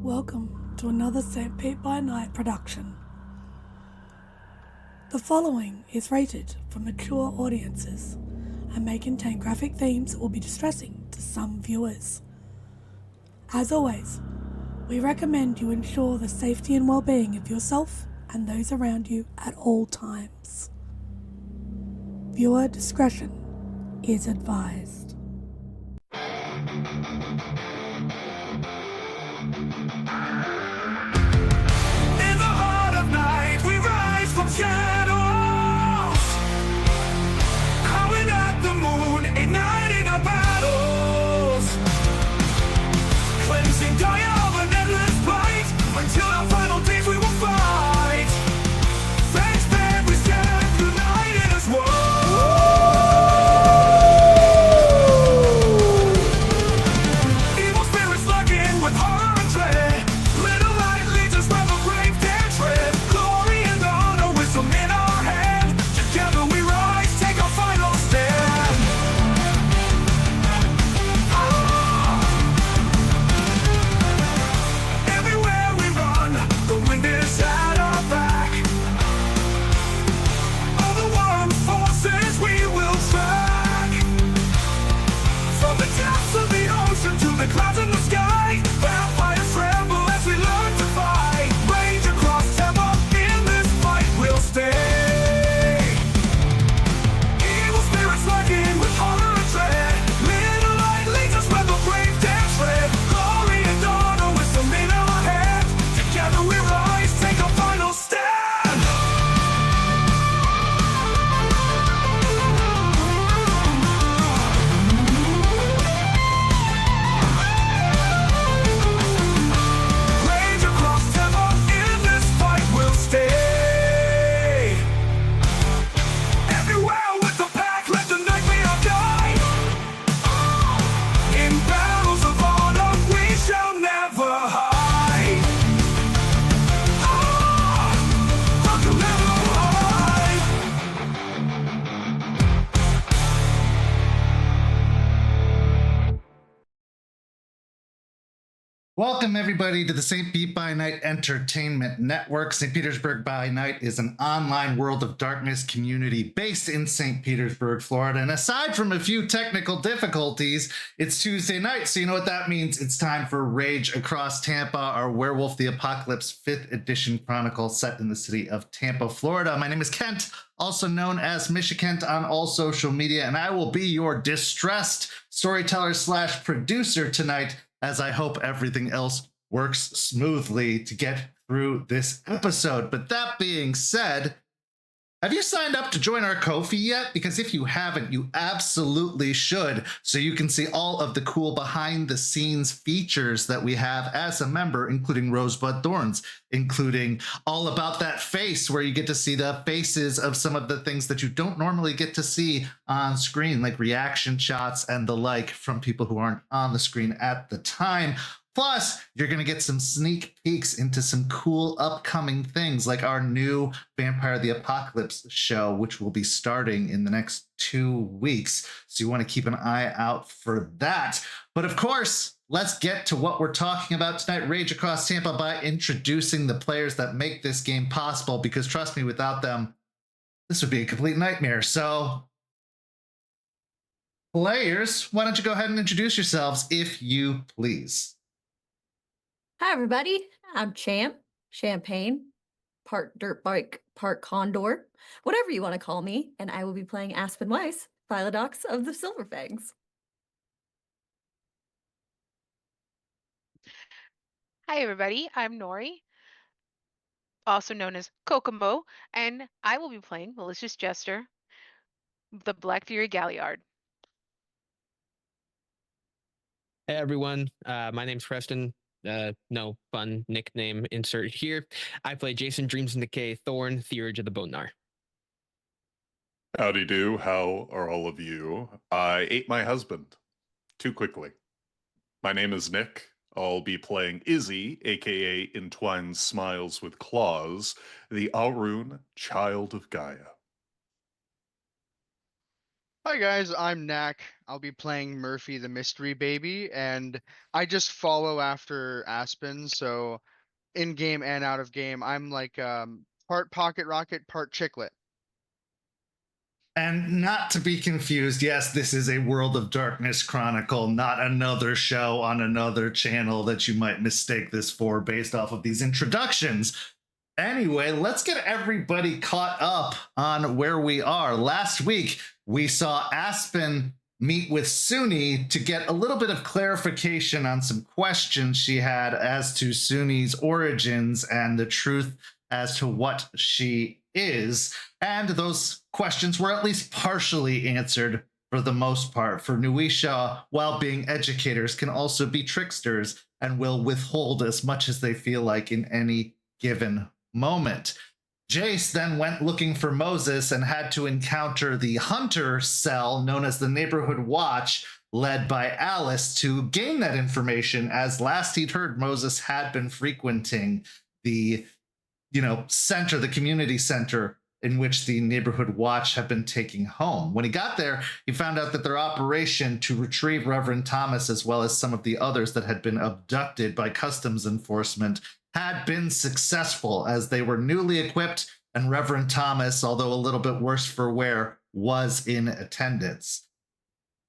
Welcome to another St. Pete by Night production. The following is rated for mature audiences and may contain graphic themes that will be distressing to some viewers. As always, we recommend you ensure the safety and well-being of yourself and those around you at all times. Viewer discretion is advised. In the heart of night, we rise from shadows, calling at the moon, igniting our battles, cleansing dire of an endless fight, until our final days we will fight. Thanks, man, we stand united as one. Evil spirits lurking with horror and dread. Little light leads us where the brave dare tread. Glory and honor, wisdom in our hand. Together we rise, take our final stand. Everywhere we run, the wind is at our back. All the warring forces we will track. From the depths of the ocean to the clouds in the sky, vampires tremble as we learn to fight. Rage across Tampa, in this fight we'll stay. Evil spirits lurking with horror and dread. Little light leads us where the brave dare tread. Glory and honor, wisdom in our hand. Together we rise, take our final stand. Rage across Tampa, in this fight we'll stay. Everywhere with the pack, let the night be our guide. In battles of honor, we shall never hide. We'll never hide. Welcome, everybody, to the St. Pete by Night Entertainment Network. St. Petersburg by Night is an online World of Darkness community based in St. Petersburg, Florida. And aside from a few technical difficulties, it's Tuesday night, so you know what that means. It's time for Rage Across Tampa, our Werewolf the Apocalypse 5th edition chronicle set in the city of Tampa, Florida. My name is Kent, also known as Kent on all social media, and I will be your distressed storyteller / producer tonight, as I hope everything else works smoothly to get through this episode. But that being said, have you signed up to join our Ko-fi yet? Because if you haven't, you absolutely should, so you can see all of the cool behind-the-scenes features that we have as a member, including Rosebud Thorns, including All About That Face, where you get to see the faces of some of the things that you don't normally get to see on screen, like reaction shots and the like from people who aren't on the screen at the time. Plus, you're going to get some sneak peeks into some cool upcoming things, like our new Vampire the Apocalypse show, which will be starting in the next 2 weeks. So you want to keep an eye out for that. But of course, let's get to what we're talking about tonight, Rage Across Tampa, by introducing the players that make this game possible, because trust me, without them, this would be a complete nightmare. So, players, why don't you go ahead and introduce yourselves, if you please. Hi, everybody. I'm Champ, Champagne, part dirt bike, part condor, whatever you want to call me, and I will be playing Aspen Weiss, Philodox of the Silver Fangs. Hi, everybody. I'm Nori, also known as Kokomo, and I will be playing Malicious Jester, the Black Fury Galliard. Hey everyone, my name's Preston. No fun nickname insert here. I play Jason Dreams and Decay Thorn, Theurge of the Bonar. Howdy do, how are all of you? I ate my husband too quickly. My name is Nick. I'll be playing Izzie, aka Entwined Smiles with Claws, the Arun Child of Gaia. Hi guys, I'm Knack. I'll be playing Murphy the Mystery Baby, and I just follow after Aspen, so in game and out of game, I'm like part Pocket Rocket, part Chicklet. And not to be confused, yes, this is a World of Darkness Chronicle, not another show on another channel that you might mistake this for based off of these introductions. Anyway, let's get everybody caught up on where we are. Last week, we saw Aspen meet with Suni to get a little bit of clarification on some questions she had as to Suni's origins and the truth as to what she is. And those questions were at least partially answered for the most part. For Nuisha, while being educators, can also be tricksters and will withhold as much as they feel like in any given moment. Jace then went looking for Moses and had to encounter the hunter cell known as the Neighborhood Watch, led by Alice, to gain that information, as last he'd heard Moses had been frequenting the center, the community center in which the Neighborhood Watch had been taking home. When he got there, he found out that their operation to retrieve Reverend Thomas, as well as some of the others that had been abducted by customs enforcement, had been successful, as they were newly equipped, and Reverend Thomas, although a little bit worse for wear, was in attendance.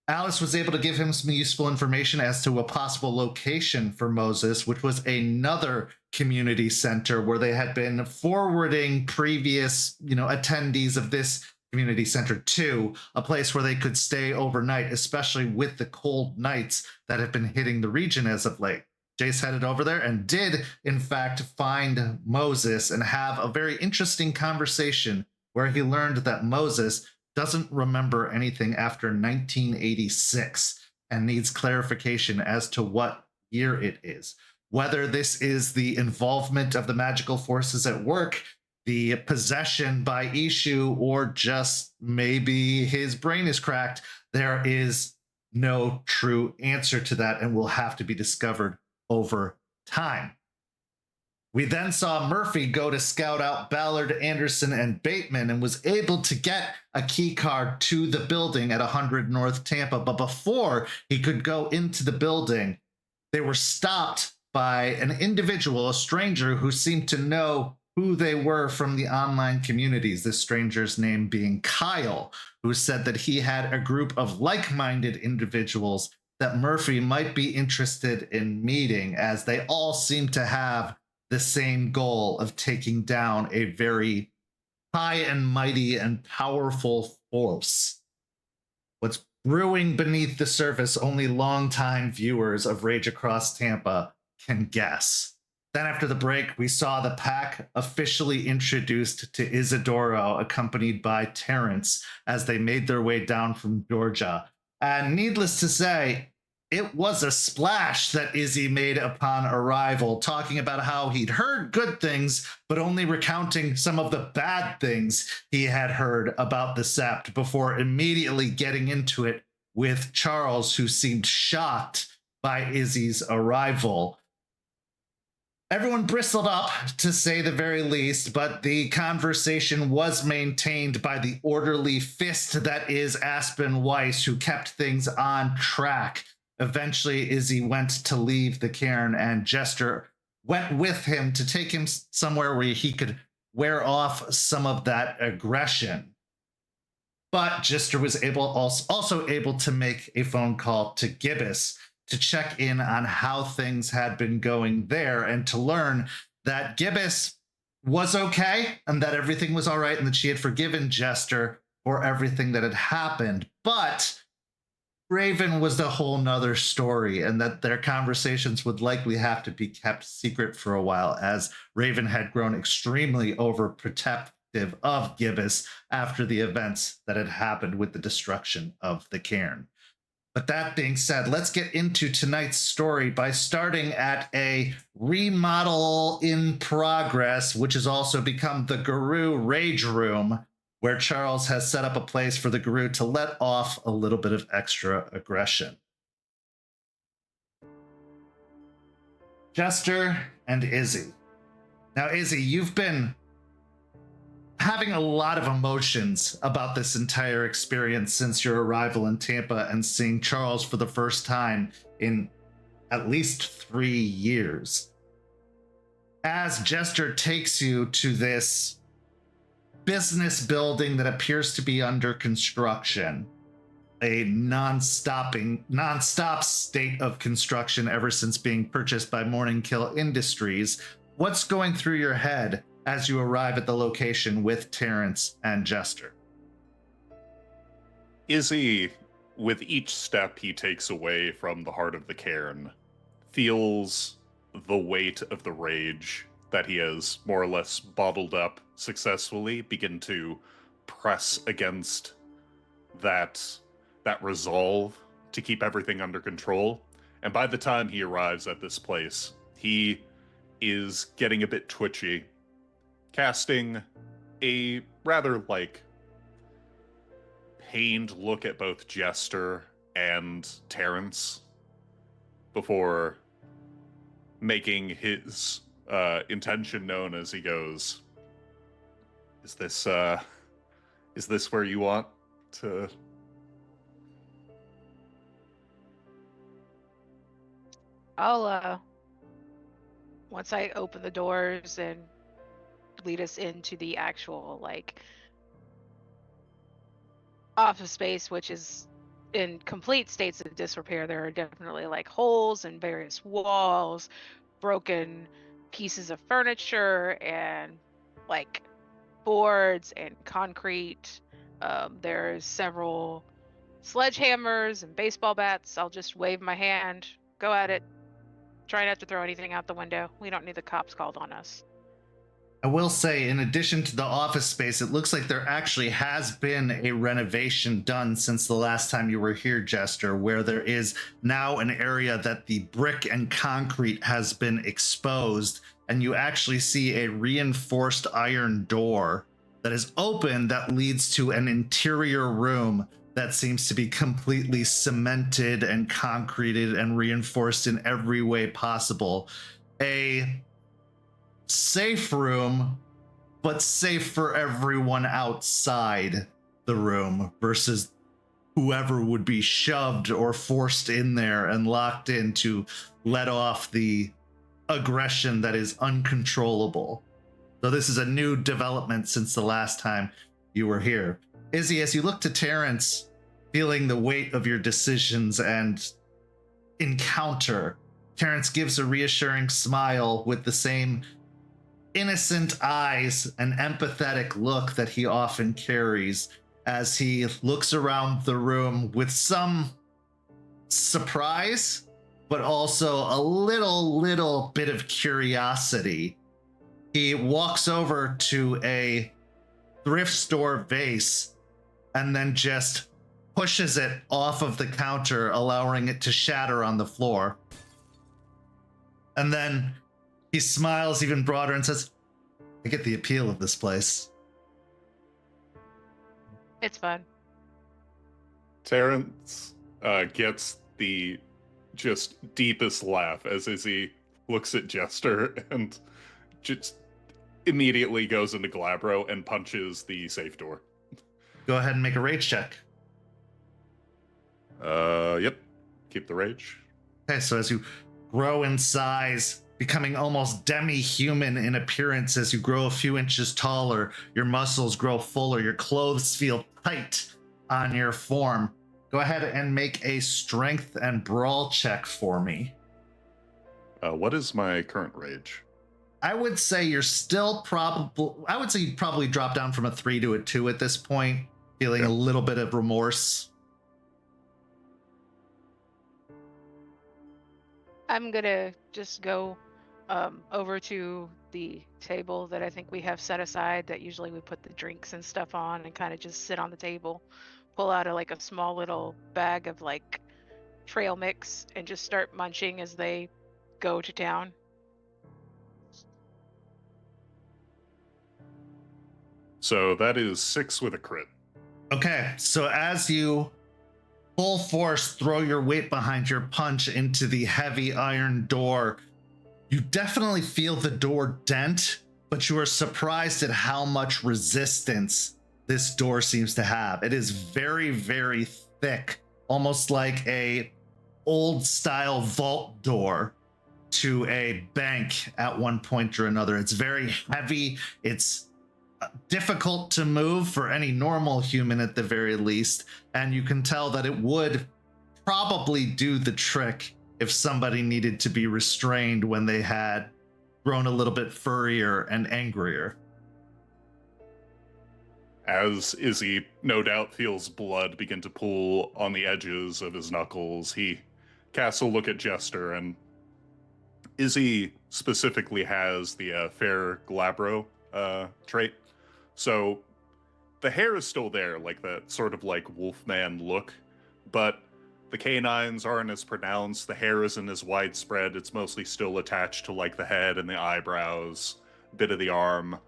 Alice was able to give him some useful information as to a possible location for Moses, which was another community center where they had been forwarding previous, attendees of this community center to a place where they could stay overnight, especially with the cold nights that have been hitting the region as of late. Jace headed over there and did, in fact, find Moses and have a very interesting conversation where he learned that Moses doesn't remember anything after 1986 and needs clarification as to what year it is. Whether this is the involvement of the magical forces at work, the possession by Ishu, or just maybe his brain is cracked, there is no true answer to that and will have to be discovered over time. We then saw Murphy go to scout out Ballard, Anderson, and Bateman and was able to get a key card to the building at 100 North Tampa. But before he could go into the building, they were stopped by an individual, a stranger, who seemed to know who they were from the online communities. This stranger's name being Kyle, who said that he had a group of like-minded individuals that Murphy might be interested in meeting, as they all seem to have the same goal of taking down a very high and mighty and powerful force. What's brewing beneath the surface, only longtime viewers of Rage Across Tampa can guess. Then after the break, we saw the pack officially introduced to Isidoro, accompanied by Terrance, as they made their way down from Georgia. And needless to say, it was a splash that Izzy made upon arrival, talking about how he'd heard good things, but only recounting some of the bad things he had heard about the Sept, before immediately getting into it with Charles, who seemed shocked by Izzy's arrival. Everyone bristled up, to say the very least, but the conversation was maintained by the orderly fist that is Aspen Weiss, who kept things on track. Eventually, Izzy went to leave the cairn, and Jester went with him to take him somewhere where he could wear off some of that aggression. But Jester was also able to make a phone call to Gibbous to check in on how things had been going there, and to learn that Gibbous was okay and that everything was all right, and that she had forgiven Jester for everything that had happened. But Raven was a whole nother story, and that their conversations would likely have to be kept secret for a while, as Raven had grown extremely overprotective of Gibbous after the events that had happened with the destruction of the cairn. But that being said, let's get into tonight's story by starting at a remodel in progress, which has also become the Garou Rage Room, where Charles has set up a place for the Garou to let off a little bit of extra aggression. Jester and Izzy. Now, Izzy, you've been having a lot of emotions about this entire experience since your arrival in Tampa and seeing Charles for the first time in at least 3 years. As Jester takes you to this business building that appears to be under construction, a non-stop state of construction ever since being purchased by Morning Kill Industries, what's going through your head as you arrive at the location with Terrance and Jester? Izzy, with each step he takes away from the heart of the cairn, feels the weight of the rage that he has more or less bottled up successfully begin to press against that resolve to keep everything under control. And by the time he arrives at this place, he is getting a bit twitchy, casting a rather pained look at both Jester and Terrance before making his intention known as he goes, is this where you want to... I'll once I open the doors and lead us into the actual office space, which is in complete states of disrepair. There are definitely holes in various walls, broken pieces of furniture, and boards and concrete. There's several sledgehammers and baseball bats. I'll just wave my hand, go at it. Try not to throw anything out the window. We don't need the cops called on us. I will say, in addition to the office space, it looks like there actually has been a renovation done since the last time you were here, Jester, where there is now an area that the brick and concrete has been exposed, and you actually see a reinforced iron door that is open that leads to an interior room that seems to be completely cemented and concreted and reinforced in every way possible. A safe room, but safe for everyone outside the room versus whoever would be shoved or forced in there and locked in to let off the aggression that is uncontrollable. So this is a new development since the last time you were here. Izzy, as you look to Terrance, feeling the weight of your decisions and encounter, Terrance gives a reassuring smile with the same innocent eyes and empathetic look that he often carries as he looks around the room with some surprise, but also a little bit of curiosity. He walks over to a thrift store vase and then just pushes it off of the counter, allowing it to shatter on the floor. And then he smiles even broader and says, I get the appeal of this place. It's fun. Terrance gets the just deepest laugh as Izzy looks at Jester and just immediately goes into Glabro and punches the safe door. Go ahead and make a rage check. Yep. Keep the rage. Okay, so as you grow in size, becoming almost demi-human in appearance as you grow a few inches taller, your muscles grow fuller, your clothes feel tight on your form. Go ahead and make a strength and brawl check for me. What is my current rage? I would say you're still I would say you'd probably drop down from a 3 to a 2 at this point, feeling a little bit of remorse. I'm gonna just go over to the table that I think we have set aside that usually we put the drinks and stuff on, and kind of just sit on the table, pull out a small little bag of trail mix and just start munching as they go to town. So that is 6 with a crit. Okay, so as you full force throw your weight behind your punch into the heavy iron door, you definitely feel the door dent, but you are surprised at how much resistance this door seems to have. It is very, very thick, almost like a old style vault door to a bank at one point or another. It's very heavy. It's difficult to move for any normal human at the very least, and you can tell that it would probably do the trick if somebody needed to be restrained when they had grown a little bit furrier and angrier. As Izzy no doubt feels blood begin to pool on the edges of his knuckles, he casts a look at Jester, and Izzy specifically has the fair glabro trait. So the hair is still there, like that sort of like wolfman look, but the canines aren't as pronounced, the hair isn't as widespread, it's mostly still attached to like the head and the eyebrows, bit of the arm.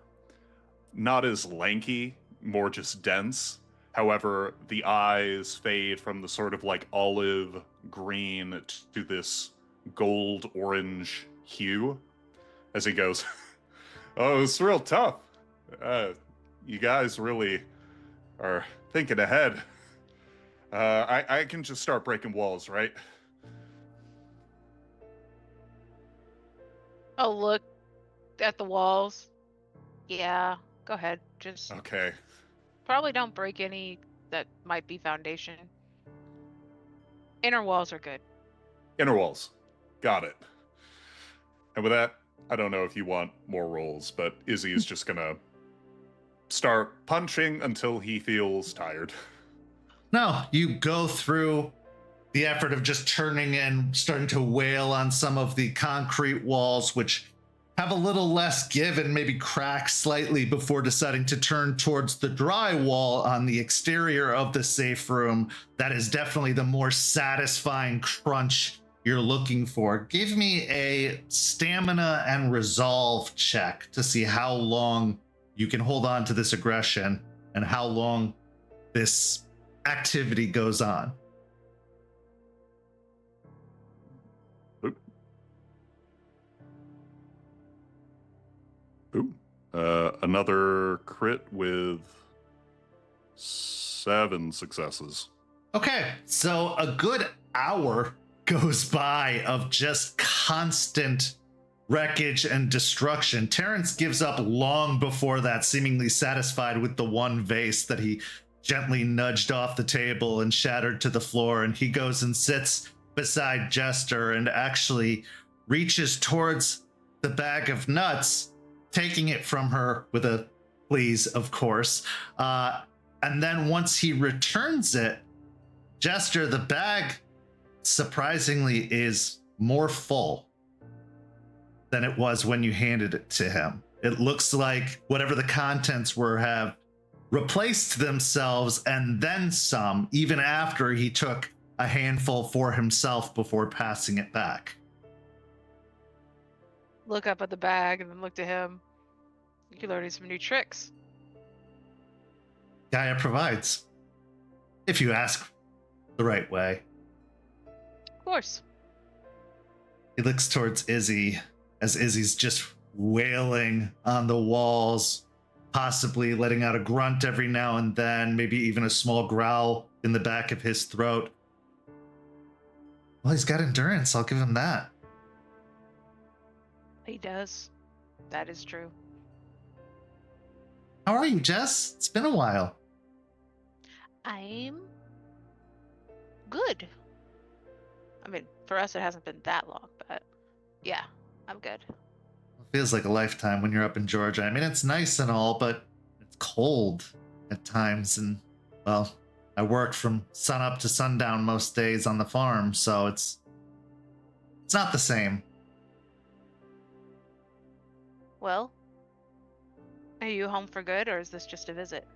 Not as lanky, more just dense. However, the eyes fade from the sort of like olive green to this gold orange hue as he goes, "Oh, it's real tough. You guys really are thinking ahead. I can just start breaking walls, right?" I'll look at the walls. Yeah, go ahead. Just Okay. probably don't break any that might be foundation. Inner walls are good. Inner walls. Got it. And with that, I don't know if you want more rolls, but Izzy is just gonna start punching until he feels tired. No, you go through the effort of just turning and starting to wail on some of the concrete walls, which have a little less give and maybe crack slightly before deciding to turn towards the dry wall on the exterior of the safe room. That is definitely the more satisfying crunch you're looking for. Give me a stamina and resolve check to see how long you can hold on to this aggression and how long this activity goes on. Ooh. Another crit with 7 successes. Okay, so a good hour goes by of just constant wreckage and destruction. Terrance gives up long before that, seemingly satisfied with the one vase that he gently nudged off the table and shattered to the floor, and he goes and sits beside Jester and actually reaches towards the bag of nuts, taking it from her with a please, of course. And then once he returns it, Jester, the bag surprisingly is more full than it was when you handed it to him. It looks like whatever the contents were have replaced themselves and then some, even after he took a handful for himself before passing it back. Look up at the bag and then look to him. You're learning some new tricks. Gaia provides, if you ask the right way. Of course. He looks towards Izzy as Izzy's just wailing on the walls, possibly letting out a grunt every now and then, maybe even a small growl in the back of his throat. Well, he's got endurance, I'll give him that. He does. That is true. How are you, Jess? It's been a while. I'm good. I mean, for us, it hasn't been that long, but yeah, I'm good. It feels like a lifetime when you're up in Georgia. I mean, it's nice and all, but it's cold at times. And, well, I work from sunup to sundown most days on the farm, so it's not the same. Well, are you home for good, or is this just a visit?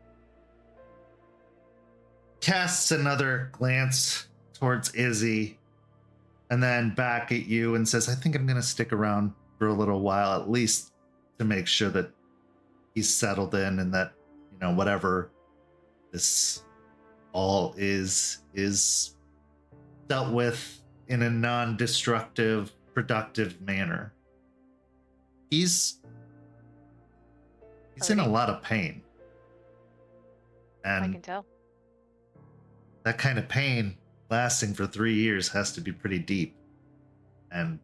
Casts another glance towards Izzy and then back at you and says, I think I'm going to stick around for a little while, at least to make sure that he's settled in and that, you know, whatever this all is dealt with in a non-destructive, productive manner. He's He's in a hurting. lot of pain. I And can tell. that kind of pain lasting for 3 years has to be pretty deep. And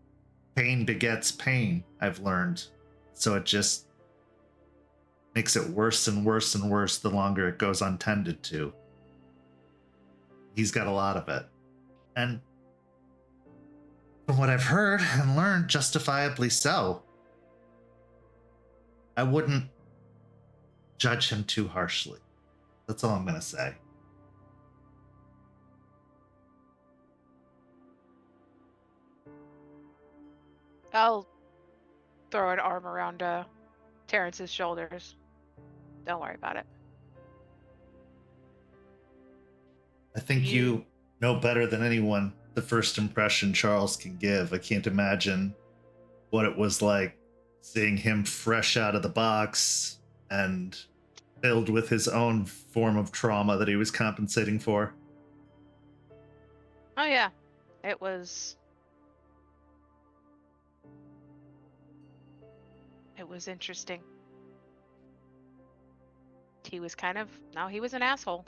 pain begets pain, I've learned. So it just makes it worse and worse and worse the longer it goes untended to. He's got a lot of it. And from what I've heard and learned, justifiably so. I wouldn't judge him too harshly. That's all I'm going to say. I'll throw an arm around Terrance's shoulders. Don't worry about it. I think you know better than anyone the first impression Charles can give. I can't imagine what it was like seeing him fresh out of the box and filled with his own form of trauma that he was compensating for. Oh yeah, it was interesting. He was he was an asshole.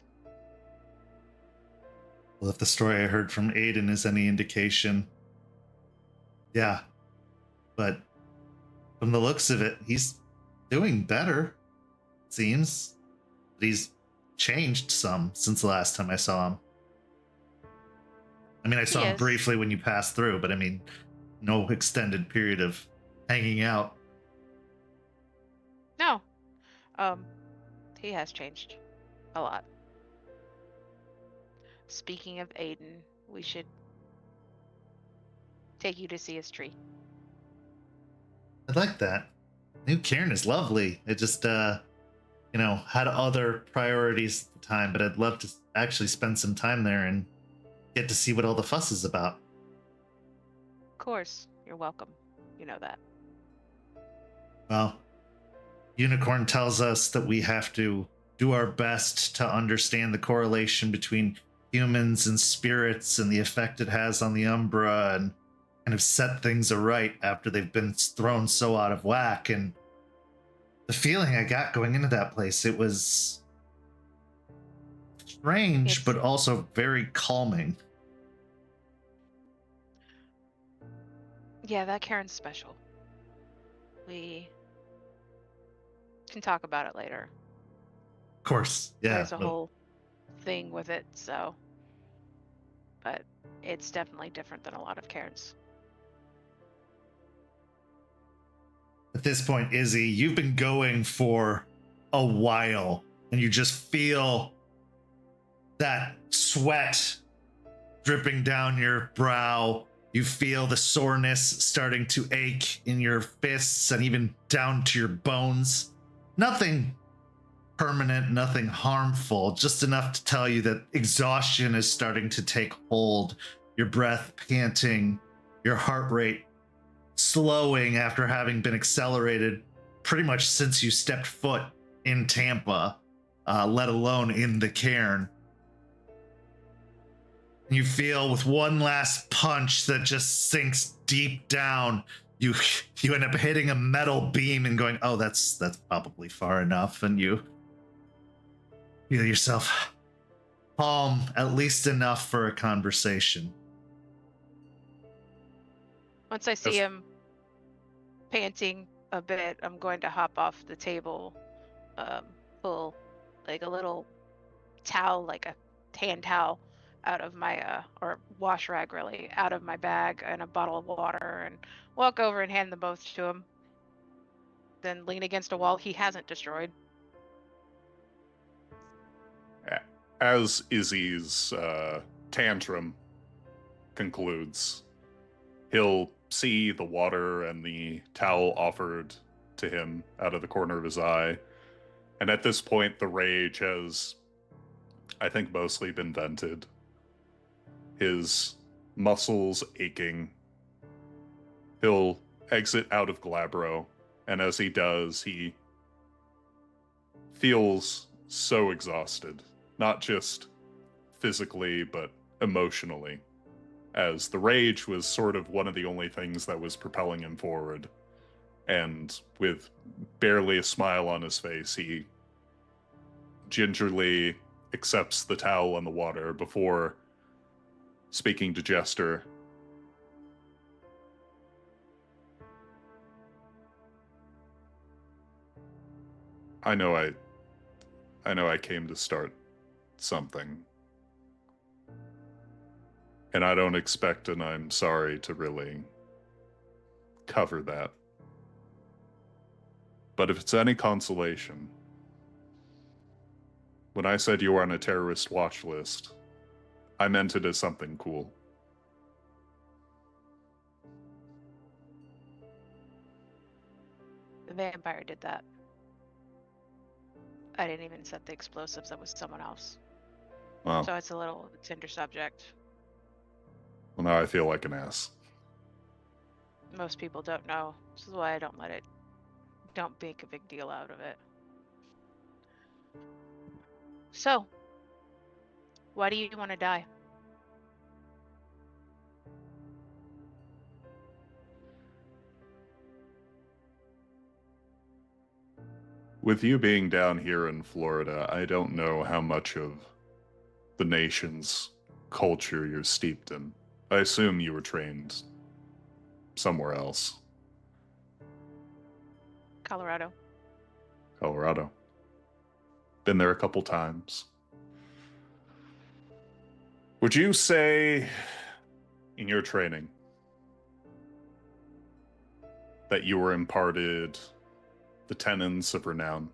Well, if the story I heard from Aiden is any indication, yeah. But from the looks of it, he's doing better, it seems. But he's changed some since the last time I saw him. I mean, I saw him briefly when you passed through, but I mean, no extended period of hanging out. No. He has changed a lot. Speaking of Aiden, we should take you to see his tree. I'd like that. New Cairn is lovely. It just, had other priorities at the time, but I'd love to actually spend some time there and get to see what all the fuss is about. Of course, you're welcome. You know that. Well, Unicorn tells us that we have to do our best to understand the correlation between humans and spirits and the effect it has on the Umbra and kind of set things aright after they've been thrown so out of whack. And the feeling I got going into that place, it was strange, but also very calming. Yeah, that Karen's special. We can talk about it later. Of course, yeah. There's a whole thing with it, so. But it's definitely different than a lot of Karen's. At this point, Izzy, you've been going for a while, and you just feel that sweat dripping down your brow. You feel the soreness starting to ache in your fists and even down to your bones. Nothing permanent, nothing harmful, just enough to tell you that exhaustion is starting to take hold. Your breath panting, your heart rate slowing after having been accelerated pretty much since you stepped foot in Tampa, let alone in the cairn. You feel with one last punch that just sinks deep down, you end up hitting a metal beam and going, oh, that's probably far enough, and you feel yourself calm, at least enough for a conversation. Once I see him panting a bit, I'm going to hop off the table, pull like a little towel, like a hand towel, out of my or wash rag really, out of my bag, and a bottle of water, and walk over and hand them both to him. Then lean against a wall he hasn't destroyed. As Izzy's tantrum concludes, he'll see the water and the towel offered to him out of the corner of his eye. And at this point, the rage has, I think, mostly been vented. His muscles aching. He'll exit out of Glabro, and as he does, he feels so exhausted. Not just physically, but emotionally, as the rage was sort of one of the only things that was propelling him forward. And with barely a smile on his face, he gingerly accepts the towel and the water before speaking to Jester. I know I came to start something. And I don't expect, and I'm sorry to really cover that. But if it's any consolation, when I said you were on a terrorist watch list, I meant it as something cool. The vampire did that. I didn't even set the explosives. That was someone else. Wow. So it's a little tender subject. Well, now I feel like an ass. Most people don't know. This is why I don't make a big deal out of it. So, why do you want to die? With you being down here in Florida, I don't know how much of the nation's culture you're steeped in. I assume you were trained somewhere else. Colorado. Colorado. Been there a couple times. Would you say, in your training, that you were imparted the tenets of renown?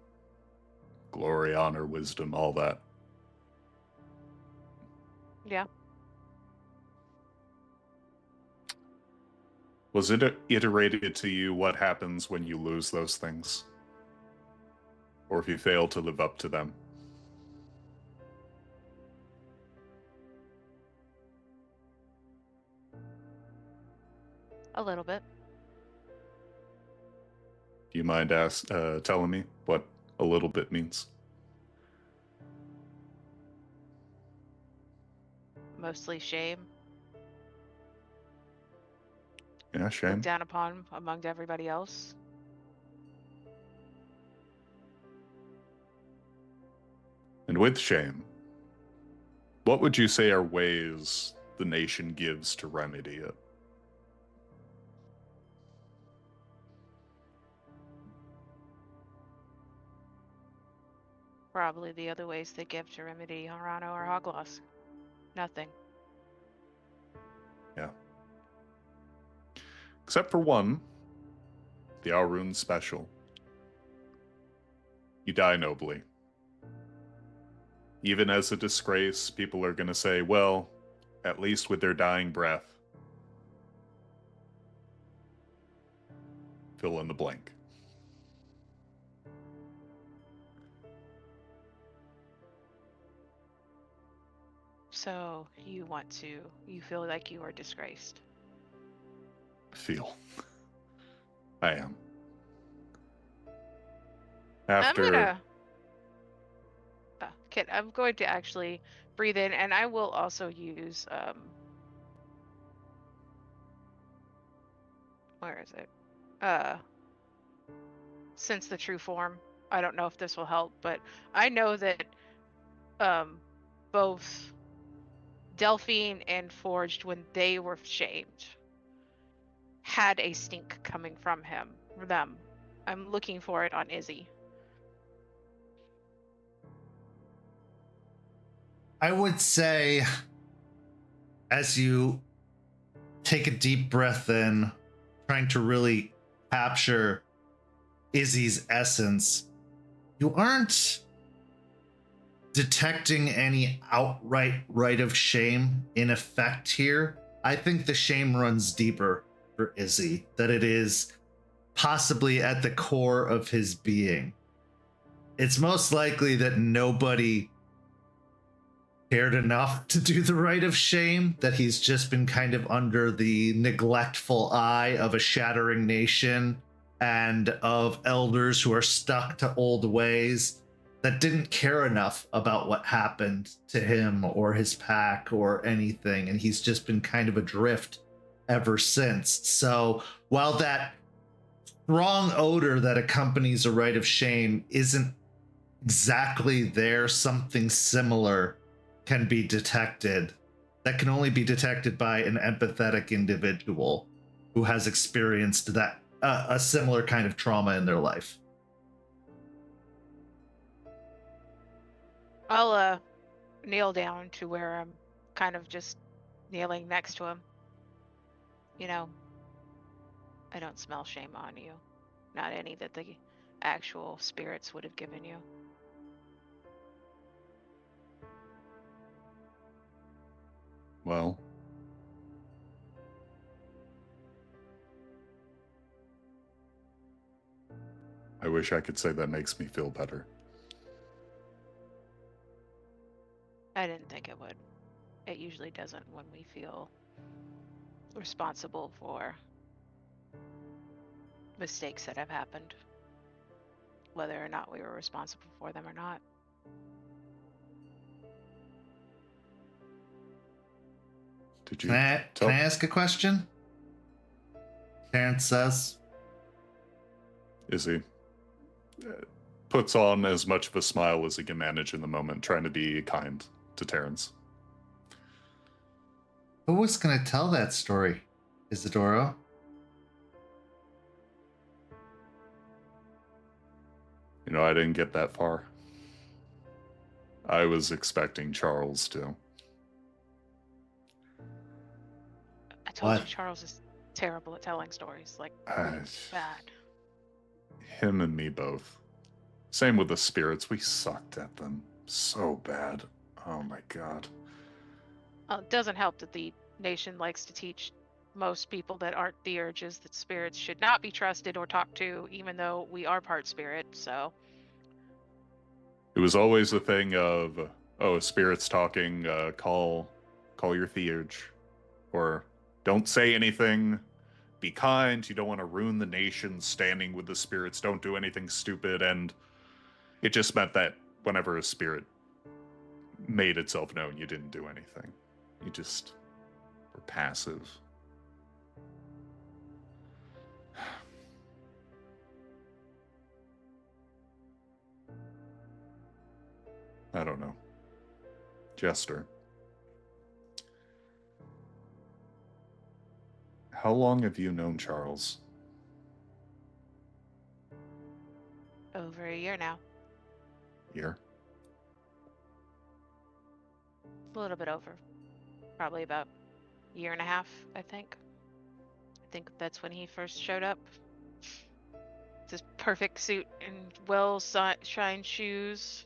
Glory, honor, wisdom, all that. Yeah. Was it iterated to you what happens when you lose those things? Or if you fail to live up to them? A little bit. Do you mind telling me what a little bit means? Mostly shame. Yeah, shame. Looked down upon among everybody else. And with shame, what would you say are ways the nation gives to remedy it? Probably the other ways they give to remedy Harano or Hogloss. Nothing. Yeah. Except for one, the Auroon special. You die nobly. Even as a disgrace, people are going to say, well, at least with their dying breath. Fill in the blank. So you feel like you are disgraced. Feel. I am. After... I'm going to actually breathe in, and I will also use, where is it? Sense the true form. I don't know if this will help, but I know that, both Delphine and Forged, when they were shamed, had a stink coming from them. I'm looking for it on Izzy. I would say, as you take a deep breath in, trying to really capture Izzy's essence, you aren't detecting any outright right of shame in effect here. I think the shame runs deeper for Izzy, that it is possibly at the core of his being. It's most likely that nobody cared enough to do the rite of shame, that he's just been kind of under the neglectful eye of a shattering nation and of elders who are stuck to old ways, that didn't care enough about what happened to him or his pack or anything, and he's just been kind of adrift ever since. So while that wrong odor that accompanies a rite of shame isn't exactly there, something similar can be detected. That can only be detected by an empathetic individual who has experienced that a similar kind of trauma in their life. I'll kneel down to where I'm kind of just kneeling next to him. You know, I don't smell shame on you. Not any that the actual spirits would have given you. Well, I wish I could say that makes me feel better. I didn't think it would. It usually doesn't when we feel responsible for mistakes that have happened, whether or not we were responsible for them or not. Did you Can I ask a question? Terrance says. Izzy puts on as much of a smile as he can manage in the moment, trying to be kind to Terrance. Who was going to tell that story, Isidoro? You know, I didn't get that far. I was expecting Charles to. I told you What? Charles is terrible at telling stories, like bad. Him and me both. Same with the spirits. We sucked at them so bad. Oh my god. Well, it doesn't help that the nation likes to teach most people that aren't theurges that spirits should not be trusted or talked to, even though we are part spirit, so. It was always a thing of, oh, spirits talking, call your theurge. Or don't say anything, be kind, you don't want to ruin the nation standing with the spirits, don't do anything stupid, and it just meant that whenever a spirit made itself known, you didn't do anything. You just were passive. I don't know. Jester. How long have you known Charles? Over a year now. Year? A little bit over. Probably about a year and a half, I think. I think that's when he first showed up. This perfect suit and well-shined shoes.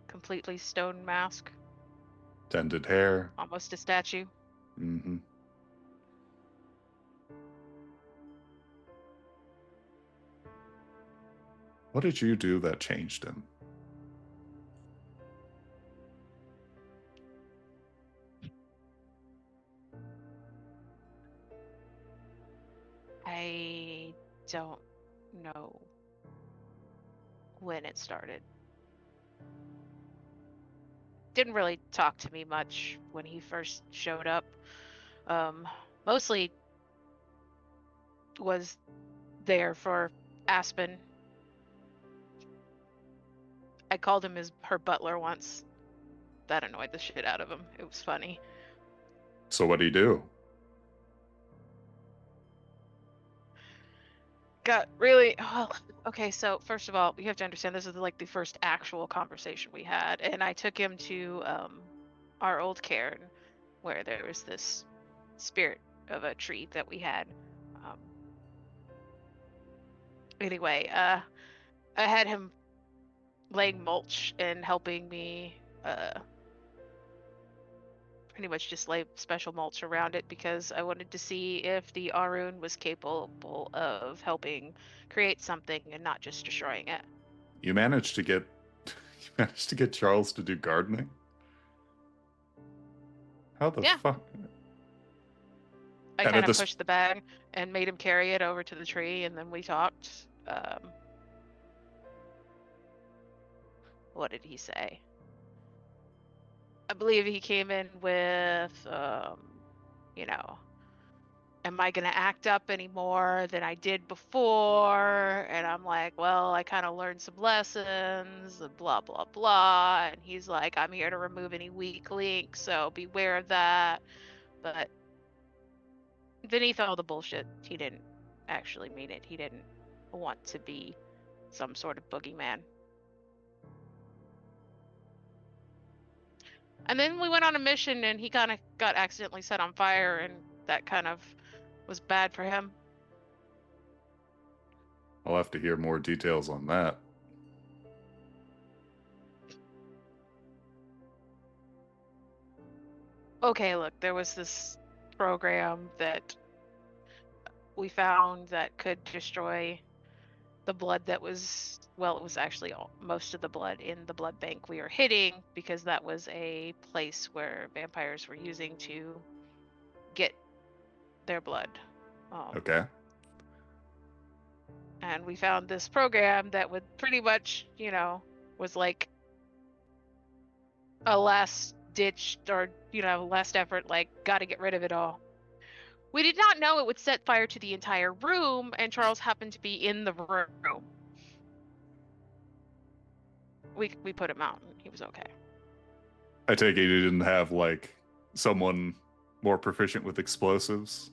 Completely stone mask. Tended hair. Almost a statue. Mm-hmm. What did you do that changed him? I don't know when it started. Didn't really talk to me much when he first showed up. Mostly was there for Aspen. I called him her butler once. That annoyed the shit out of him. It was funny. So what'd he do? Got really well. Okay, so first of all, you have to understand this is like the first actual conversation we had, and I took him to our old cairn where there was this spirit of a tree that we had. Anyway, I had him laying mulch and helping me pretty much just lay special mulch around it because I wanted to see if the Arun was capable of helping create something and not just destroying it. You managed to get Charles to do gardening? How the fuck? I kind of pushed the bag and made him carry it over to the tree, and then we talked. What did he say? I believe he came in with, am I going to act up any more than I did before? And I'm like, well, I kind of learned some lessons, and blah, blah, blah. And he's like, I'm here to remove any weak links, so beware of that. But beneath all the bullshit, he didn't actually mean it. He didn't want to be some sort of boogeyman. And then we went on a mission and he kind of got accidentally set on fire, and that kind of was bad for him. I'll have to hear more details on that. Okay, look, there was this program that we found that could destroy the blood that was, well, it was actually most of the blood in the blood bank we were hitting, because that was a place where vampires were using to get their blood. Okay. And we found this program that would pretty much, you know, was like a last ditch, or, you know, last effort, like, gotta get rid of it all. We did not know it would set fire to the entire room, and Charles happened to be in the room. We put him out, and he was okay. I take it you didn't have, like, someone more proficient with explosives?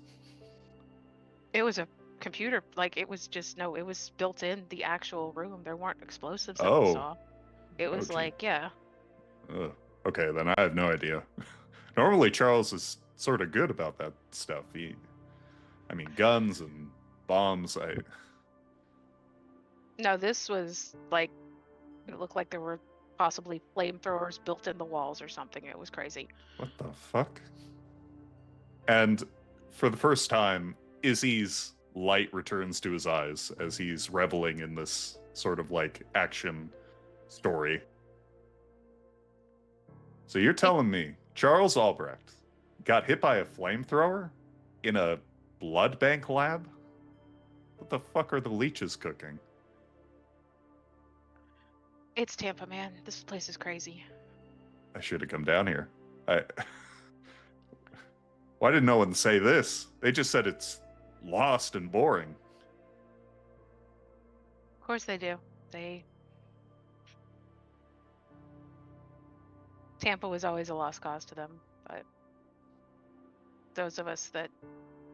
It was a computer, like, it was just, no, it was built in the actual room. There weren't explosives that we saw. It was Okay. like, yeah. Okay, then I have no idea. Normally, Charles is sort of good about that stuff. I mean, guns and bombs, No, this was like, it looked like there were possibly flamethrowers built in the walls or something. It was crazy. What the fuck? And for the first time, Izzy's light returns to his eyes as he's reveling in this sort of like action story. So you're telling me Charles Albrecht got hit by a flamethrower in a blood bank lab? What the fuck are the leeches cooking? It's Tampa, man. This place is crazy. I should have come down here. Why did no one say this? They just said it's lost and boring. Of course they do. Tampa was always a lost cause to them, but those of us that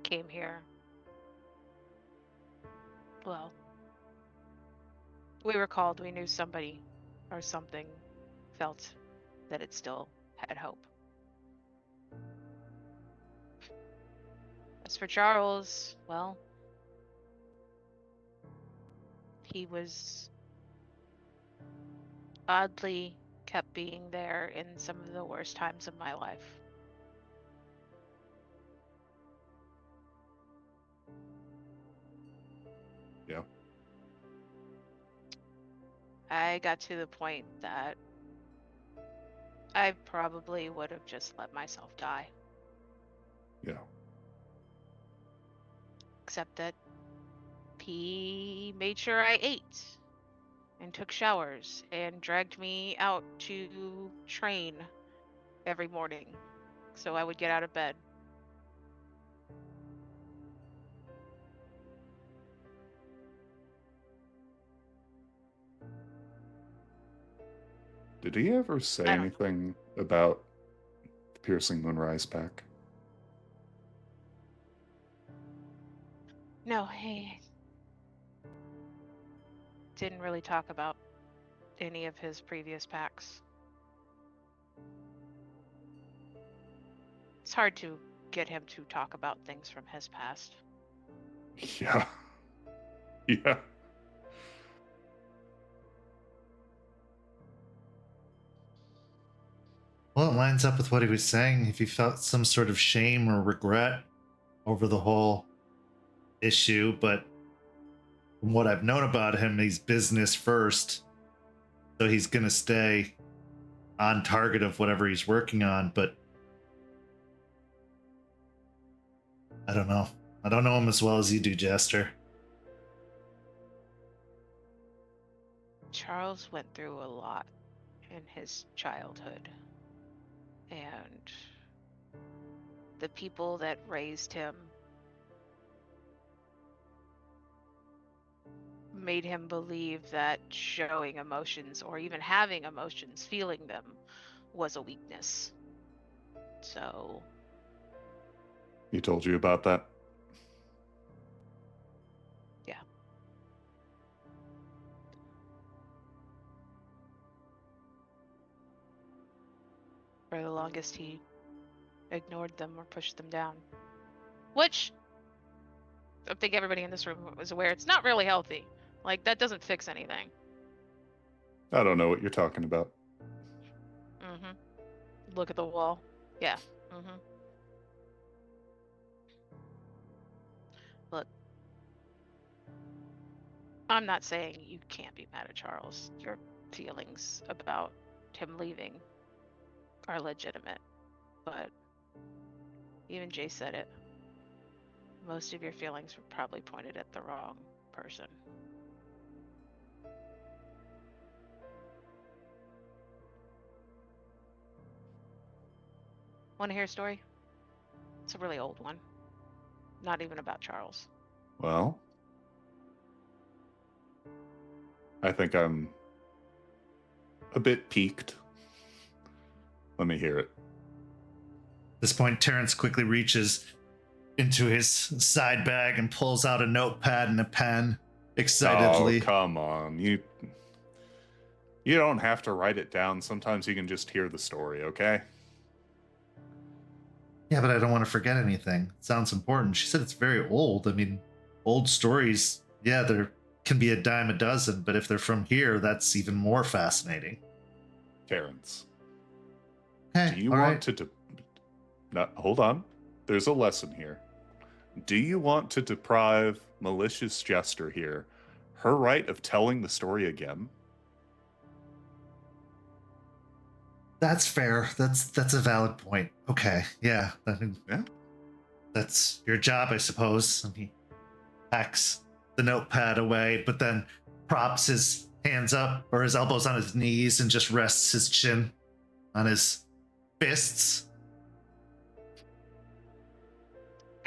came here, well, we were called. We knew somebody or something felt that it still had hope. As for Charles, well, he was oddly kept being there in some of the worst times of my life. Yeah. I got to the point that I probably would have just let myself die. Yeah. Except that he made sure I ate and took showers and dragged me out to train every morning so I would get out of bed. Did he ever say anything about the Piercing Moonrise pack? No, he didn't really talk about any of his previous packs. It's hard to get him to talk about things from his past. Yeah. Yeah. Well, it lines up with what he was saying. If he felt some sort of shame or regret over the whole issue, but from what I've known about him, he's business first. So he's going to stay on target of whatever he's working on, but I don't know. I don't know him as well as you do, Jester. Charles went through a lot in his childhood, and the people that raised him made him believe that showing emotions or even having emotions, feeling them, was a weakness. So, He told you about that? yeah. For the longest, he ignored them or pushed them down. Which, I think everybody in this room was aware, it's not really healthy. Like, that doesn't fix anything. I don't know what you're talking about. Mm-hmm. Look at the wall. Yeah. Mm-hmm. Look, I'm not saying you can't be mad at Charles. Your feelings about him leaving are legitimate, but even Jace said it. Most of your feelings were probably pointed at the wrong person. Want to hear a story? It's a really old one. Not even about Charles. Well, I think I'm a bit piqued. Let me hear it. At this point, Terrance quickly reaches into his side bag and pulls out a notepad and a pen excitedly. Oh, come on. You don't have to write it down. Sometimes you can just hear the story, okay? Yeah, but I don't want to forget anything. It sounds important. She said it's very old. I mean, old stories, yeah, there can be a dime a dozen, but if they're from here, that's even more fascinating. Terrance, Hey, do you all want right. to... No, hold on. There's a lesson here. Do you want to deprive malicious Jester here her right of telling the story again? That's fair. That's a valid point. Okay, yeah. Yeah. That's your job, I suppose. And he packs the notepad away, but then props his hands up or his elbows on his knees and just rests his chin on his fists.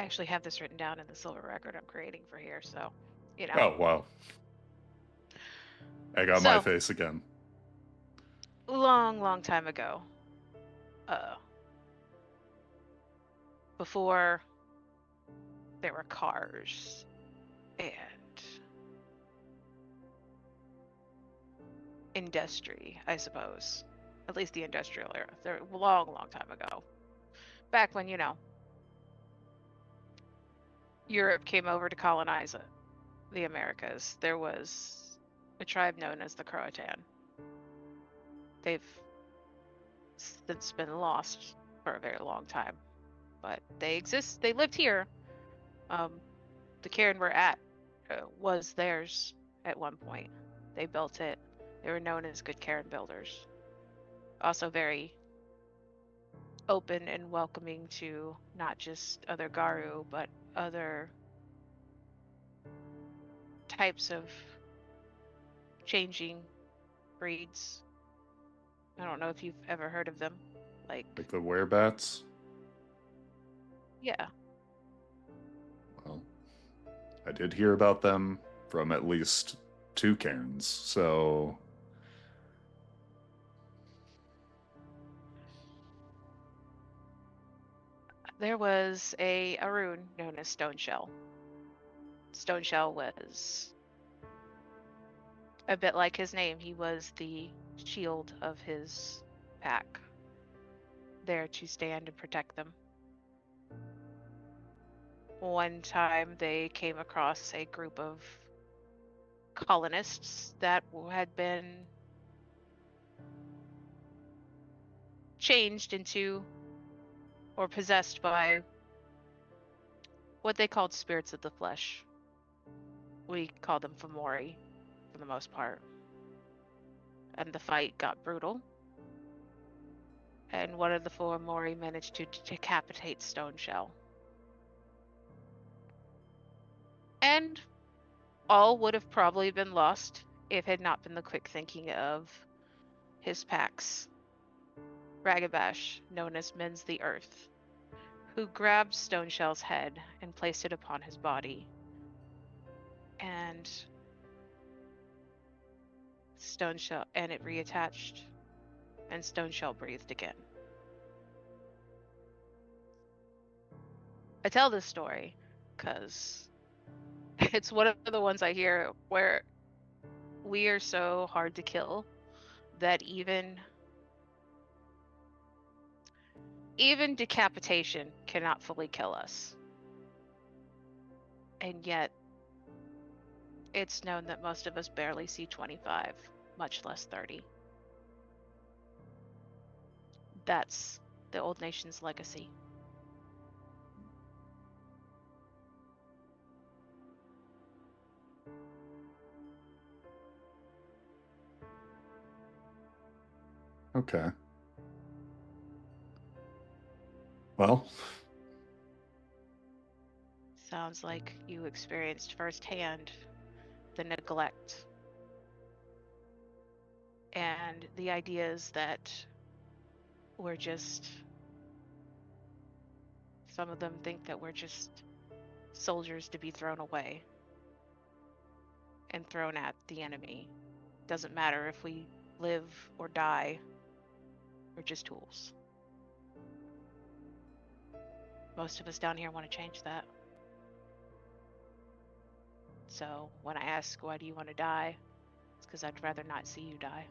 I actually have this written down in the silver record I'm creating for here, so, you know. Oh, wow. I got my face again. Long time ago, before there were cars and industry, I suppose. At least the industrial era. They're long time ago. Back when, Europe came over to colonize the Americas, there was a tribe known as the Croatan. They've since been lost for a very long time, but they exist. They lived here. The cairn we're at was theirs at one point. They built it. They were known as good cairn builders. Also very open and welcoming to not just other Garou, but other types of changing breeds. I don't know if you've ever heard of them. Like the werebats? Yeah. Well, I did hear about them from at least 2 cairns, so... There was a rune known as Stoneshell. Stoneshell was a bit like his name. He was the shield of his pack, there to stand and protect them. One time they came across a group of colonists that had been changed into or possessed by what they called spirits of the flesh. We called them Fomori for the most part. And the fight got brutal. And one of the Fomori managed to decapitate Stoneshell. And all would have probably been lost if it had not been the quick thinking of his packs. Ragabash, known as Mends the Earth, who grabbed Stoneshell's head and placed it upon his body. And Stone Shell, and it reattached, and Stone Shell breathed again. I tell this story because it's one of the ones I hear where we are so hard to kill that even decapitation cannot fully kill us. And yet, it's known that most of us barely see 25, much less 30. That's the old nation's legacy. Okay. Well, Sounds like you experienced firsthand the neglect and the ideas that we're just, some of them think that we're just soldiers to be thrown away and thrown at the enemy. Doesn't matter if we live or die, we're just tools. Most of us down here want to change that. So when I ask, why do you want to die? It's because I'd rather not see you die.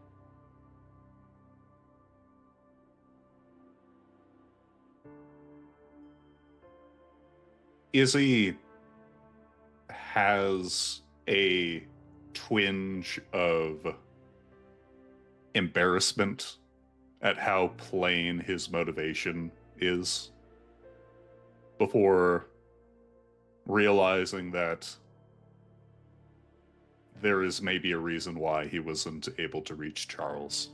Izzy has a twinge of embarrassment at how plain his motivation is before realizing that there is maybe a reason why he wasn't able to reach Charles.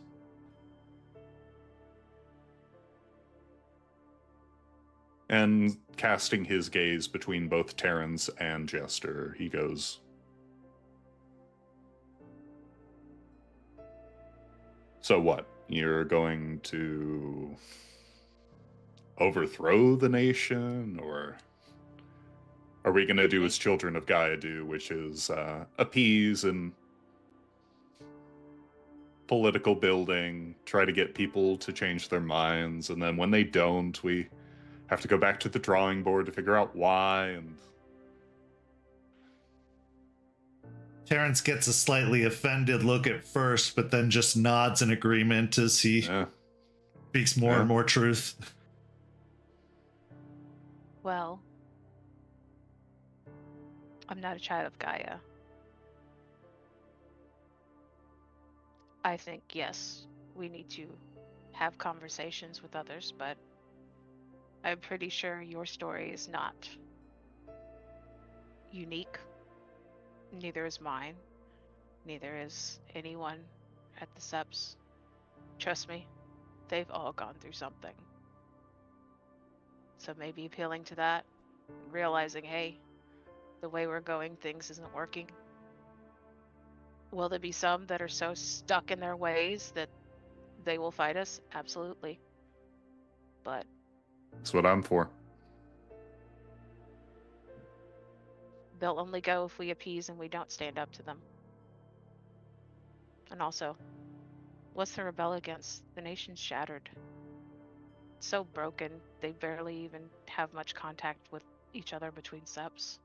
And casting his gaze between both Terrance and Jester, he goes, "So what? You're going to overthrow the nation, or are we going to do as Children of Gaia do, which is appease and political building, try to get people to change their minds, and then when they don't, we have to go back to the drawing board to figure out why?" And Terrance gets a slightly offended look at first, but then just nods in agreement as he speaks more and more truth. Well, I'm not a child of Gaia. I think, yes, we need to have conversations with others, but I'm pretty sure your story is not unique. Neither is mine. Neither is anyone at the SEPs. Trust me, they've all gone through something. So maybe appealing to that, realizing, hey, the way we're going, things isn't working. Will there be some that are so stuck in their ways that they will fight us? Absolutely. But that's what I'm for. they'll only go if we appease and we don't stand up to them. And also, what's to rebel against? The nation's shattered. It's so broken, they barely even have much contact with each other between SEPs.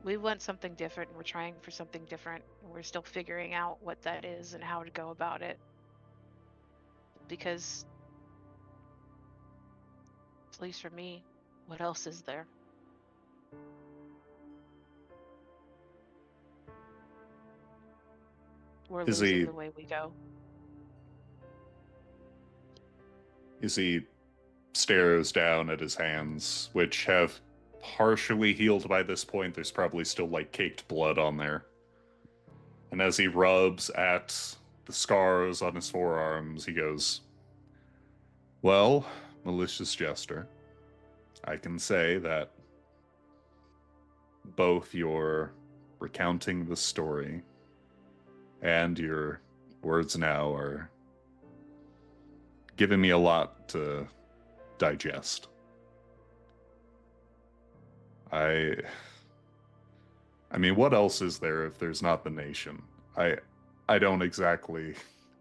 We want something different, and we're trying for something different, and we're still figuring out what that is and how to go about it. Because, at least for me, what else is there? We're losing the way we go. Izzy stares down at his hands, which have partially healed by this point. There's probably still like caked blood on there. And as he rubs at the scars on his forearms, he goes, "Well, malicious Jester, I can say that both your recounting the story and your words now are giving me a lot to digest. I mean, what else is there if there's not the nation? I don't exactly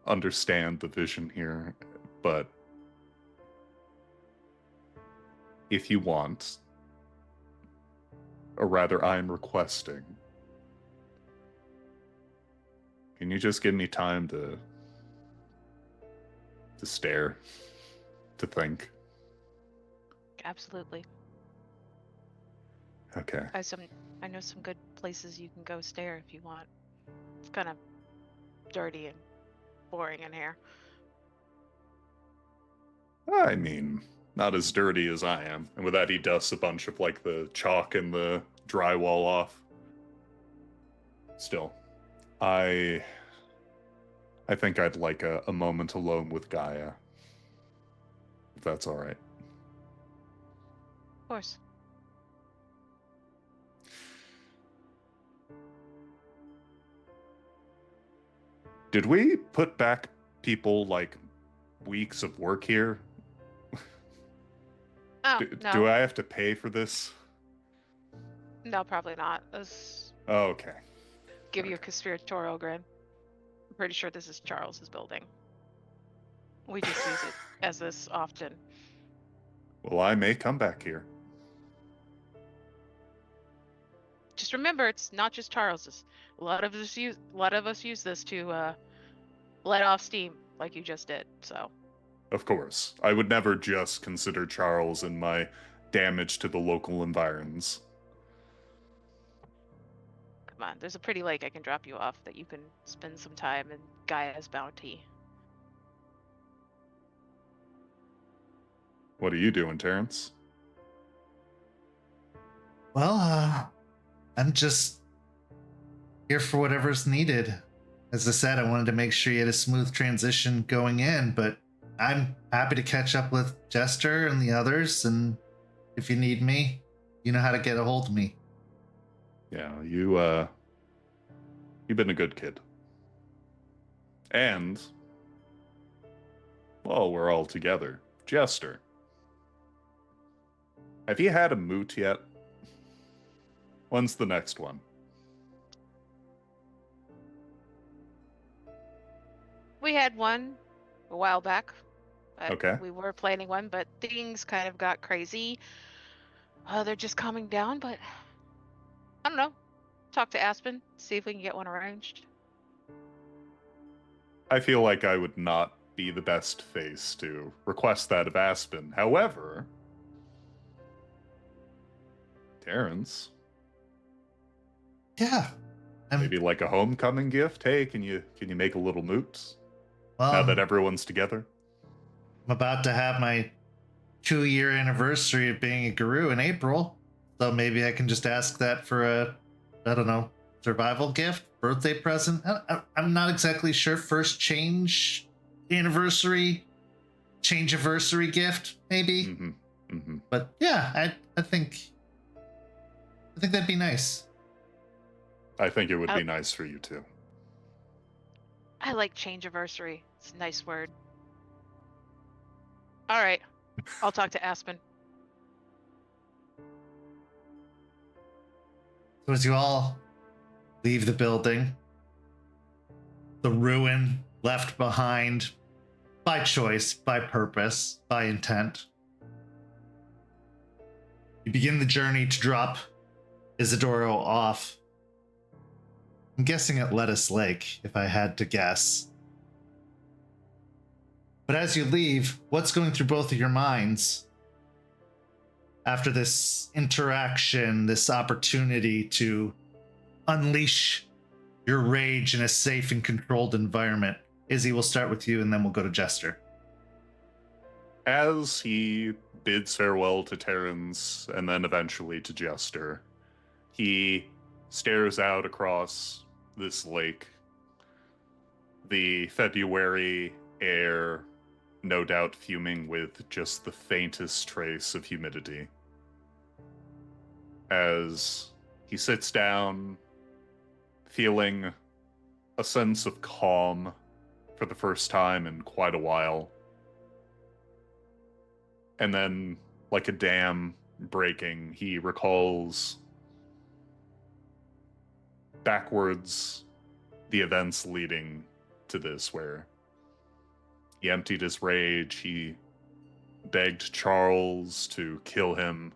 understand the vision here, but if you want, or rather I'm requesting, can you just give me time to stare, to think? Absolutely. Okay. I know some good places you can go stare if you want. It's kind of dirty and boring in here. I mean, not as dirty as I am. And with that, he dusts a bunch of, like, the chalk and the drywall off. Still, I think I'd like a moment alone with Gaia. If that's all right. Of course. Did we put back people, like, weeks of work here? Oh, no. Do I have to pay for this? No, probably not. Let's Oh, okay. give you a conspiratorial grin. I'm pretty sure this is Charles's building. We just use it as this often. Well, I may come back here. Just remember, it's not just Charles's. A lot of us use this to let off steam, like you just did. So. Of course. I would never just consider Charles in my damage to the local environs. Come on, there's a pretty lake I can drop you off that you can spend some time in Gaia's bounty. What are you doing, Terrance? Well, I'm just here for whatever's needed. As I said, I wanted to make sure you had a smooth transition going in, but I'm happy to catch up with Jester and the others, and if you need me, you know how to get a hold of me. Yeah, you've been a good kid. And, well, we're all together. Jester, have you had a moot yet? When's the next one? We had one a while back. Okay. We were planning one, but things kind of got crazy. They're just calming down, but I don't know. Talk to Aspen, see if we can get one arranged. I feel like I would not be the best face to request that of Aspen. However, Terrance, Yeah. maybe like a homecoming gift. Hey, can you make a little moot Well, now that everyone's together? I'm about to have my 2-year anniversary of being a Garou in April, so maybe I can just ask that for a, I don't know, survival gift, birthday present. I'm not exactly sure. First change anniversary, change-iversary gift, maybe. Mm-hmm. Mm-hmm. But yeah, I think that'd be nice. I think it would be nice for you too. I like change-iversary. It's a nice word. All right. I'll talk to Aspen. So as you all leave the building, the ruin left behind by choice, by purpose, by intent, you begin the journey to drop Isidoro off. I'm guessing at Lettuce Lake, if I had to guess. But as you leave, what's going through both of your minds after this interaction, this opportunity to unleash your rage in a safe and controlled environment? Izzy, we'll start with you and then we'll go to Jester. As he bids farewell to Terrance and then eventually to Jester, he stares out across this lake. The February air, no doubt fuming with just the faintest trace of humidity. As he sits down, feeling a sense of calm for the first time in quite a while. And then, like a dam breaking, he recalls backwards the events leading to this, where he emptied his rage, he begged Charles to kill him,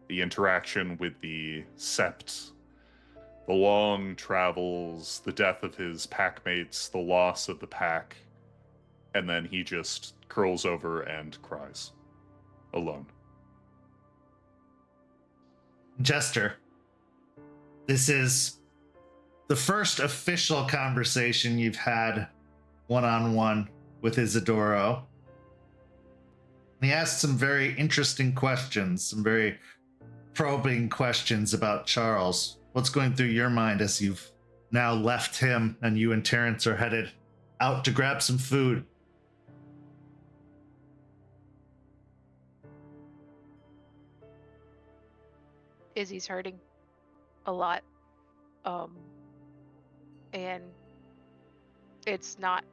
the interaction with the Sept, the long travels, the death of his packmates, the loss of the pack, and then he just curls over and cries, alone. Jester, this is the first official conversation you've had one-on-one with Isidoro. He asked some very interesting questions, some very probing questions about Charles. What's going through your mind as you've now left him and you and Terrance are headed out to grab some food? Izzy's hurting a lot. And it's not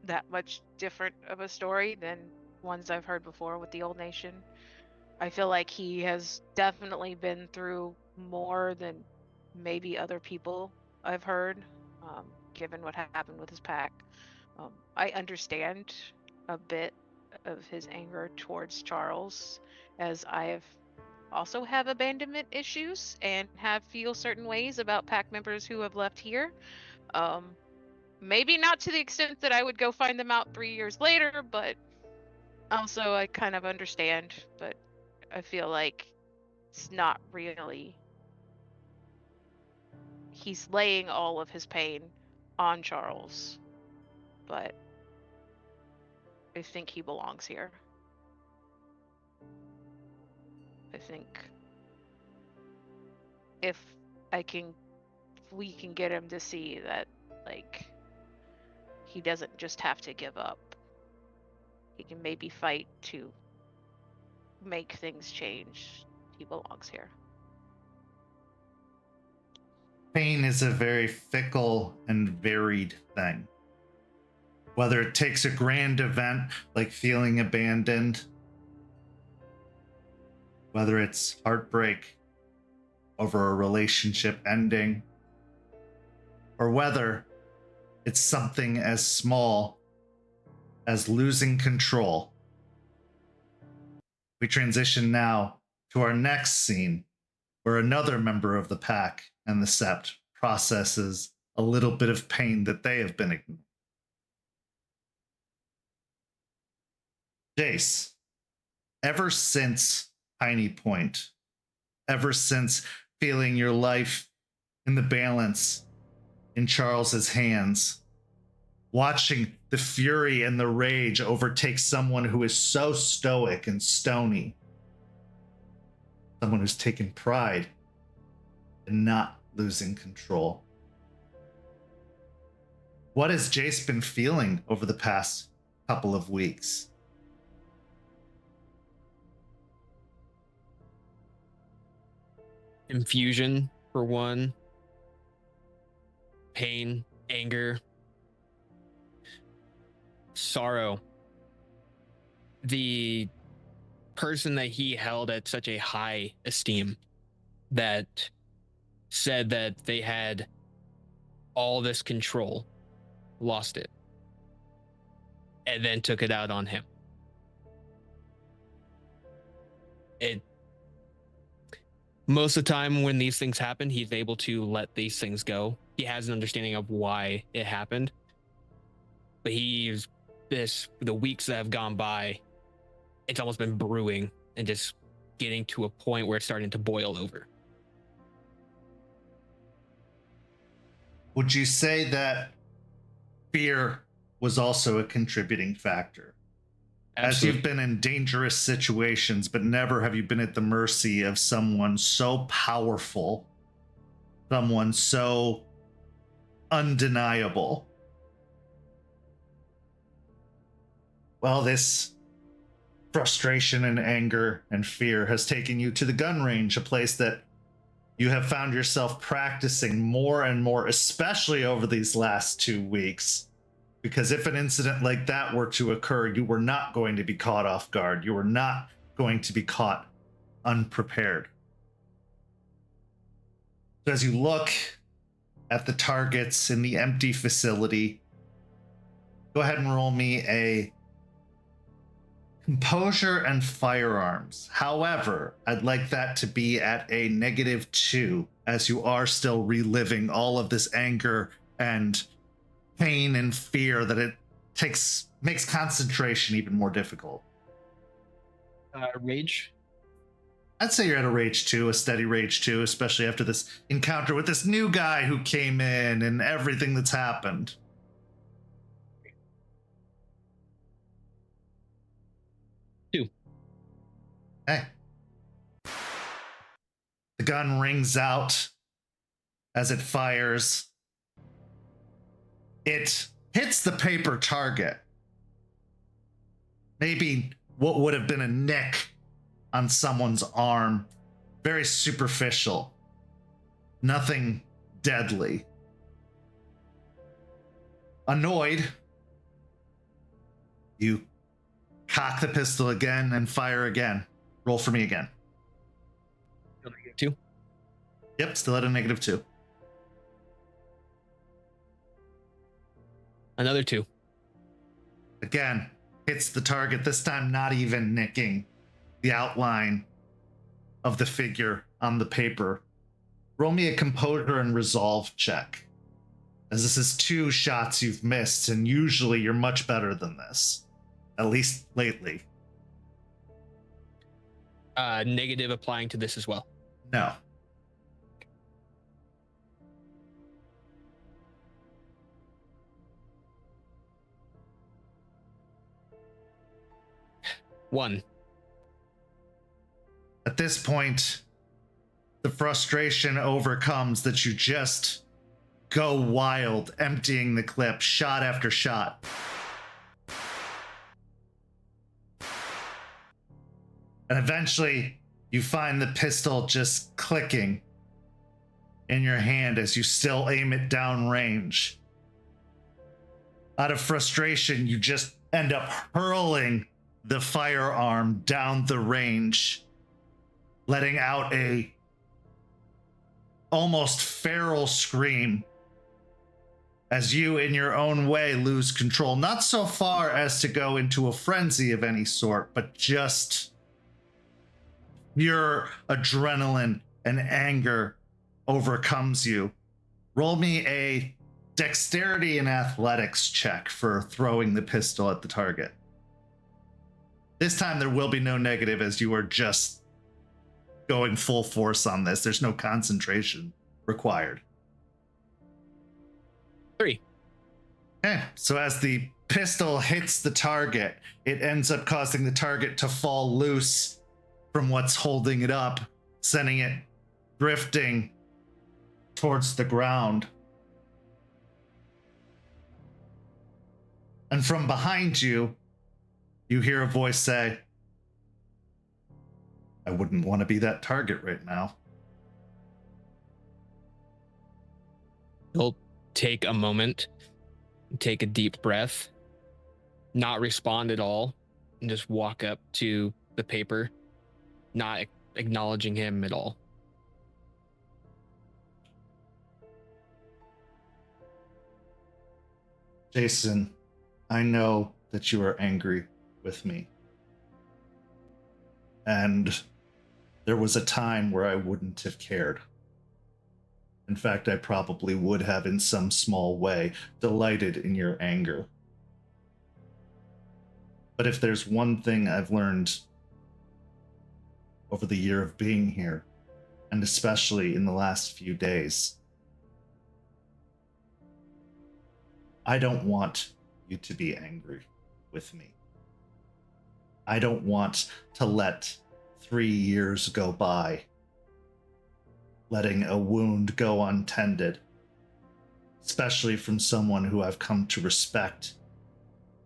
that much different of a story than ones I've heard before with the Old Nation. I feel like he has definitely been through more than maybe other people I've heard, given what happened with his pack. I understand a bit of his anger towards Charles, as I've also have abandonment issues and feel certain ways about pack members who have left here. Maybe not to the extent that I would go find them out 3 years later, but also I kind of understand, but I feel like it's not really. He's laying all of his pain on Charles, but I think he belongs here. I think if we can get him to see that, like, he doesn't just have to give up. He can maybe fight to make things change. He belongs here. Pain is a very fickle and varied thing. Whether it takes a grand event like feeling abandoned, whether it's heartbreak over a relationship ending, or whether it's something as small as losing control. We transition now to our next scene, where another member of the pack and the Sept processes a little bit of pain that they have been ignoring. Jace, ever since Piney Point, ever since feeling your life in the balance in Charles's hands, watching the fury and the rage overtake someone who is so stoic and stony, someone who's taken pride in not losing control. What has Jace been feeling over the past couple of weeks? Confusion, for one. Pain, anger, sorrow. The person that he held at such a high esteem, that said that they had all this control, lost it, and then took it out on him. Most of the time when these things happen, he's able to let these things go. He has an understanding of why it happened. But the weeks that have gone by, it's almost been brewing and just getting to a point where it's starting to boil over. Would you say that fear was also a contributing factor? As you've been in dangerous situations, but never have you been at the mercy of someone so powerful, someone so undeniable. Well, this frustration and anger and fear has taken you to the gun range, a place that you have found yourself practicing more and more, especially over these last 2 weeks. Because if an incident like that were to occur, you were not going to be caught off guard. You were not going to be caught unprepared. So as you look at the targets in the empty facility, go ahead and roll me a composure and firearms. However, I'd like that to be at a -2, as you are still reliving all of this anger and pain and fear that it makes concentration even more difficult. Rage. I'd say you're at a rage 2, a steady rage 2, especially after this encounter with this new guy who came in and everything that's happened. Hey. The gun rings out as it fires. It hits the paper target. Maybe what would have been a nick on someone's arm. Very superficial. Nothing deadly. Annoyed, you cock the pistol again and fire again. Roll for me again. -2. Yep, still at a -2. Another 2. Again, hits the target, this time not even nicking the outline of the figure on the paper. Roll me a composure and resolve check, as this is 2 shots you've missed, and usually you're much better than this, at least lately. Negative applying to this as well. No. One. At this point, the frustration overcomes that you just go wild, emptying the clip, shot after shot. And eventually, you find the pistol just clicking in your hand as you still aim it down range. Out of frustration, you just end up hurling the firearm down the range, letting out a almost feral scream as you, in your own way, lose control. Not so far as to go into a frenzy of any sort, but just your adrenaline and anger overcomes you. Roll me a dexterity and athletics check for throwing the pistol at the target. This time there will be no negative, as you are just going full force on this. There's no concentration required. 3. Okay, so as the pistol hits the target, it ends up causing the target to fall loose from what's holding it up, sending it drifting towards the ground. And from behind you, you hear a voice say, "I wouldn't want to be that target right now." He'll take a moment, take a deep breath, not respond at all, and just walk up to the paper, not acknowledging him at all. Jason, I know that you are angry with me. And there was a time where I wouldn't have cared. In fact, I probably would have, in some small way, delighted in your anger. But if there's one thing I've learned over the year of being here, and especially in the last few days, I don't want you to be angry with me. I don't want to let 3 years go by, letting a wound go untended, especially from someone who I've come to respect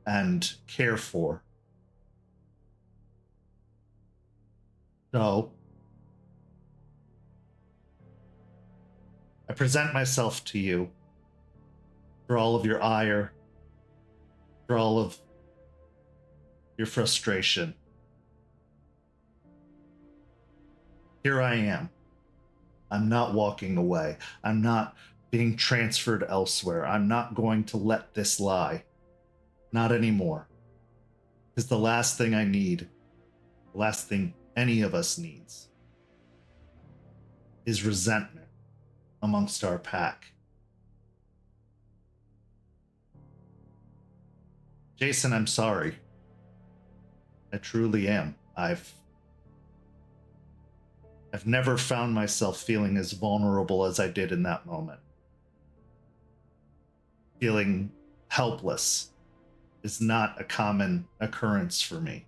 and care for. So, I present myself to you for all of your ire, for all of your frustration. Here I am. I'm not walking away. I'm not being transferred elsewhere. I'm not going to let this lie. Not anymore. Because the last thing I need, the last thing any of us needs, is resentment amongst our pack. Jason, I'm sorry. I truly am. I've never found myself feeling as vulnerable as I did in that moment. Feeling helpless is not a common occurrence for me.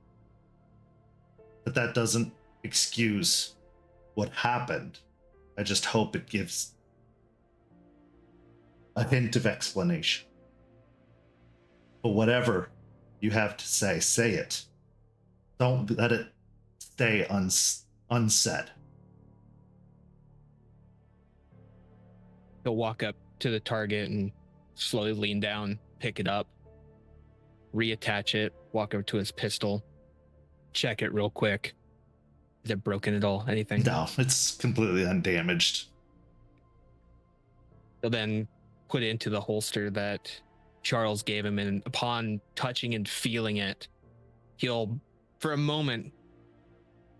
But that doesn't excuse what happened. I just hope it gives a hint of explanation. But whatever you have to say it. Don't let it stay unsaid. He'll walk up to the target and slowly lean down, pick it up, reattach it, walk over to his pistol, check it real quick. Is it broken at all? Anything? No, it's completely undamaged. He'll then put it into the holster that Charles gave him, and upon touching and feeling it, he'll, for a moment,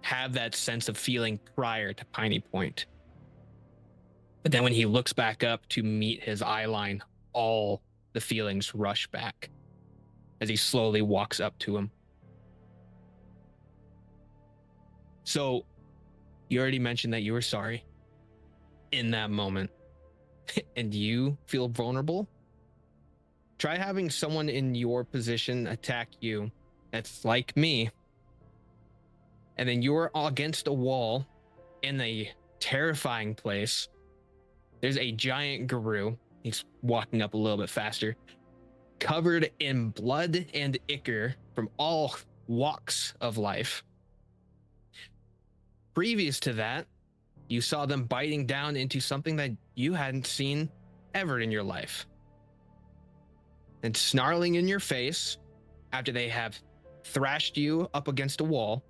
have that sense of feeling prior to Piney Point. But then when he looks back up to meet his eye line, all the feelings rush back as he slowly walks up to him. So, you already mentioned that you were sorry in that moment, and you feel vulnerable. Try having someone in your position attack you that's like me, and then you're against a wall in a terrifying place. There's a giant Garou. He's walking up a little bit faster, covered in blood and ichor from all walks of life. Previous to that, you saw them biting down into something that you hadn't seen ever in your life. And snarling in your face after they have thrashed you up against a wall.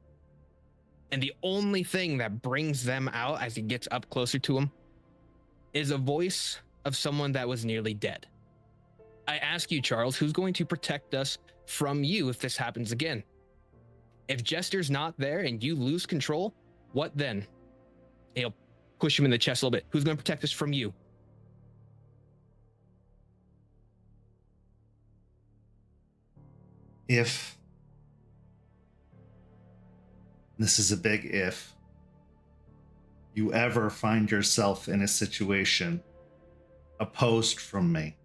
And the only thing that brings them out as he gets up closer to him is a voice of someone that was nearly dead. I ask you, Charles, who's going to protect us from you if this happens again? If Jester's not there and you lose control, what then? He'll push him in the chest a little bit. Who's going to protect us from you? If, this is a big if, you ever find yourself in a situation opposed from me,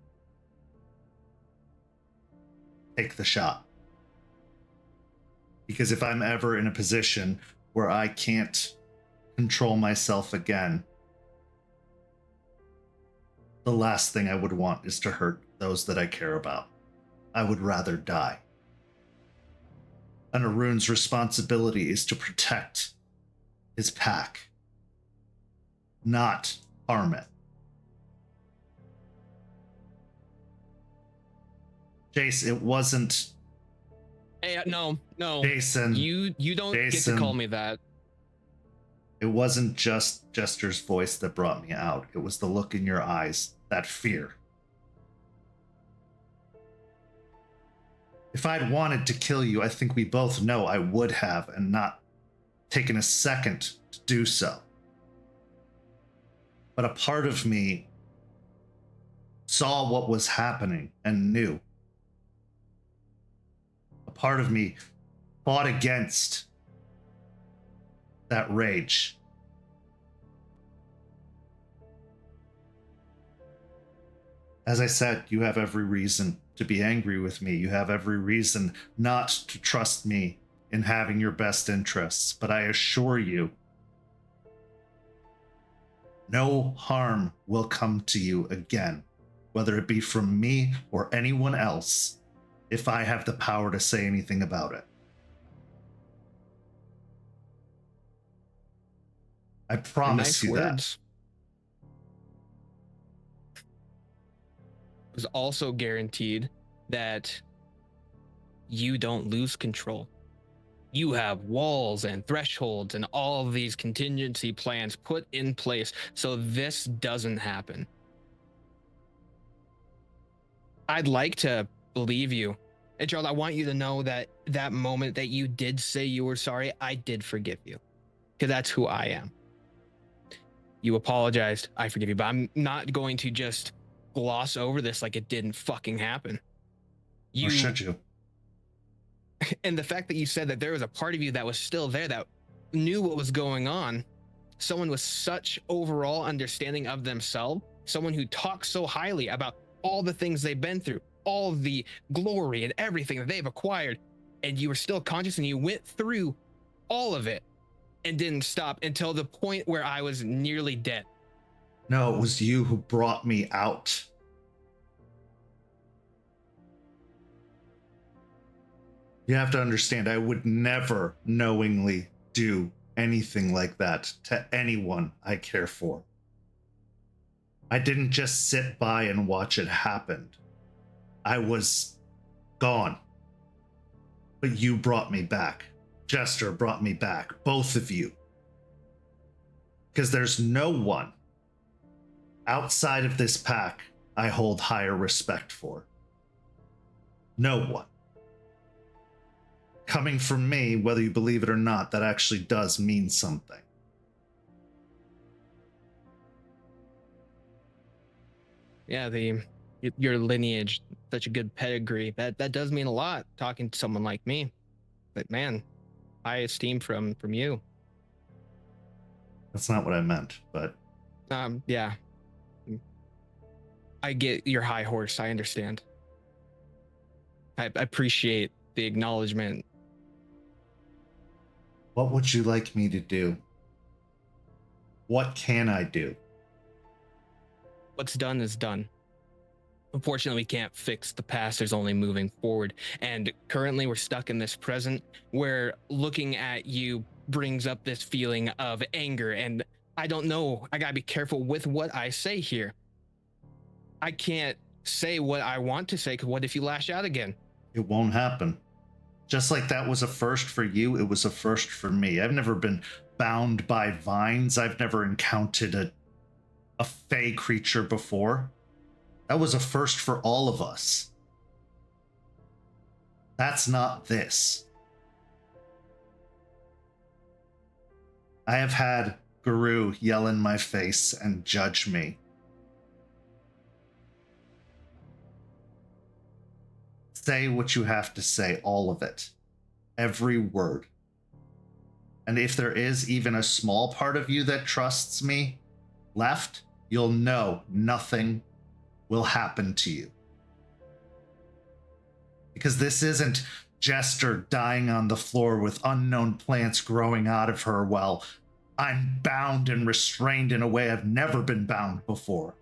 take the shot. Because if I'm ever in a position where I can't control myself again, the last thing I would want is to hurt those that I care about. I would rather die. And Arun's responsibility is to protect his pack, not harm it. Jace, it wasn't. Hey, no. Jason. You don't get to call me that. It wasn't just Jester's voice that brought me out. It was the look in your eyes, that fear. If I'd wanted to kill you, I think we both know I would have, and not taken a second to do so. But a part of me saw what was happening and knew. A part of me fought against that rage. As I said, you have every reason to be angry with me. You have every reason not to trust me in having your best interests. But I assure you, no harm will come to you again, whether it be from me or anyone else, if I have the power to say anything about it. I promise you that. It was also guaranteed that you don't lose control. You have walls and thresholds and all of these contingency plans put in place so this doesn't happen. I'd like to believe you. And Charles, I want you to know that that moment that you did say you were sorry, I did forgive you. Because that's who I am. You apologized, I forgive you, but I'm not going to just gloss over this like it didn't fucking happen. Or should you? And the fact that you said that there was a part of you that was still there that knew what was going on, someone with such overall understanding of themselves, someone who talks so highly about all the things they've been through, all the glory and everything that they've acquired, and you were still conscious and you went through all of it and didn't stop until the point where I was nearly dead. No, it was you who brought me out. You have to understand, I would never knowingly do anything like that to anyone I care for. I didn't just sit by and watch it happen. I was gone. But you brought me back. Jester brought me back. Both of you. Because there's no one outside of this pack I hold higher respect for. No one. Coming from me, whether you believe it or not, that actually does mean something. Yeah, your lineage, such a good pedigree. That does mean a lot, talking to someone like me. But man, high esteem from you. That's not what I meant, but yeah. I get your high horse, I understand. I appreciate the acknowledgement. What would you like me to do? What can I do? What's done is done. Unfortunately, we can't fix the past. There's only moving forward. And currently we're stuck in this present where looking at you brings up this feeling of anger. And I don't know, I gotta be careful with what I say here. I can't say what I want to say, because what if you lash out again? It won't happen. Just like that was a first for you, it was a first for me. I've never been bound by vines. I've never encountered a fey creature before. That was a first for all of us. That's not this. I have had Garou yell in my face and judge me. Say what you have to say, all of it. Every word. And if there is even a small part of you that trusts me left, you'll know nothing will happen to you. Because this isn't Jester dying on the floor with unknown plants growing out of her while I'm bound and restrained in a way I've never been bound before.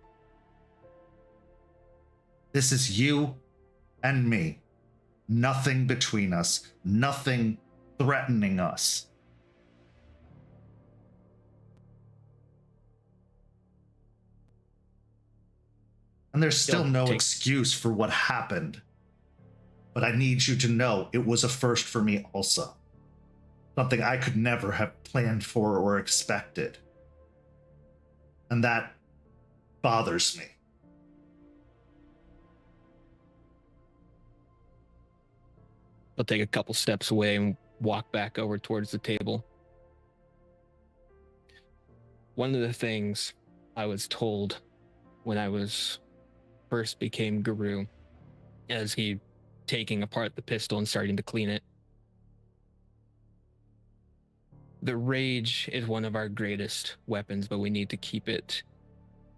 This is you and me. Nothing between us. Nothing threatening us. And there's still no excuse for what happened. But I need you to know it was a first for me also. Something I could never have planned for or expected. And that bothers me. I'll take a couple steps away and walk back over towards the table. One of the things I was told when I was first became Garou, as he taking apart the pistol and starting to clean it. The rage is one of our greatest weapons, but we need to keep it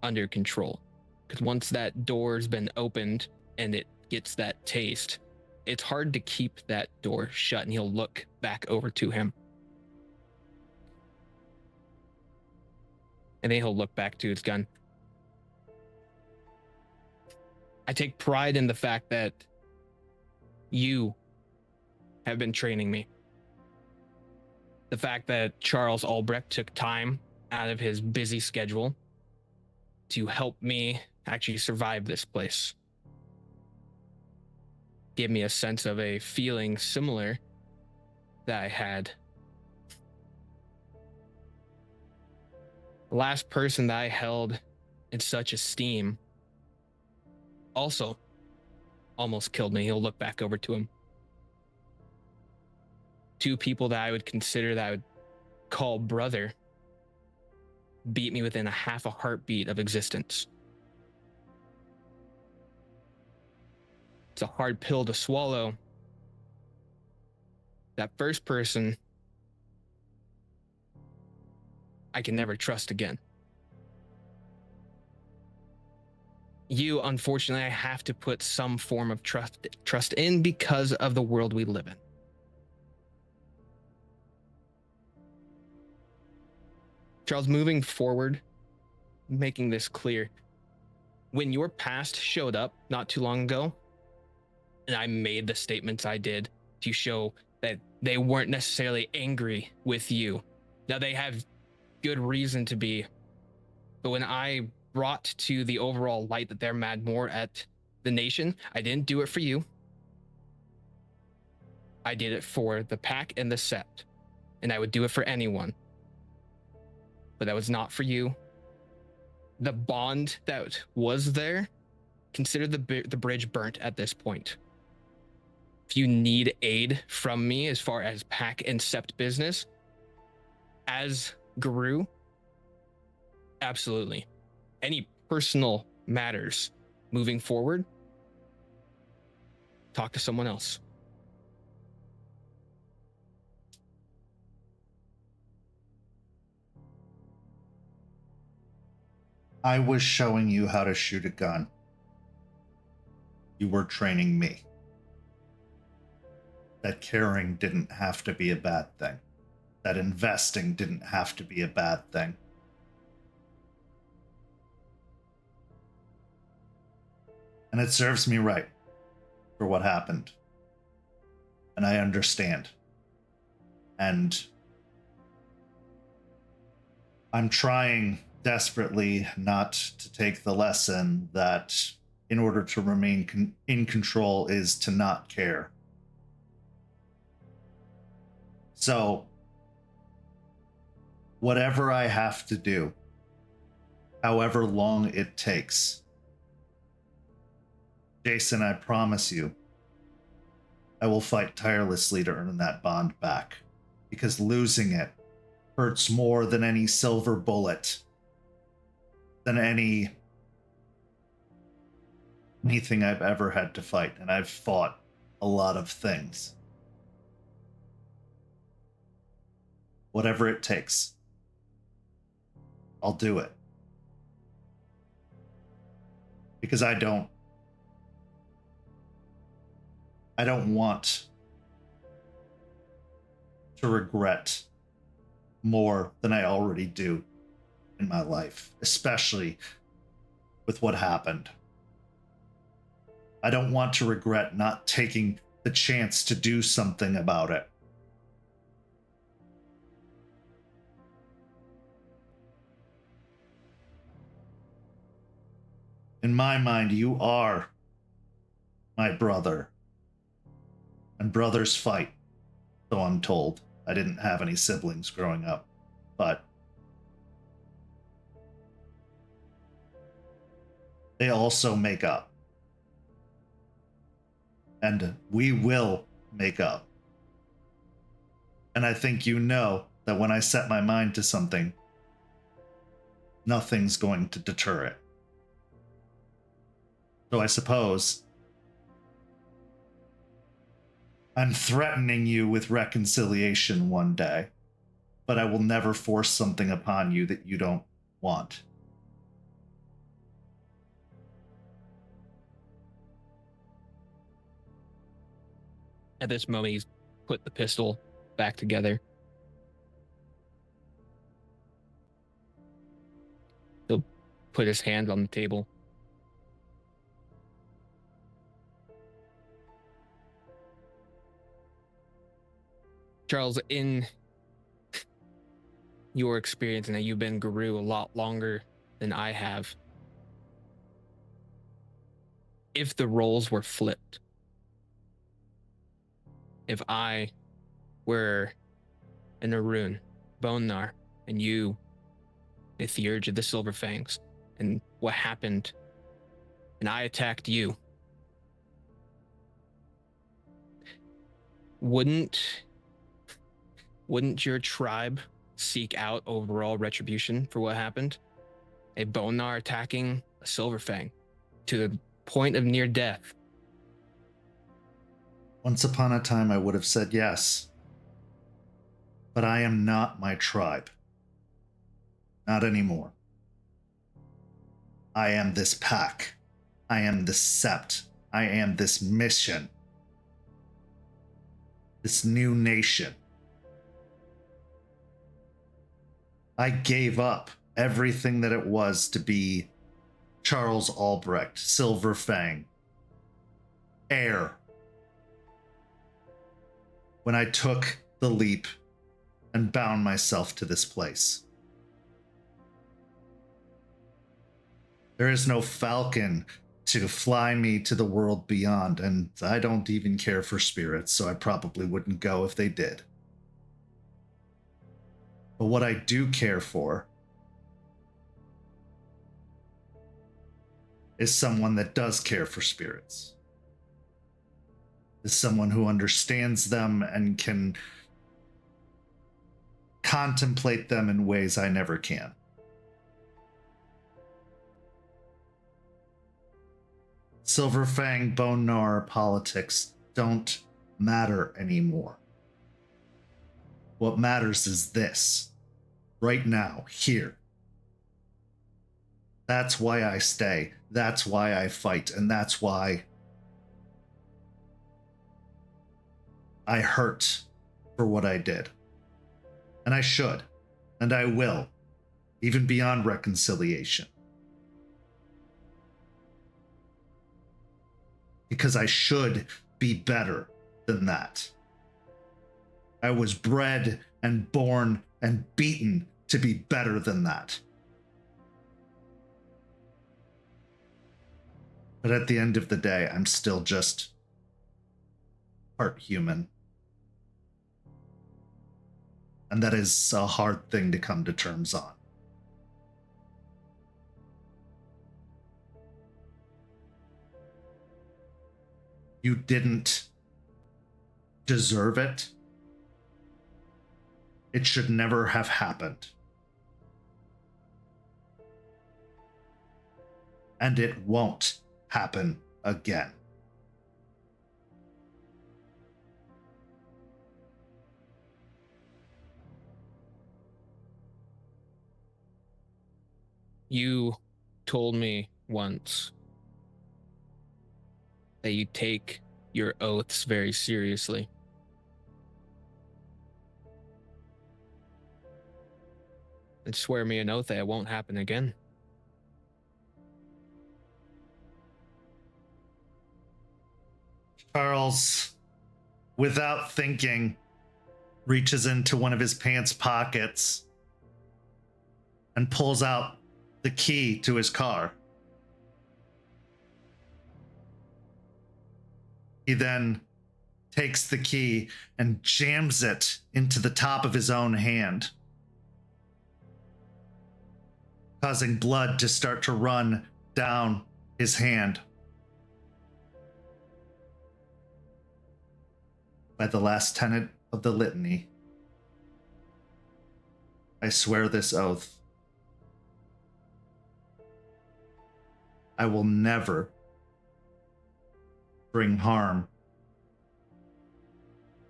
under control. Because once that door's been opened and it gets that taste, it's hard to keep that door shut. And he'll look back over to him. And then he'll look back to his gun. I take pride in the fact that you have been training me. The fact that Charles Albrecht took time out of his busy schedule to help me actually survive this place. Give me a sense of a feeling similar that I had. The last person that I held in such esteem also almost killed me. He'll look back over to him. Two people that I would consider, that I would call brother, beat me within a half a heartbeat of existence. It's a hard pill to swallow. That first person, I can never trust again. You, unfortunately, I have to put some form of trust in because of the world we live in. Charles, moving forward, making this clear, when your past showed up not too long ago, and I made the statements I did to show that they weren't necessarily angry with you. Now, they have good reason to be, but when I brought to the overall light that they're mad more at the nation, I didn't do it for you. I did it for the pack and the sept, and I would do it for anyone. But that was not for you. The bond that was there, consider the bridge burnt at this point. If you need aid from me as far as pack and sept business, as Garou, absolutely. Any personal matters moving forward, talk to someone else. I was showing you how to shoot a gun. You were training me. That caring didn't have to be a bad thing. That investing didn't have to be a bad thing. And it serves me right for what happened. And I understand. And I'm trying desperately not to take the lesson that in order to remain in control is to not care. So, whatever I have to do, however long it takes, Jason, I promise you, I will fight tirelessly to earn that bond back, because losing it hurts more than any silver bullet, than anything I've ever had to fight, and I've fought a lot of things. Whatever it takes, I'll do it. Because I don't want to regret more than I already do in my life, especially with what happened. I don't want to regret not taking the chance to do something about it. In my mind, you are my brother. And brothers fight, so I'm told. I didn't have any siblings growing up, but they also make up. And we will make up. And I think you know that when I set my mind to something, nothing's going to deter it. So I suppose I'm threatening you with reconciliation one day, but I will never force something upon you that you don't want. At this moment, he's put the pistol back together. He'll put his hand on the table. Charles, in your experience, and that you've been Garou a lot longer than I have, if the roles were flipped, if I were an Arun, Bonar, and you, the Theurge of the Silver Fangs, and what happened, and I attacked you. Wouldn't your tribe seek out overall retribution for what happened? A Bonar attacking a Silver Fang to the point of near death. Once upon a time, I would have said yes. But I am not my tribe. Not anymore. I am this pack. I am this sept. I am this mission. This new nation. I gave up everything that it was to be Charles Albrecht, Silver Fang, heir. When I took the leap and bound myself to this place. There is no falcon to fly me to the world beyond, and I don't even care for spirits, so I probably wouldn't go if they did. But what I do care for is someone that does care for spirits. Is someone who understands them and can contemplate them in ways I never can. Silver Fang Bonar politics don't matter anymore. What matters is this, right now, here. That's why I stay. That's why I fight. And that's why I hurt for what I did. And I should. And I will. Even beyond reconciliation. Because I should be better than that. I was bred and born and beaten to be better than that. But at the end of the day, I'm still just part human. And that is a hard thing to come to terms on. You didn't deserve it. It should never have happened. And it won't happen again. You told me once that you take your oaths very seriously. And swear me an oath that it won't happen again. Charles, without thinking, reaches into one of his pants pockets and pulls out the key to his car. He then takes the key and jams it into the top of his own hand, causing blood to start to run down his hand. By the last tenet of the litany, I swear this oath. I will never bring harm,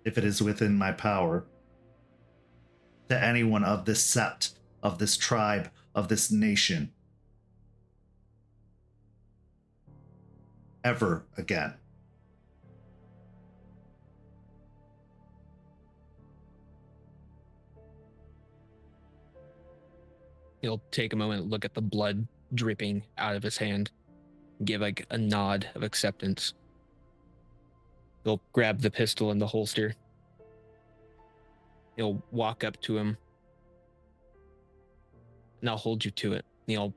if it is within my power, to anyone of this sept, of this tribe, of this nation, ever again. He'll take a moment, look at the blood dripping out of his hand, give like a nod of acceptance. He'll grab the pistol in the holster. He'll walk up to him, and I'll hold you to it. And he'll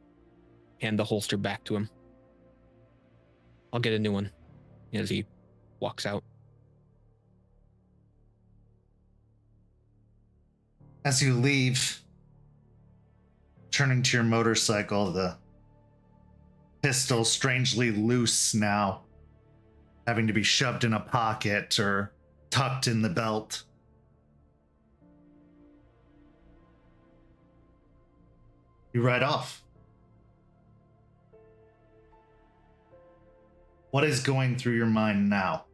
hand the holster back to him. I'll get a new one as he walks out. As you leave, turning to your motorcycle, the pistol strangely loose now, having to be shoved in a pocket or tucked in the belt. You ride off. What is going through your mind now?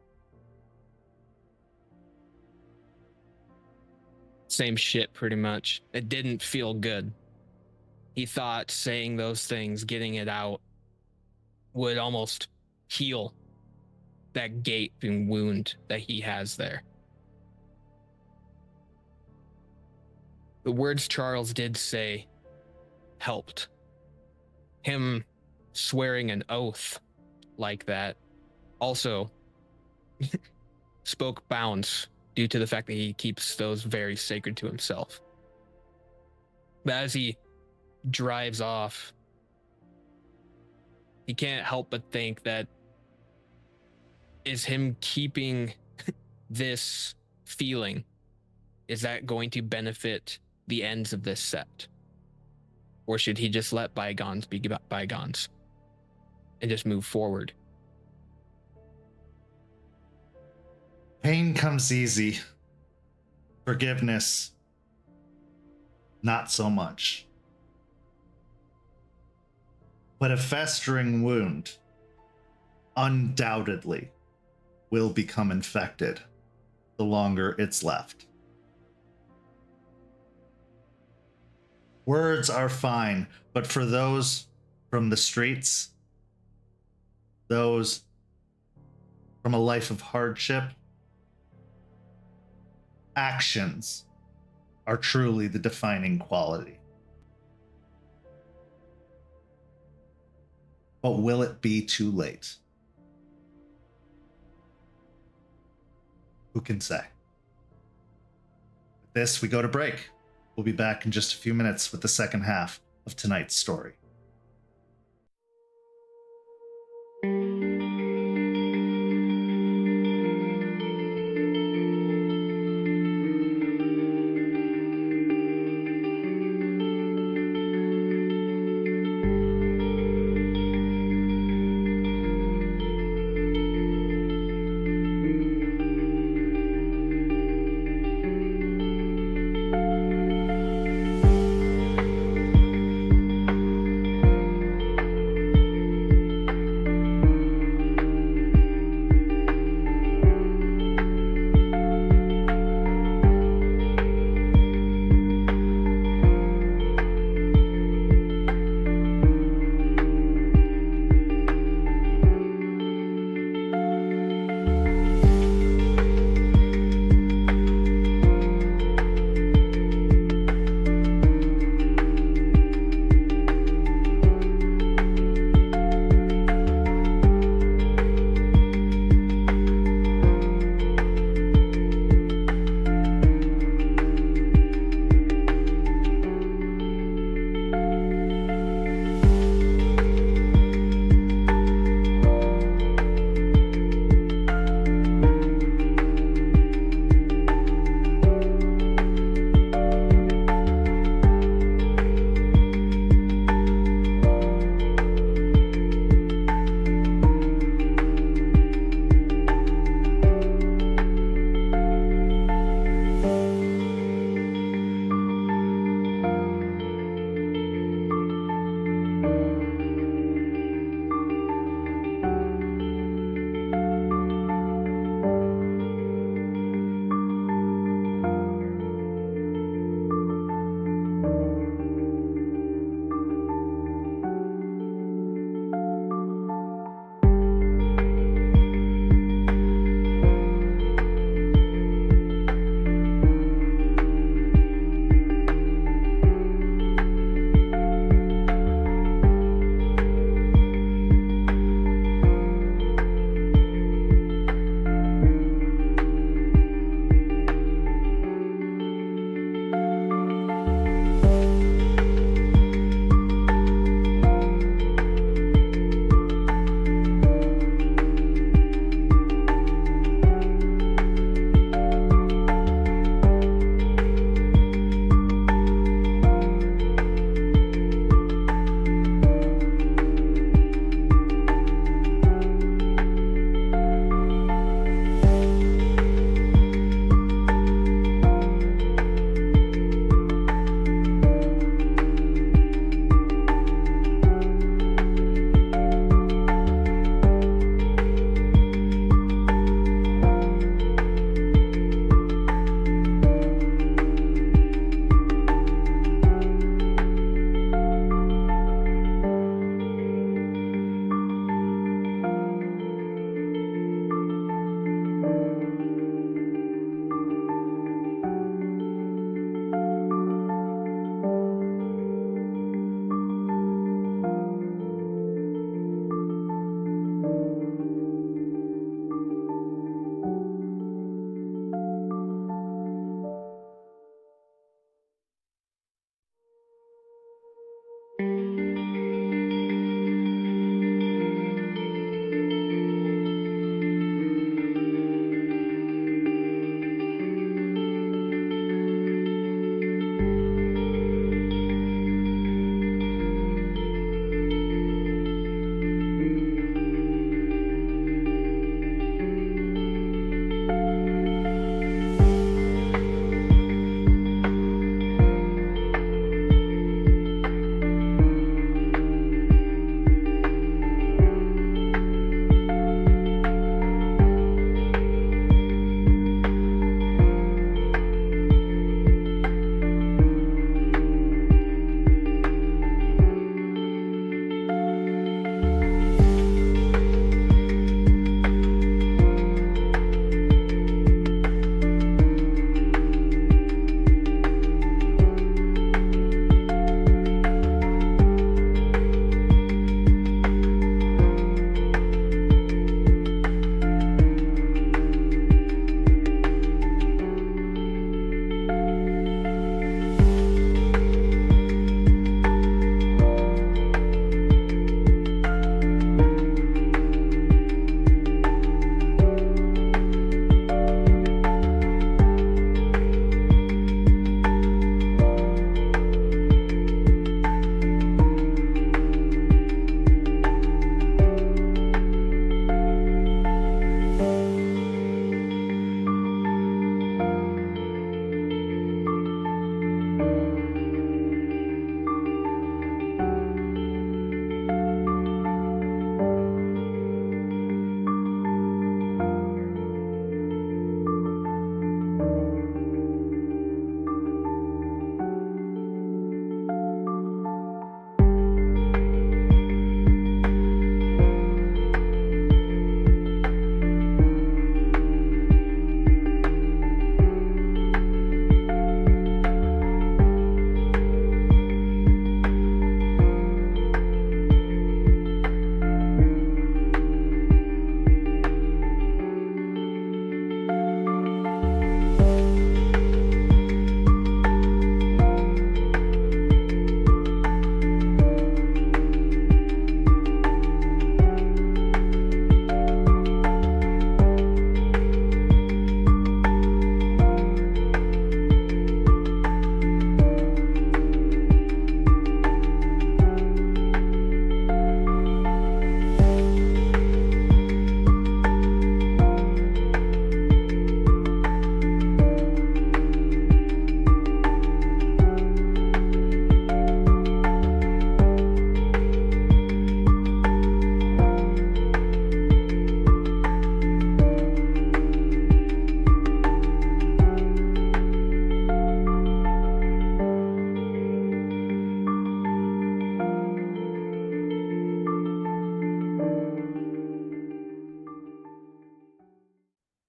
Same shit, pretty much. It didn't feel good. He thought saying those things, getting it out, would almost heal that gaping wound that he has there. The words Charles did say helped. Him swearing an oath like that also spoke bounds due to the fact that he keeps those very sacred to himself. But as he drives off, he can't help but think that is him keeping this feeling, is that going to benefit the ends of this set? Or should he just let bygones be bygones and just move forward? Pain comes easy. Forgiveness, not so much. But a festering wound undoubtedly will become infected the longer it's left. Words are fine, but for those from the streets, those from a life of hardship, actions are truly the defining quality. But will it be too late? Who can say? With this, we go to break. We'll be back in just a few minutes with the second half of tonight's story.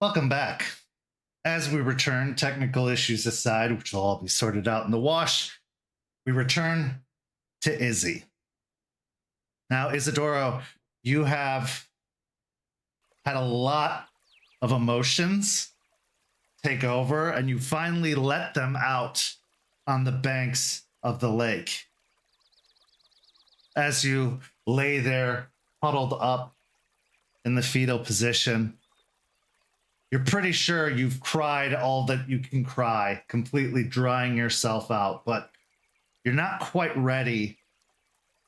Welcome back. As we return, technical issues aside, which will all be sorted out in the wash, we return to Izzy. Now, Isidoro, you have had a lot of emotions take over, and you finally let them out on the banks of the lake. As you lay there, huddled up in the fetal position, you're pretty sure you've cried all that you can cry, completely drying yourself out, but you're not quite ready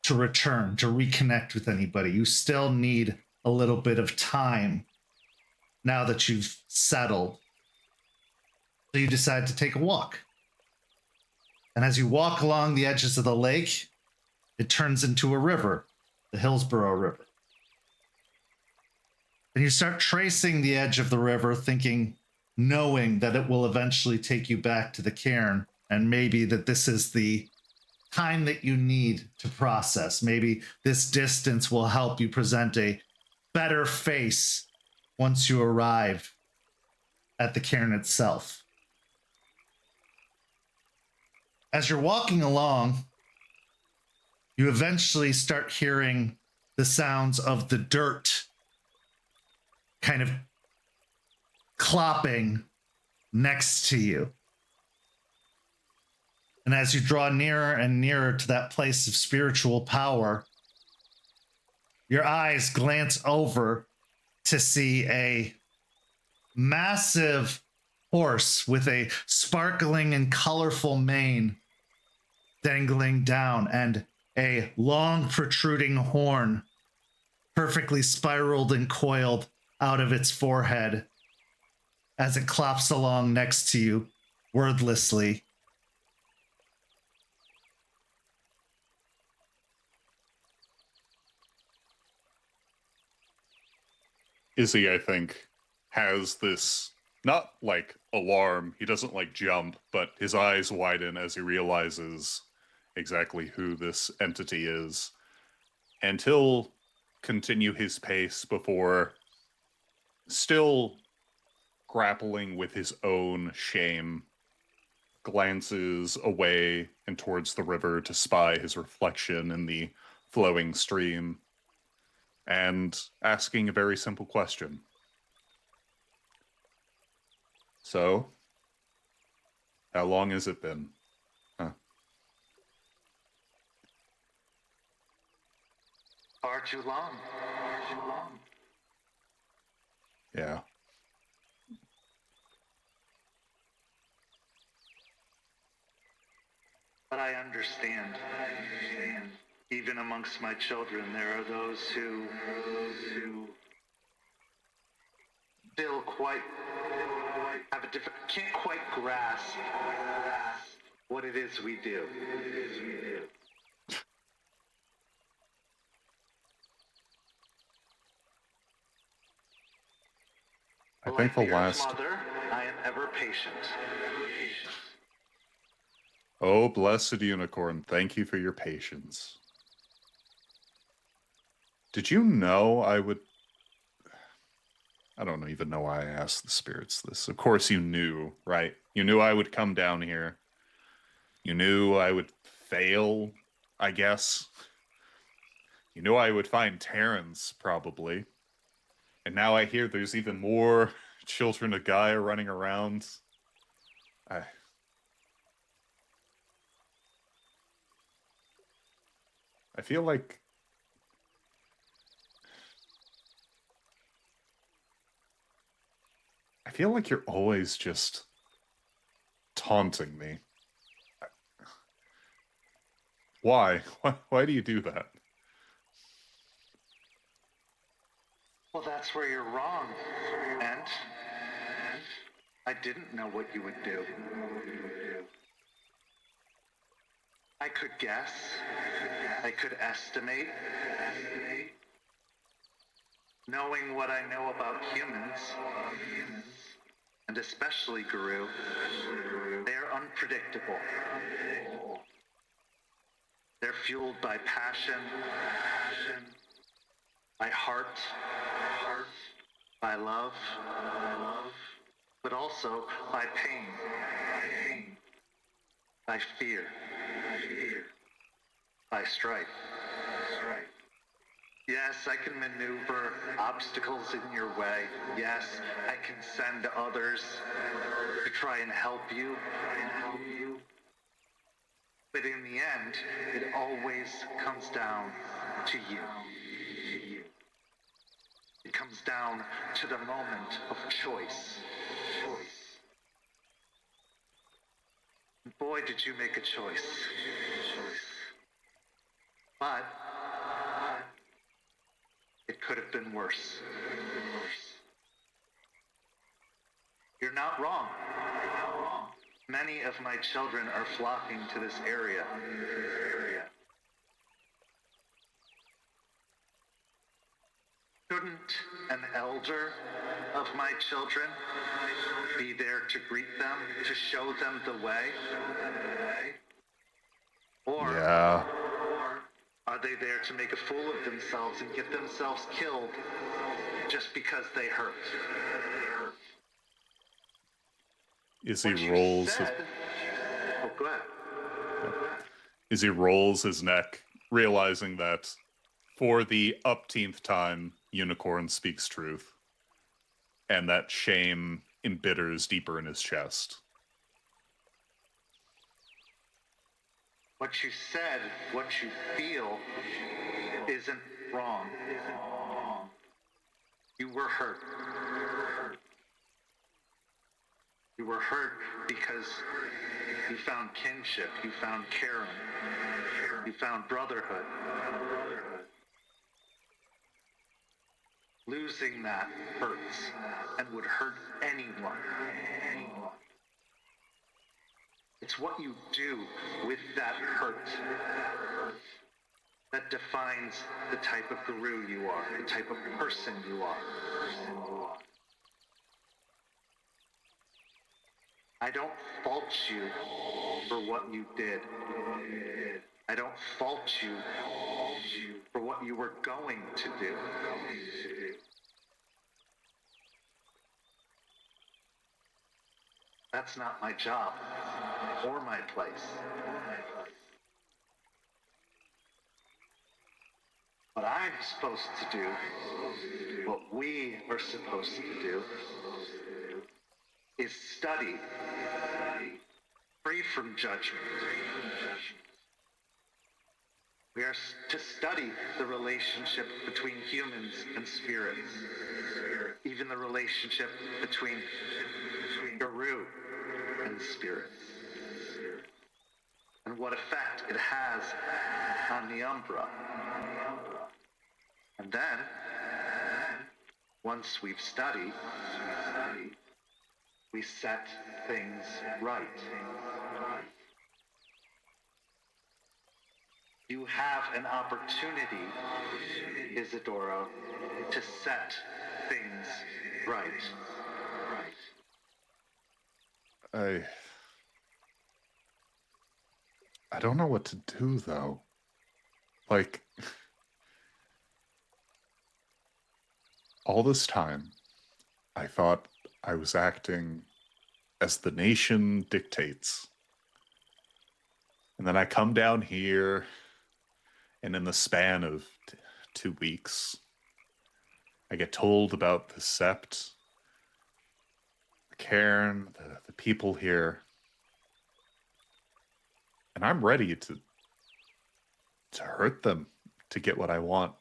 to return, to reconnect with anybody. You still need a little bit of time now that you've settled. So you decide to take a walk. And as you walk along the edges of the lake, it turns into a river, the Hillsborough River. And you start tracing the edge of the river, thinking, knowing that it will eventually take you back to the cairn, and maybe that this is the time that you need to process. Maybe this distance will help you present a better face once you arrive at the cairn itself. As you're walking along, you eventually start hearing the sounds of the dirt kind of clopping next to you. And as you draw nearer and nearer to that place of spiritual power, your eyes glance over to see a massive horse with a sparkling and colorful mane dangling down, and a long protruding horn perfectly spiraled and coiled out of its forehead as it clops along next to you wordlessly. Izzy, I think, has this, not like alarm, he doesn't like jump, but his eyes widen as he realizes exactly who this entity is. And he'll continue his pace before, still grappling with his own shame, glances away and towards the river to spy his reflection in the flowing stream, and asking a very simple question. So, how long has it been? Far too long. Yeah. But I understand. Even amongst my children, there are those who still can't quite grasp what it is we do. I think the last... Mother, I am ever patient. Oh, blessed unicorn, thank you for your patience. Did you know I would... I don't even know why I asked the spirits this. Of course you knew, right? You knew I would come down here. You knew I would fail, I guess. You knew I would find Terrance, probably. And now I hear there's even more children of Gaia running around. I feel like... I feel like you're always just taunting me. Why? Why do you do that? Well, that's where you're wrong. And I didn't know what you would do. I could guess. I could estimate. Knowing what I know about humans, and especially Garou, they're unpredictable. They're fueled by passion, by heart, by love, but also by pain, by fear, by strife. Yes, I can maneuver obstacles in your way. Yes, I can send others to try and help you. But in the end, it always comes down to you. It comes down to the moment of choice. Boy, did you make a choice. But it could have been worse. You're not wrong. Many of my children are flocking to this area. Shouldn't an elder of my children be there to greet them, to show them the way? Or Yeah. are they there to make a fool of themselves and get themselves killed just because they hurt? Izzy rolls. Oh, go ahead. Izzy rolls his neck, realizing that for the upteenth time, Unicorn speaks truth, and that shame embitters deeper in his chest. What you said, what you feel, isn't wrong. You were hurt. You were hurt because you found kinship, you found caring, you found brotherhood. Losing that hurts and would hurt anyone. It's what you do with that hurt that defines the type of Garou you are, the type of person you are. I don't fault you for what you did. I don't fault you for what you were going to do. That's not my job or my place. What I'm supposed to do, what we are supposed to do, is study, free from judgment. We are to study the relationship between humans and spirits, even the relationship between Garou and spirits, and what effect it has on the Umbra. And then, once we've studied, we set things right. You have an opportunity, Isidoro, to set things right. I don't know what to do, though. Like, all this time, I thought I was acting as the nation dictates. And then I come down here, and in the span of 2 weeks, I get told about the Sept, the Cairn, the people here. And I'm ready to hurt them to get what I want.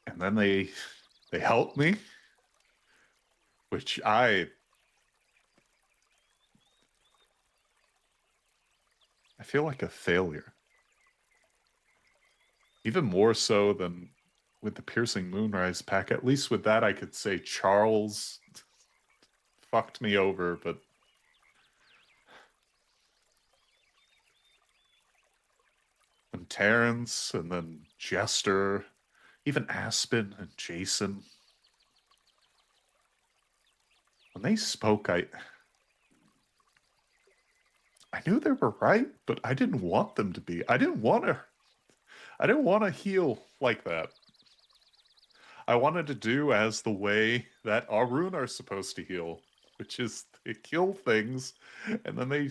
And then they help me, which I feel like a failure. Even more so than with the Piercing Moonrise pack. At least with that I could say Charles fucked me over, but and Terrance, and then Jester, even Aspen and Jason. When they spoke, I knew they were right, but I didn't want them to be. I didn't want to heal like that. I wanted to do as the way that Arun are supposed to heal, which is they kill things and then they.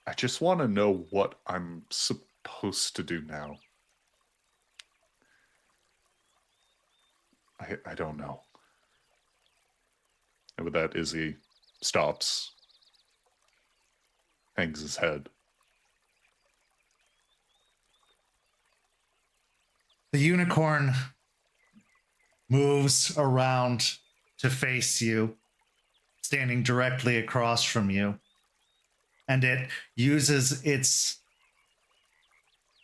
I just want to know what I'm supposed to do now. I don't know. And with that, Izzy stops, hangs his head. The unicorn moves around to face you, standing directly across from you. And it uses its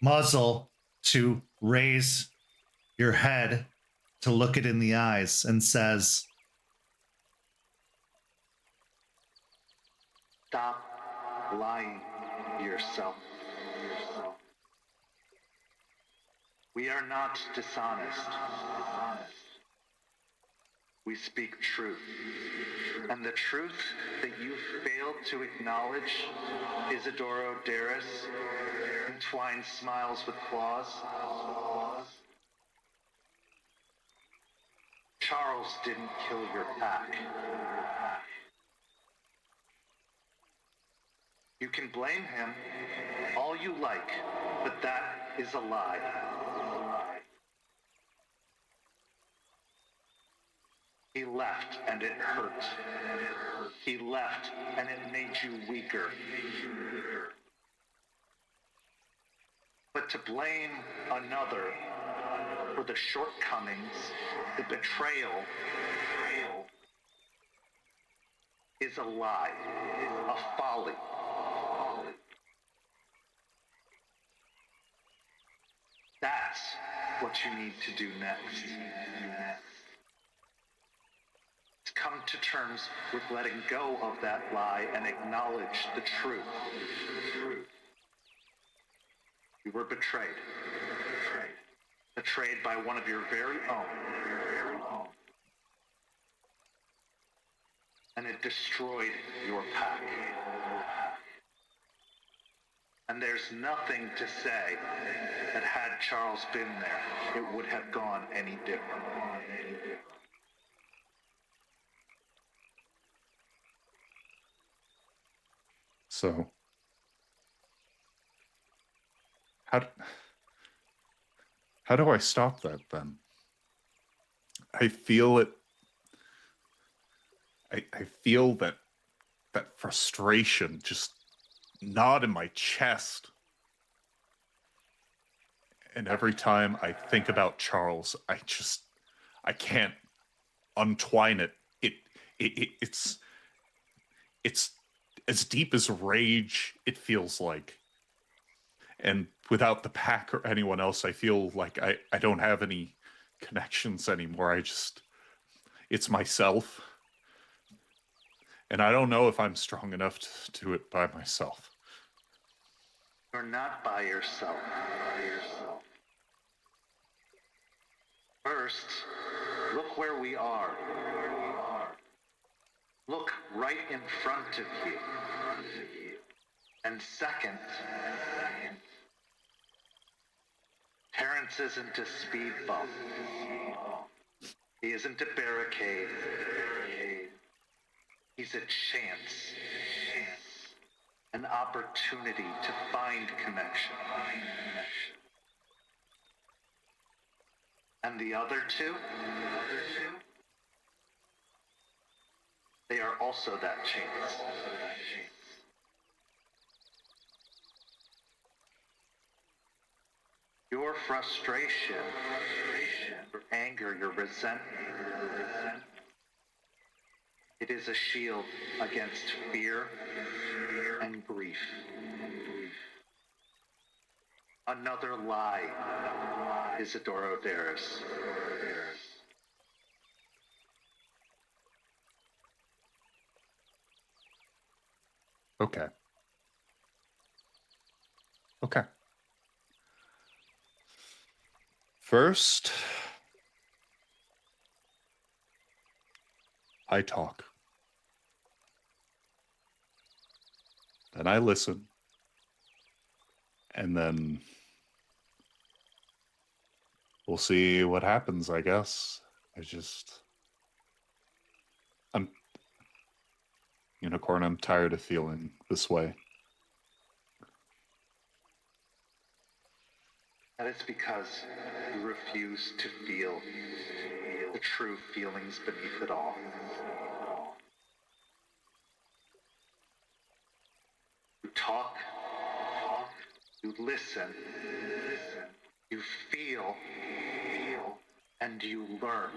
muzzle to raise your head to look it in the eyes and says, "Stop lying to yourself. We are not dishonest. We speak truth. And the truth that you failed to acknowledge, Isidoro Darris, entwined smiles with claws. Charles didn't kill your pack. You can blame him all you like, but that is a lie. He left and it hurt. He left and it made you weaker. But to blame another for the shortcomings, the betrayal, is a lie, a folly. That's what you need to do next. To come to terms with letting go of that lie and acknowledge the truth. You were betrayed. Betrayed by one of your very own. And it destroyed your pack. And there's nothing to say that had Charles been there, it would have gone any different. So, how do I stop that then? I feel it. I feel that frustration just gnawed in my chest. And every time I think about Charles, I can't untwine it. It's as deep as rage, it feels like. And without the pack or anyone else, I feel like I don't have any connections anymore. It's myself. And I don't know if I'm strong enough to do it by myself. You're not by yourself. First, look where we are. Look right in front of you. And second, Terrance isn't a speed bump. He isn't a barricade. He's a chance. An opportunity to find connection. And the other two? They are also that chance. Your frustration, your anger, your resentment, it is a shield against fear and grief. Another lie, Isidoro Darris. Okay. First, I talk. And I listen. And then we'll see what happens, I guess. I'm Unicorn, I'm tired of feeling this way. That is because you refuse to feel the true feelings beneath it all. You talk, you listen, you feel, and you learn.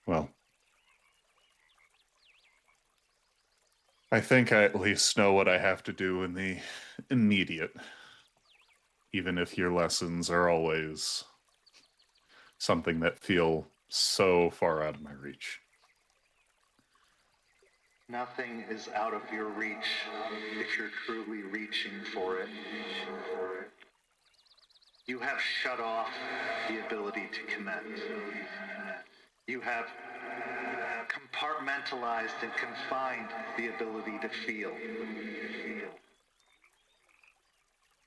Well, I think I at least know what I have to do in the immediate, even if your lessons are always something that feel so far out of my reach. Nothing is out of your reach if you're truly reaching for it. You have shut off the ability to connect. You have compartmentalized and confined the ability to feel.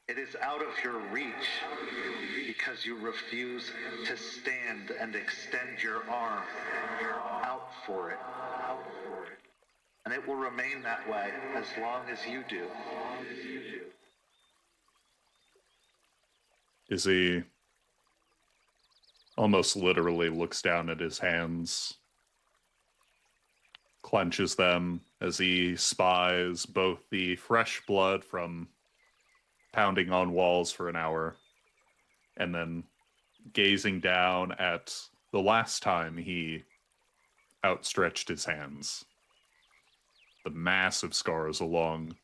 It is out of your reach because you refuse to stand and extend your arm out for it. And it will remain that way as long as you do. Izzy almost literally looks down at his hands, clenches them as he spies both the fresh blood from pounding on walls for an hour, and then gazing down at the last time he outstretched his hands. The massive scars along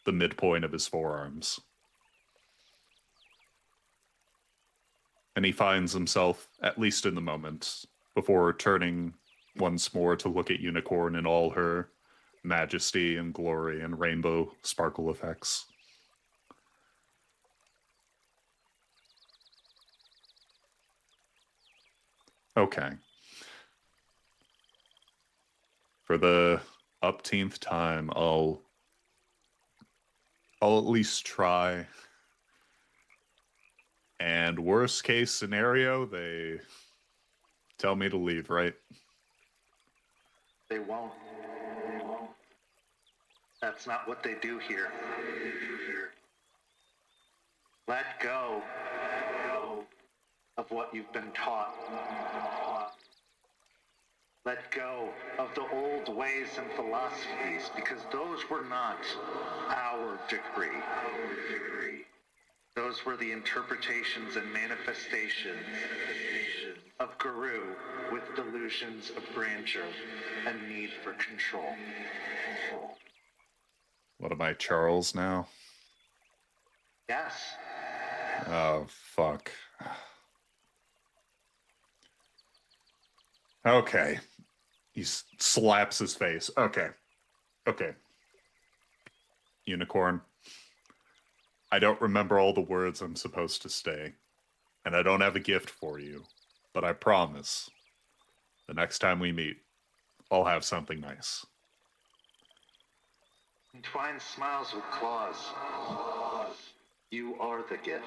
the midpoint of his forearms. And he finds himself, at least in the moment, before turning once more to look at Unicorn in all her majesty and glory and rainbow sparkle effects. Okay. For the upteenth time, I'll at least try. And worst case scenario, they tell me to leave, right? They won't. That's not what they do here. Let go of what you've been taught. Let go of the old ways and philosophies, because those were not our decree. Those were the interpretations and manifestations of Garou with delusions of grandeur and need for control. What am I, Charles now? Yes. Oh, fuck. Okay. He slaps his face. Okay. Unicorn. I don't remember all the words I'm supposed to say, and I don't have a gift for you, but I promise the next time we meet, I'll have something nice. Twine smiles with claws. You are the gift.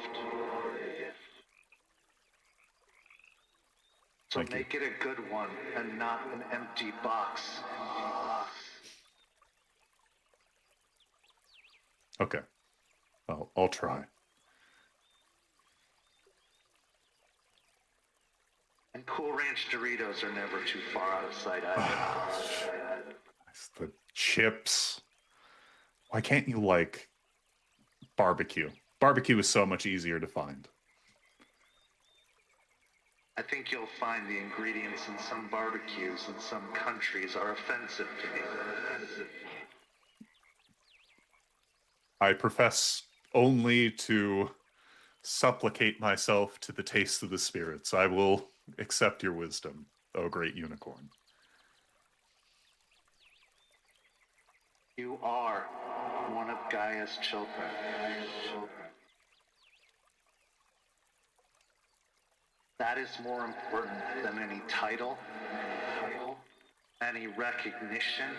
So Thank you. make it a good one and not an empty box. Okay. I'll try. And Cool Ranch Doritos are never too far out of sight either. The chips. Why can't you like barbecue? Barbecue is so much easier to find. I think you'll find the ingredients in some barbecues in some countries are offensive to me. I profess only to supplicate myself to the taste of the spirits. I will accept your wisdom, O great unicorn. You are one of Gaia's children. is more important than any title, any recognition,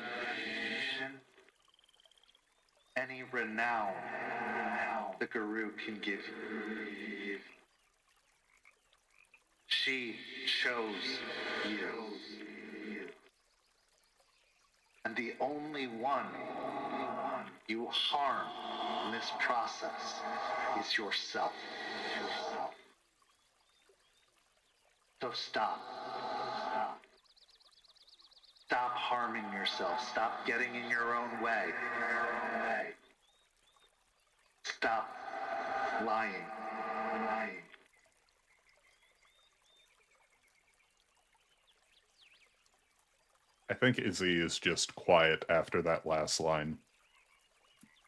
any renown the Garou can give you. She chose you. And the only one you harm in this process is yourself. So stop. Stop harming yourself. Stop getting in your own way. Stop lying. I think Izzy is just quiet after that last line.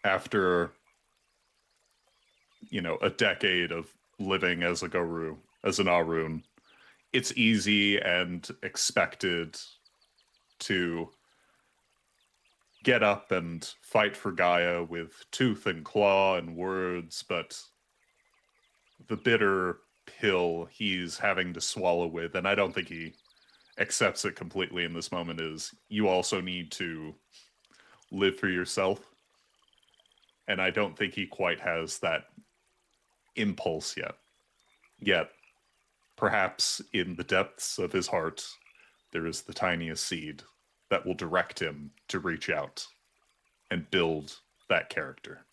After, a decade of living as a Garou, as an Arun, it's easy and expected to get up and fight for Gaia with tooth and claw and words, but the bitter pill he's having to swallow with, and I don't think he accepts it completely in this moment, is you also need to live for yourself. And I don't think he quite has that impulse yet. Yet, perhaps in the depths of his heart, there is the tiniest seed that will direct him to reach out and build that character.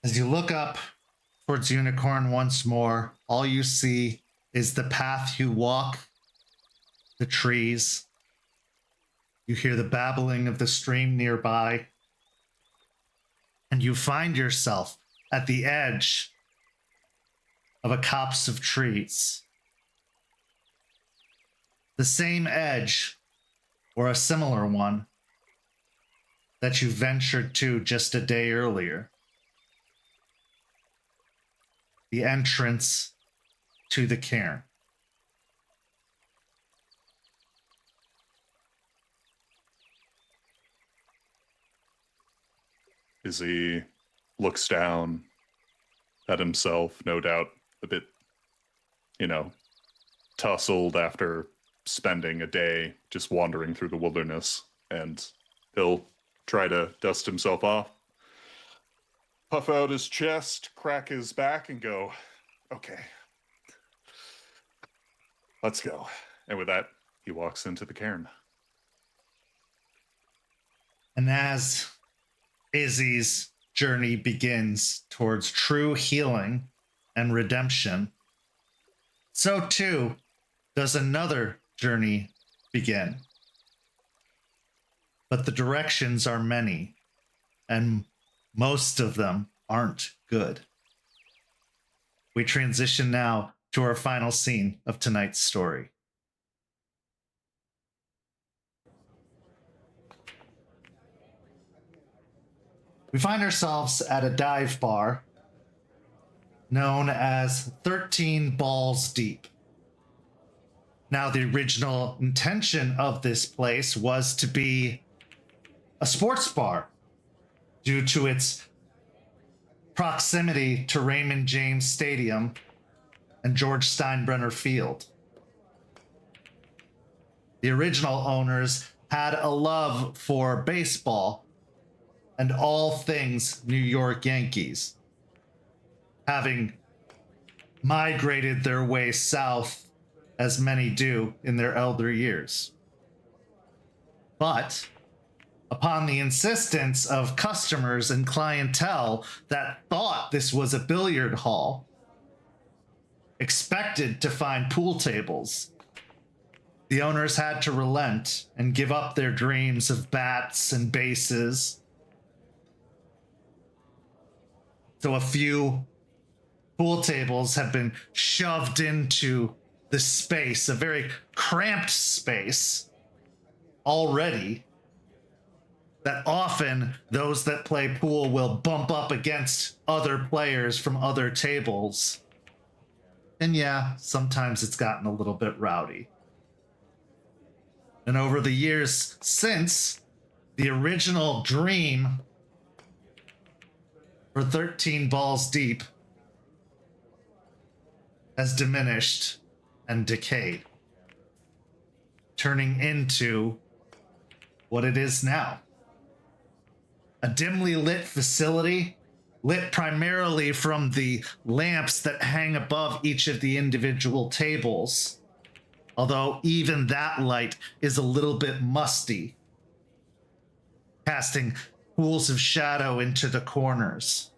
As you look up towards Unicorn once more, all you see is the path you walk, the trees. You hear the babbling of the stream nearby, and you find yourself at the edge of a copse of trees. The same edge, or a similar one, that you ventured to just a day earlier. The entrance to the cairn. Izzy looks down at himself, no doubt a bit, tousled after spending a day just wandering through the wilderness, and he'll try to dust himself off, puff out his chest, crack his back, and go, okay, let's go. And with that, he walks into the cairn. And as Izzy's journey begins towards true healing and redemption, so too does another journey begin. But the directions are many, and most of them aren't good. We transition now to our final scene of tonight's story. We find ourselves at a dive bar known as 13 Balls Deep. Now, the original intention of this place was to be a sports bar due to its proximity to Raymond James Stadium and George Steinbrenner Field. The original owners had a love for baseball and all things New York Yankees, having migrated their way south as many do in their elder years. But upon the insistence of customers and clientele that thought this was a billiard hall, expected to find pool tables, the owners had to relent and give up their dreams of bats and bases. So a few pool tables have been shoved into the space, a very cramped space already, that often those that play pool will bump up against other players from other tables. And yeah, sometimes it's gotten a little bit rowdy. And over the years since, the original dream for 13 Balls Deep has diminished and decayed, turning into what it is now. A dimly lit facility, lit primarily from the lamps that hang above each of the individual tables, although even that light is a little bit musty, casting pools of shadow into the corners.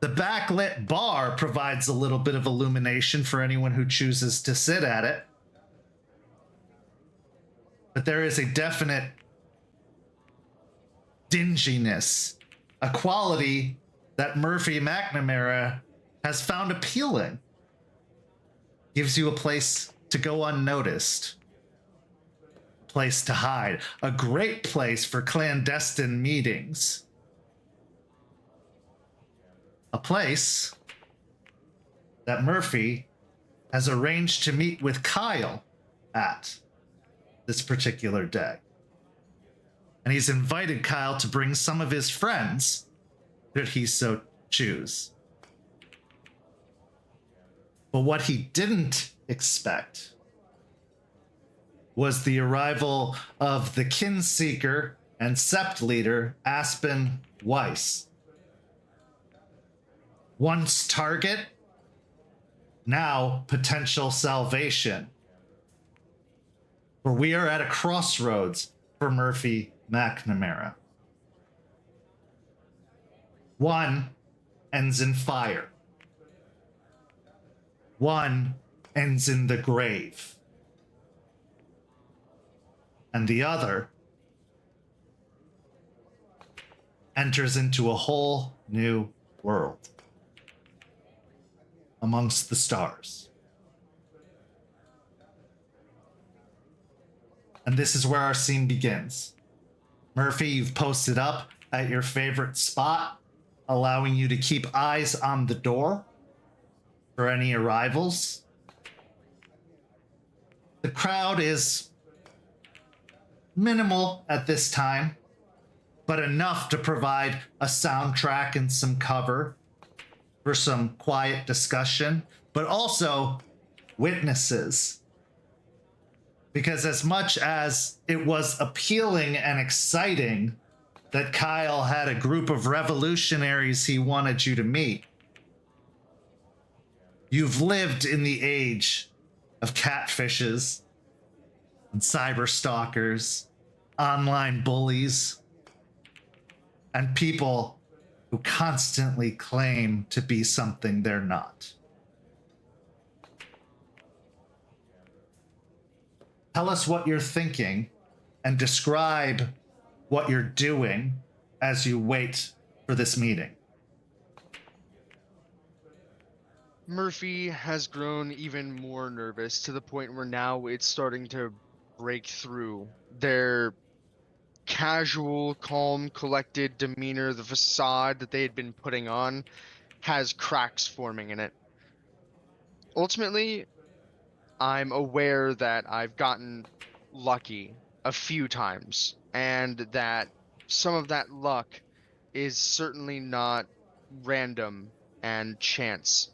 The backlit bar provides a little bit of illumination for anyone who chooses to sit at it, but there is a definite dinginess, a quality that Murphy McNamara has found appealing. Gives you a place to go unnoticed, a place to hide, a great place for clandestine meetings, a place that Murphy has arranged to meet with Kyle at this particular day. And he's invited Kyle to bring some of his friends, should he so choose. But what he didn't expect was the arrival of the Kinseeker and Sept leader, Aspen Weiss. Once target, now potential salvation. For we are at a crossroads for Murphy McNamara. One ends in fire. One ends in the grave. And the other enters into a whole new world amongst the stars. And this is where our scene begins. Murphy, you've posted up at your favorite spot, allowing you to keep eyes on the door for any arrivals. The crowd is minimal at this time, but enough to provide a soundtrack and some cover for some quiet discussion, but also witnesses. Because as much as it was appealing and exciting that Kyle had a group of revolutionaries he wanted you to meet, you've lived in the age of catfishes and cyber stalkers, online bullies, and people who constantly claim to be something they're not. Tell us what you're thinking and describe what you're doing as you wait for this meeting. Murphy has grown even more nervous to the point where now it's starting to break through. Their casual, calm, collected demeanor, the facade that they had been putting on, has cracks forming in it. Ultimately, I'm aware that I've gotten lucky a few times, and that some of that luck is certainly not random and chance.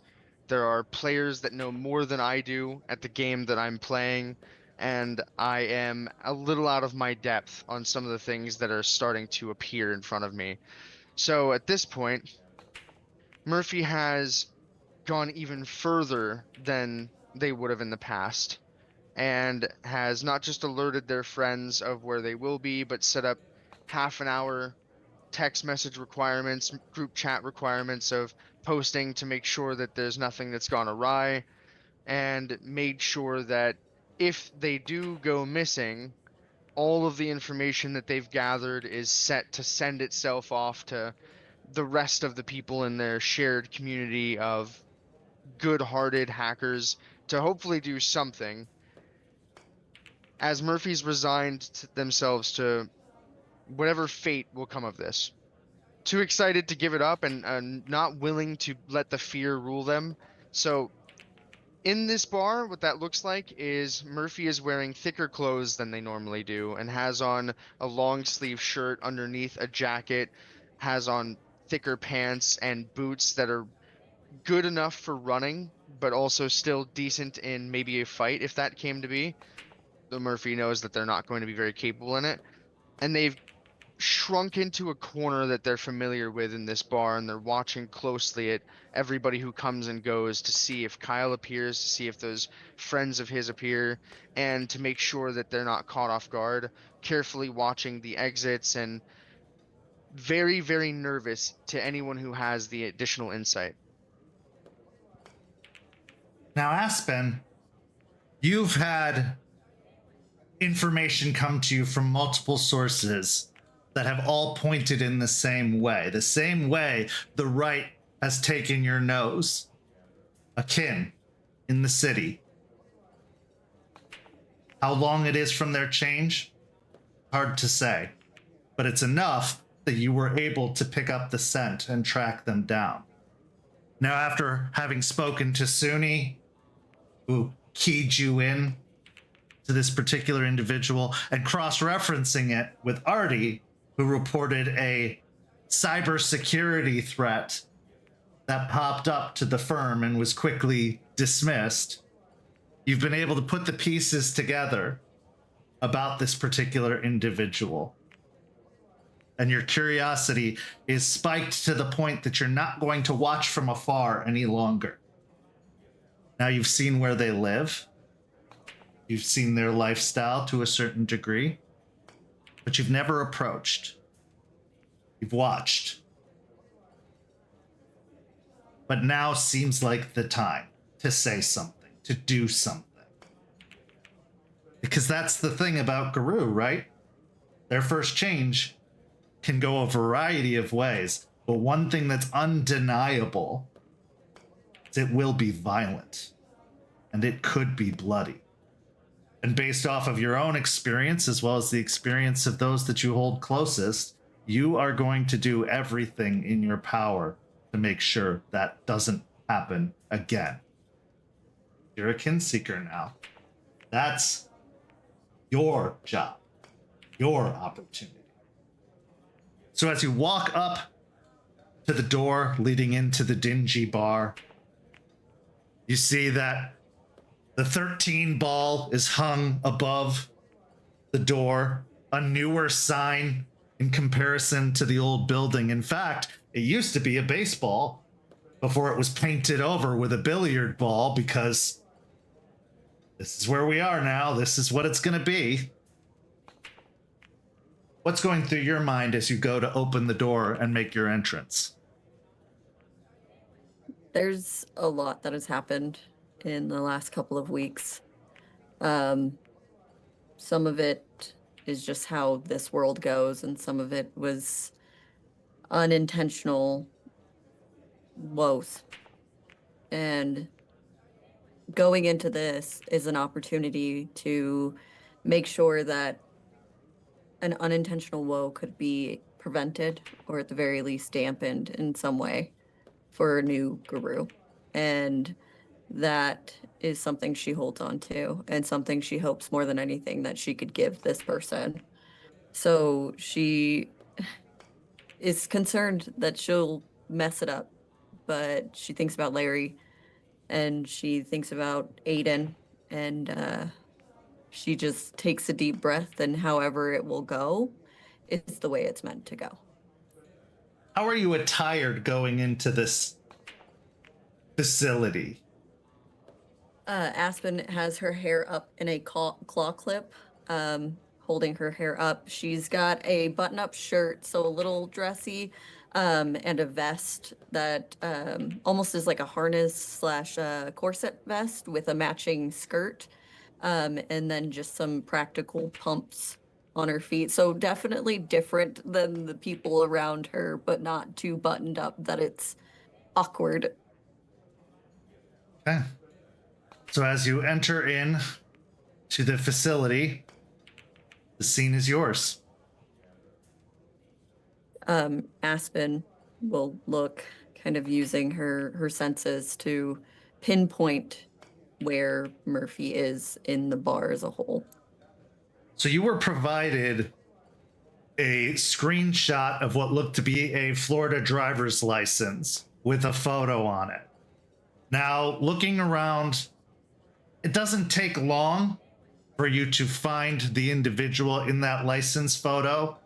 There are players that know more than I do at the game that I'm playing, and I am a little out of my depth on some of the things that are starting to appear in front of me. So at this point, Murphy has gone even further than they would have in the past, and has not just alerted their friends of where they will be, but set up half an hour text message requirements, group chat requirements of posting to make sure that there's nothing that's gone awry, and made sure that if they do go missing, all of the information that they've gathered is set to send itself off to the rest of the people in their shared community of good-hearted hackers to hopefully do something. As Murphy's resigned themselves to whatever fate will come of this. Too excited to give it up and not willing to let the fear rule them. So in this bar, what that looks like is Murphy is wearing thicker clothes than they normally do and has on a long sleeve shirt underneath a jacket, has on thicker pants and boots that are good enough for running, but also still decent in maybe a fight if that came to be. Though Murphy knows that they're not going to be very capable in it. And they've shrunk into a corner that they're familiar with in this bar, and they're watching closely at everybody who comes and goes to see if Kyle appears, to see if those friends of his appear, and to make sure that they're not caught off guard, carefully watching the exits and very, very nervous to anyone who has the additional insight. Now, Aspen, you've had information come to you from multiple sources that have all pointed in the same way the right has taken your nose. A kin in the city. How long it is from their change? Hard to say. But it's enough that you were able to pick up the scent and track them down. Now, after having spoken to Suni, who keyed you in to this particular individual, and cross-referencing it with Artie, who reported a cybersecurity threat that popped up to the firm and was quickly dismissed, you've been able to put the pieces together about this particular individual. And your curiosity is spiked to the point that you're not going to watch from afar any longer. Now you've seen where they live. You've seen their lifestyle to a certain degree, but you've never approached. You've watched. But now seems like the time to say something, to do something. Because that's the thing about Garou, right? Their first change can go a variety of ways, but one thing that's undeniable is it will be violent, and it could be bloody. And based off of your own experience, as well as the experience of those that you hold closest, you are going to do everything in your power to make sure that doesn't happen again. You're a kin seeker now. That's your job, your opportunity. So as you walk up to the door leading into the dingy bar, you see that the 13 ball is hung above the door, a newer sign in comparison to the old building. In fact, it used to be a baseball before it was painted over with a billiard ball, because this is where we are now. This is what it's going to be. What's going through your mind as you go to open the door and make your entrance? There's a lot that has happened in the last couple of weeks. Some of it is just how this world goes, and some of it was unintentional woes. And going into this is an opportunity to make sure that an unintentional woe could be prevented, or at the very least dampened in some way for a new Garou. And that is something she holds on to, and something she hopes more than anything that she could give this person. So she is concerned that she'll mess it up, but she thinks about Larry, and she thinks about Aiden, and she just takes a deep breath, and however it will go, it's the way it's meant to go. How are you attired going into this facility? Aspen has her hair up in a claw clip, holding her hair up. She's got a button-up shirt, so a little dressy, and a vest that almost is like a harness slash corset vest with a matching skirt, and then just some practical pumps on her feet. So definitely different than the people around her, but not too buttoned up that it's awkward. Okay. So as you enter in to the facility, the scene is yours. Aspen will look, kind of using her senses to pinpoint where Murphy is in the bar as a whole. So you were provided a screenshot of what looked to be a Florida driver's license with a photo on it. Now, looking around, it doesn't take long for you to find the individual in that license photo.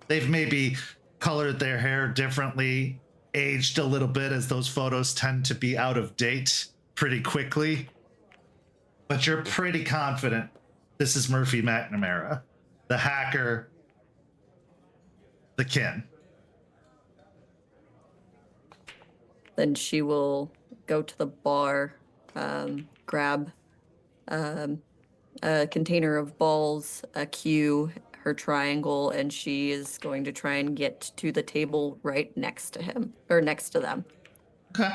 They've maybe colored their hair differently, aged a little bit, as those photos tend to be out of date pretty quickly. But you're pretty confident this is Murphy McNamara, the hacker, the kin. Then she will go to the bar, grab a container of balls, a cue, her triangle, and she is going to try and get to the table right next to him, or next to them. Okay.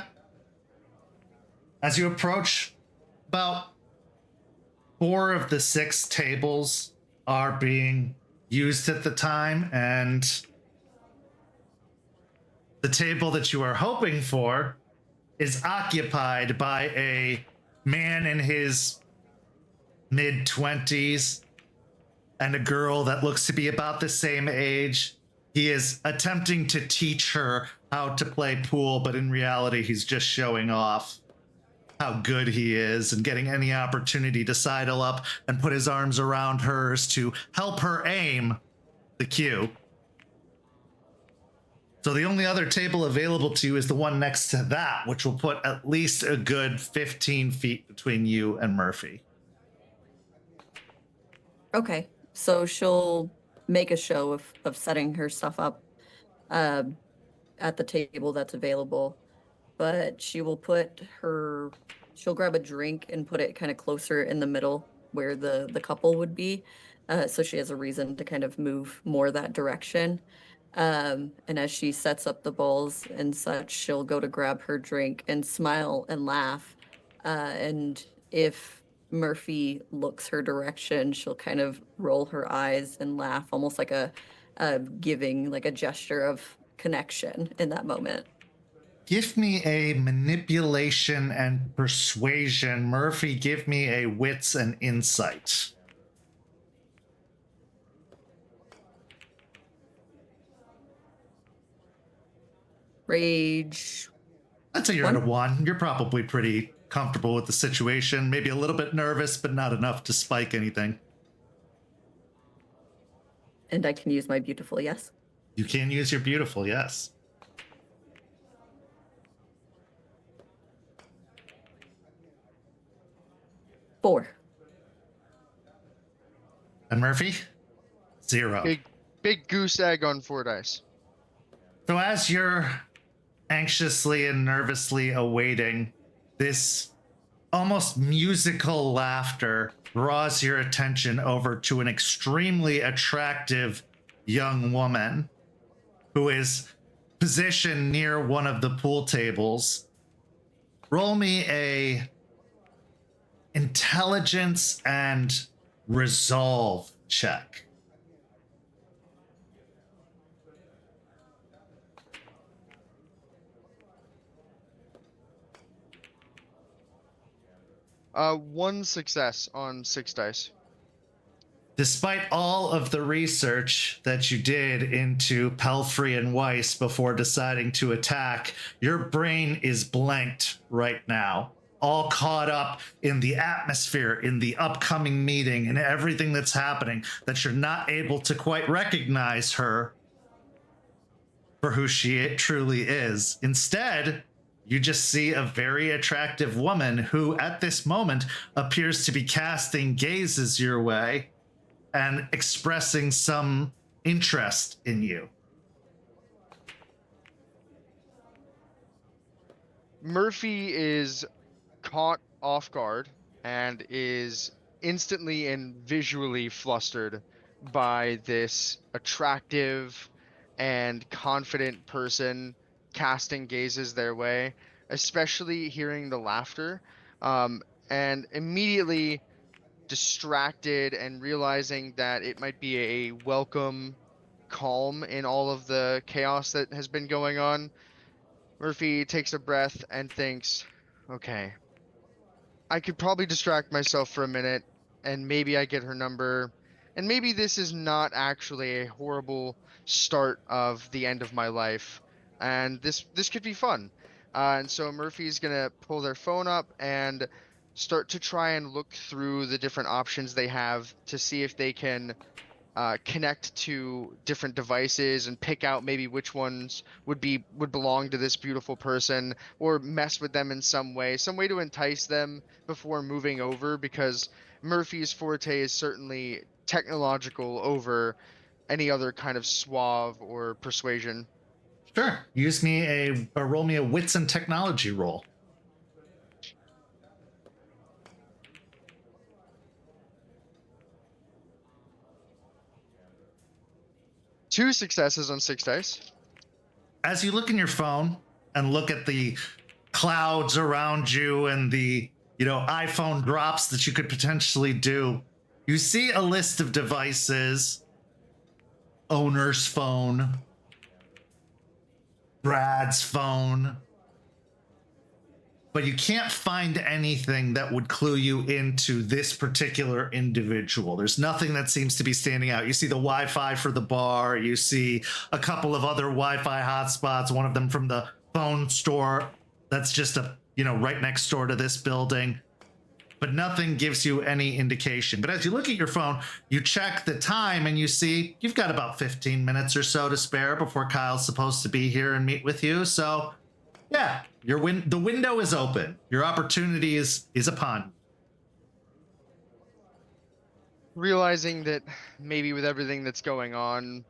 As you approach, about 4 of the 6 tables are being used at the time, and the table that you are hoping for is occupied by a man in his mid-20s and a girl that looks to be about the same age. He is attempting to teach her how to play pool, but in reality, he's just showing off how good he is and getting any opportunity to sidle up and put his arms around hers to help her aim the cue. So the only other table available to you is the one next to that, which will put at least a good 15 feet between you and Murphy. Okay, so she'll make a show of setting her stuff up at the table that's available, but she'll grab a drink and put it kind of closer in the middle where the couple would be, so she has a reason to kind of move more that direction. And as she sets up the balls and such, she'll go to grab her drink and smile and laugh. And if Murphy looks her direction, she'll kind of roll her eyes and laugh, almost like a giving, like a gesture of connection in that moment. Give me a manipulation and persuasion. Murphy, give me a wits and insight. Rage. I'd say you're at a 1. You're probably pretty comfortable with the situation. Maybe a little bit nervous, but not enough to spike anything. And I can use my beautiful, yes? You can use your beautiful, yes. Four. And Murphy? 0. Big goose egg on 4 dice. So as you're anxiously and nervously awaiting, this almost musical laughter draws your attention over to an extremely attractive young woman who is positioned near one of the pool tables. Roll me a intelligence and resolve check. One success on 6 dice. Despite all of the research that you did into Pelfrey and Weiss before deciding to attack, your brain is blanked right now. All caught up in the atmosphere, in the upcoming meeting, and everything that's happening, that you're not able to quite recognize her for who she truly is. Instead, you just see a very attractive woman who, at this moment, appears to be casting gazes your way and expressing some interest in you. Murphy is caught off guard and is instantly and visually flustered by this attractive and confident person casting gazes their way, especially hearing the laughter, and immediately distracted and realizing that it might be a welcome calm in all of the chaos that has been going on. Murphy takes a breath and thinks, okay, I could probably distract myself for a minute and maybe I get her number, and maybe this is not actually a horrible start of the end of my life, and this could be fun. And so Murphy's gonna pull their phone up and start to try and look through the different options they have to see if they can connect to different devices and pick out maybe which ones would belong to this beautiful person, or mess with them in some way to entice them before moving over, because Murphy's forte is certainly technological over any other kind of suave or persuasion. Sure. Use me roll me a wits and technology roll. Two successes on 6 dice. As you look in your phone and look at the clouds around you and the iPhone drops that you could potentially do, you see a list of devices: owner's phone, Brad's phone, but you can't find anything that would clue you into this particular individual. There's nothing that seems to be standing out. You see the Wi-Fi for the bar, you see a couple of other Wi-Fi hotspots, one of them from the phone store that's just right next door to this building, but nothing gives you any indication. But as you look at your phone, you check the time and you see you've got about 15 minutes or so to spare before Kyle's supposed to be here and meet with you. So yeah, the window is open. Your opportunity is upon you. Realizing that maybe with everything that's going on,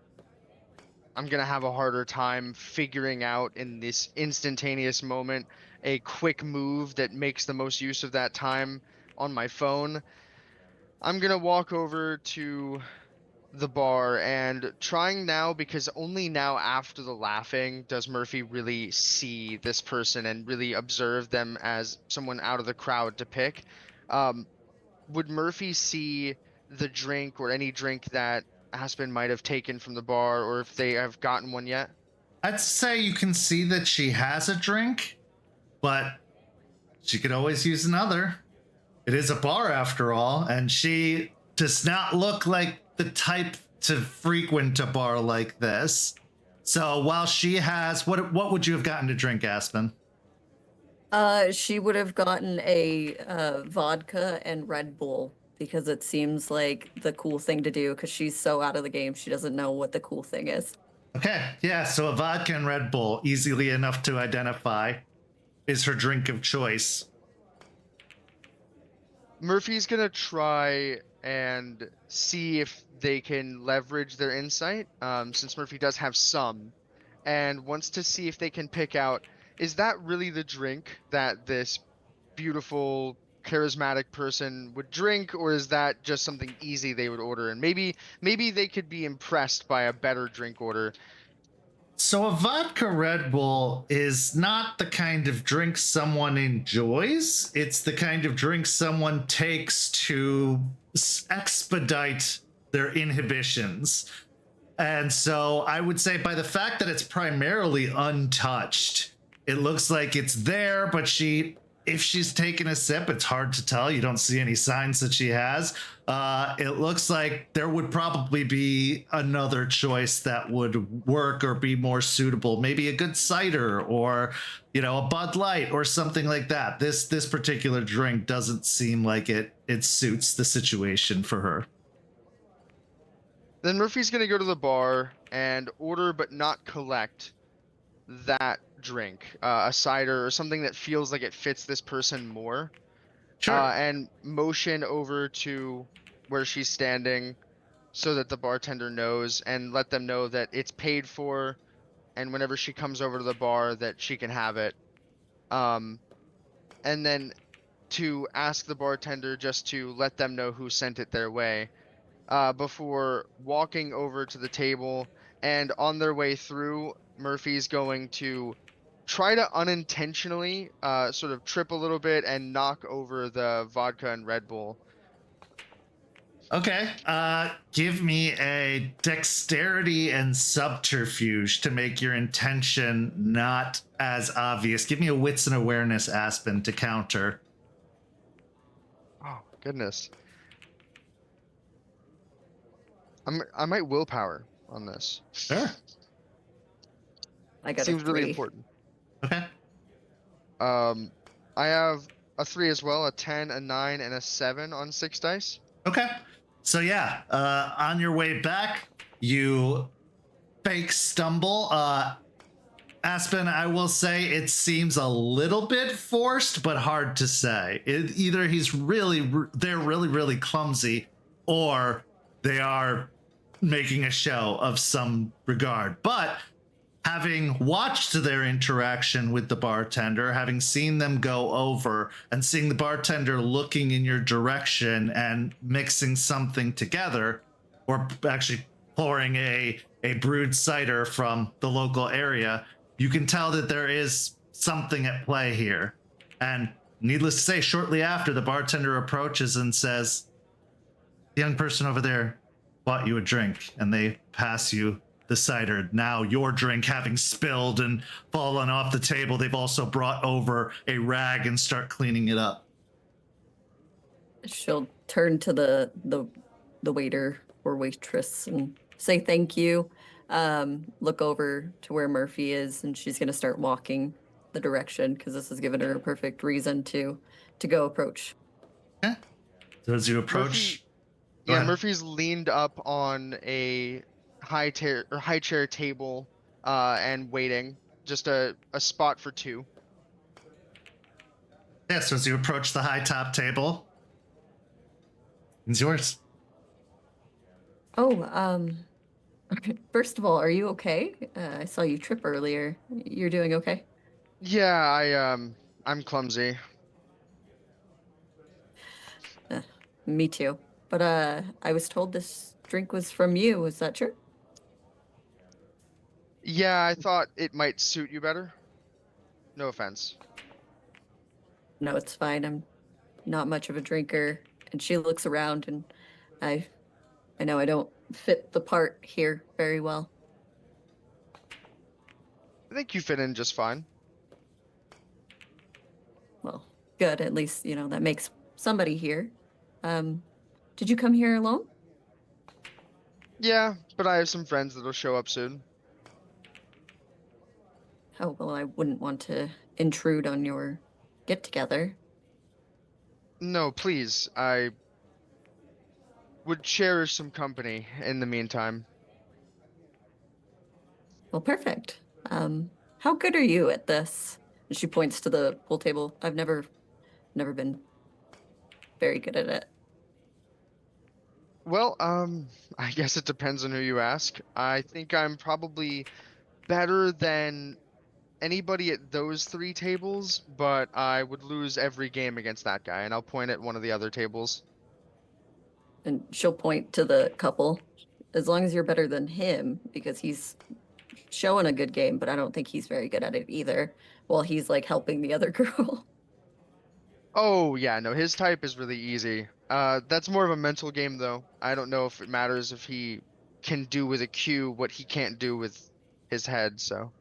I'm gonna have a harder time figuring out in this instantaneous moment a quick move that makes the most use of that time on my phone. I'm gonna walk over to the bar and trying now, because only now after the laughing does Murphy really see this person and really observe them as someone out of the crowd to pick. Would Murphy see the drink or any drink that Aspen might have taken from the bar, or if they have gotten one yet? I'd say you can see that she has a drink, but she could always use another. It is a bar after all, and she does not look like the type to frequent a bar like this. So while she has, what would you have gotten to drink, Aspen? She would have gotten a vodka and Red Bull, because it seems like the cool thing to do, because she's so out of the game, she doesn't know what the cool thing is. Okay, yeah, so a vodka and Red Bull, easily enough to identify, is her drink of choice. Murphy's gonna try and see if they can leverage their insight, since Murphy does have some, and wants to see if they can pick out, is that really the drink that this beautiful, charismatic person would drink, or is that just something easy they would order? And maybe they could be impressed by a better drink order. So a vodka Red Bull is not the kind of drink someone enjoys. It's the kind of drink someone takes to expedite their inhibitions. And so I would say, by the fact that it's primarily untouched, it looks like it's there, but if she's taken a sip, it's hard to tell. You don't see any signs that she has. It looks like there would probably be another choice that would work or be more suitable. Maybe a good cider, or a Bud Light or something like that. This particular drink doesn't seem like it suits the situation for her. Then Murphy's gonna go to the bar and order but not collect that drink, a cider or something that feels like it fits this person more. Sure. And motion over to where she's standing so that the bartender knows, and let them know that it's paid for, and whenever she comes over to the bar that she can have it. And then to ask the bartender just to let them know who sent it their way, before walking over to the table. And on their way through, Murphy's going to try to unintentionally sort of trip a little bit and knock over the vodka and Red Bull. Okay, give me a dexterity and subterfuge to make your intention not as obvious. Give me a wits and awareness, Aspen, to counter. Oh, goodness. I might willpower on this. Sure. I got Seems a really 3. important. Okay. I have a 3 as well, a 10, a 9, and a 7 on 6 dice. Okay. So yeah, on your way back, you fake stumble. Aspen, I will say it seems a little bit forced, but hard to say. Either they're really clumsy, or they are making a show of some regard. But having watched their interaction with the bartender, having seen them go over and seeing the bartender looking in your direction and mixing something together, or actually pouring a brewed cider from the local area, you can tell that there is something at play here. And needless to say, shortly after, the bartender approaches and says, "The young person over there bought you a drink," and they pass you the cider. Now your drink having spilled and fallen off the table, they've also brought over a rag and start cleaning it up. She'll turn to the waiter or waitress and say thank you. Look over to where Murphy is, and she's gonna start walking the direction because this has given her a perfect reason to go approach. Okay. So as you approach, Murphy's leaned up on a high chair table and waiting, just a spot for 2. Yeah, so as you approach the high top table, it's yours. Oh, okay. First of all, are you okay? I saw you trip earlier. You're doing okay? Yeah, I'm clumsy. Me too. But I was told this drink was from you. Is that true? Yeah, I thought it might suit you better. No offense. No, it's fine. I'm not much of a drinker. And she looks around, and I know I don't fit the part here very well. I think you fit in just fine. Well, good. At least, that makes somebody here. Did you come here alone? Yeah, but I have some friends that'll show up soon. Oh, well, I wouldn't want to intrude on your get-together. No, please. I would cherish some company in the meantime. Well, perfect. How good are you at this? And she points to the pool table. I've never been very good at it. Well, I guess it depends on who you ask. I think I'm probably better than anybody at those 3 tables, but I would lose every game against that guy, and I'll point at one of the other tables. And she'll point to the couple. As long as you're better than him, because he's showing a good game, but I don't think he's very good at it either, while he's like helping the other girl. Oh, yeah, no, his type is really easy. That's more of a mental game, though. I don't know if it matters if he can do with a Q what he can't do with his head, so.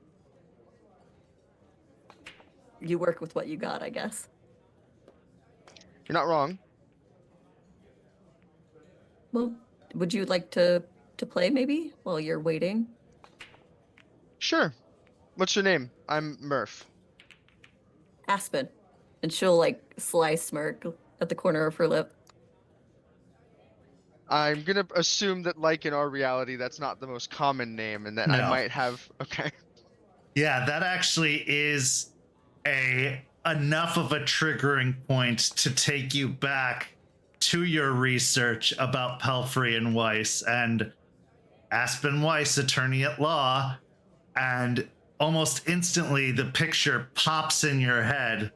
You work with what you got, I guess. You're not wrong. Well, would you like to play maybe while you're waiting? Sure. What's your name? I'm Murph. Aspen. And she'll like sly smirk at the corner of her lip. I'm gonna assume that, like in our reality, that's not the most common name, and that No. I might have. Okay. Yeah, that actually is enough of a triggering point to take you back to your research about Pelfrey and Weiss and Aspen Weiss, attorney at law, and almost instantly the picture pops in your head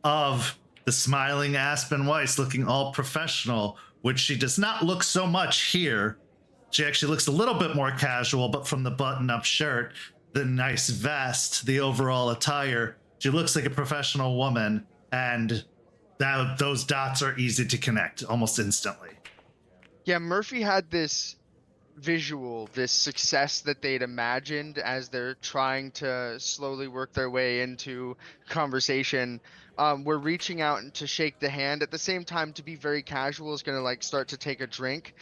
of the smiling Aspen Weiss looking all professional, which she does not look so much here. She actually looks a little bit more casual, but from the button-up shirt, the nice vest, the overall attire, she looks like a professional woman, and those dots are easy to connect almost instantly. Yeah, Murphy had this visual, this success that they'd imagined as they're trying to slowly work their way into conversation. We're reaching out and to shake the hand at the same time. To be very casual is going to like start to take a drink,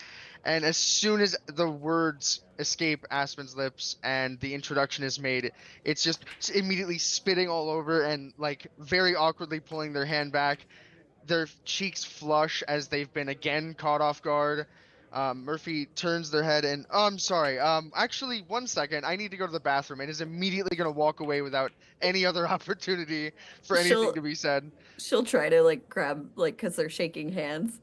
and as soon as the words escape Aspen's lips and the introduction is made, it's just immediately spitting all over and like very awkwardly pulling their hand back. Their cheeks flush as they've been again caught off guard. Murphy turns their head and, oh, I'm sorry. Actually, 1 second. I need to go to the bathroom, and is immediately going to walk away without any other opportunity for anything She'll- to be said. She'll try to like grab like because they're shaking hands,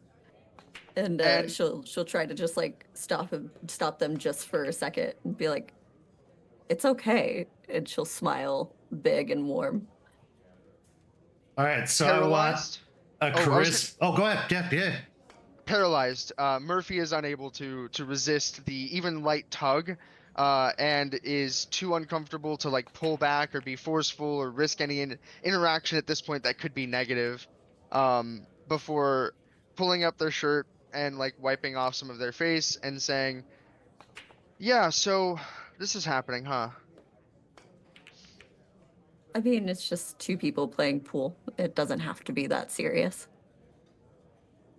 and, And- she'll try to just like stop them just for a second and be like, "It's okay," and she'll smile big and warm. All right, so I want Paralyzed. a I was charisma. Oh, go ahead. Yeah. Paralyzed. Murphy is unable to resist the even light tug, and is too uncomfortable to like pull back or be forceful or risk any interaction at this point that could be negative. Before pulling up their shirt and like wiping off some of their face and saying, "Yeah, so this is happening, huh?" I mean, it's just two people playing pool. It doesn't have to be that serious.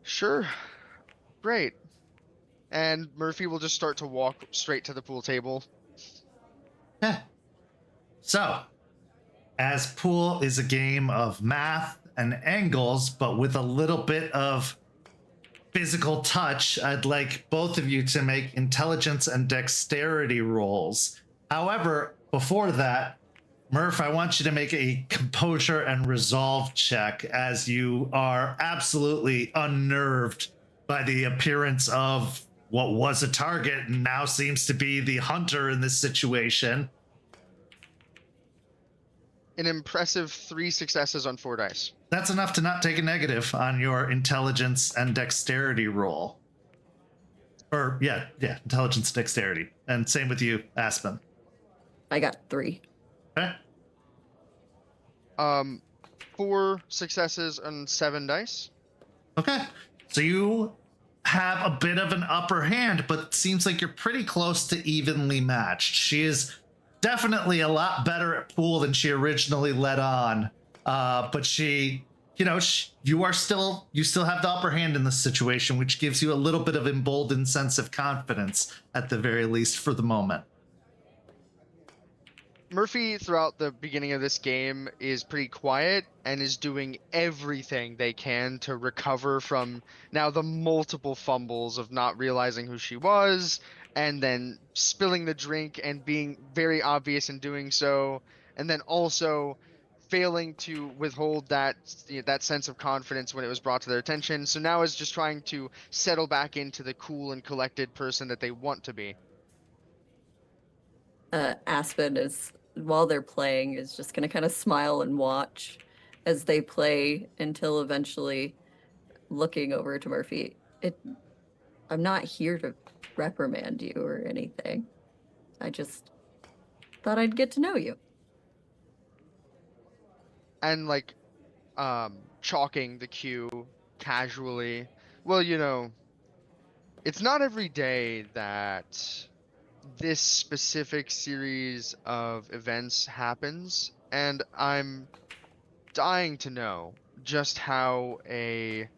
Sure. Great. And Murphy will just start to walk straight to the pool table. Yeah. So, as pool is a game of math and angles, but with a little bit of physical touch, I'd like both of you to make intelligence and dexterity rolls. However, before that, Murph, I want you to make a composure and resolve check as you are absolutely unnerved by the appearance of what was a target and now seems to be the hunter in this situation. An impressive 3 successes on 4 dice. That's enough to not take a negative on your intelligence and dexterity roll. Or, yeah, intelligence, dexterity. And same with you, Aspen. I got 3. Okay. 4 successes on 7 dice. Okay. So you have a bit of an upper hand, but it seems like you're pretty close to evenly matched. She is definitely a lot better at pool than she originally let on. But she, you still have the upper hand in this situation, which gives you a little bit of emboldened sense of confidence at the very least for the moment. Murphy, throughout the beginning of this game, is pretty quiet and is doing everything they can to recover from now the multiple fumbles of not realizing who she was, and then spilling the drink and being very obvious in doing so, and then also failing to withhold that sense of confidence when it was brought to their attention. So now is just trying to settle back into the cool and collected person that they want to be. Aspen is, while they're playing, is just going to kind of smile and watch as they play until eventually looking over to Murphy. I'm not here to reprimand you or anything. I just thought I'd get to know you. And like chalking the cue casually. Well, it's not every day that this specific series of events happens, and I'm dying to know just how a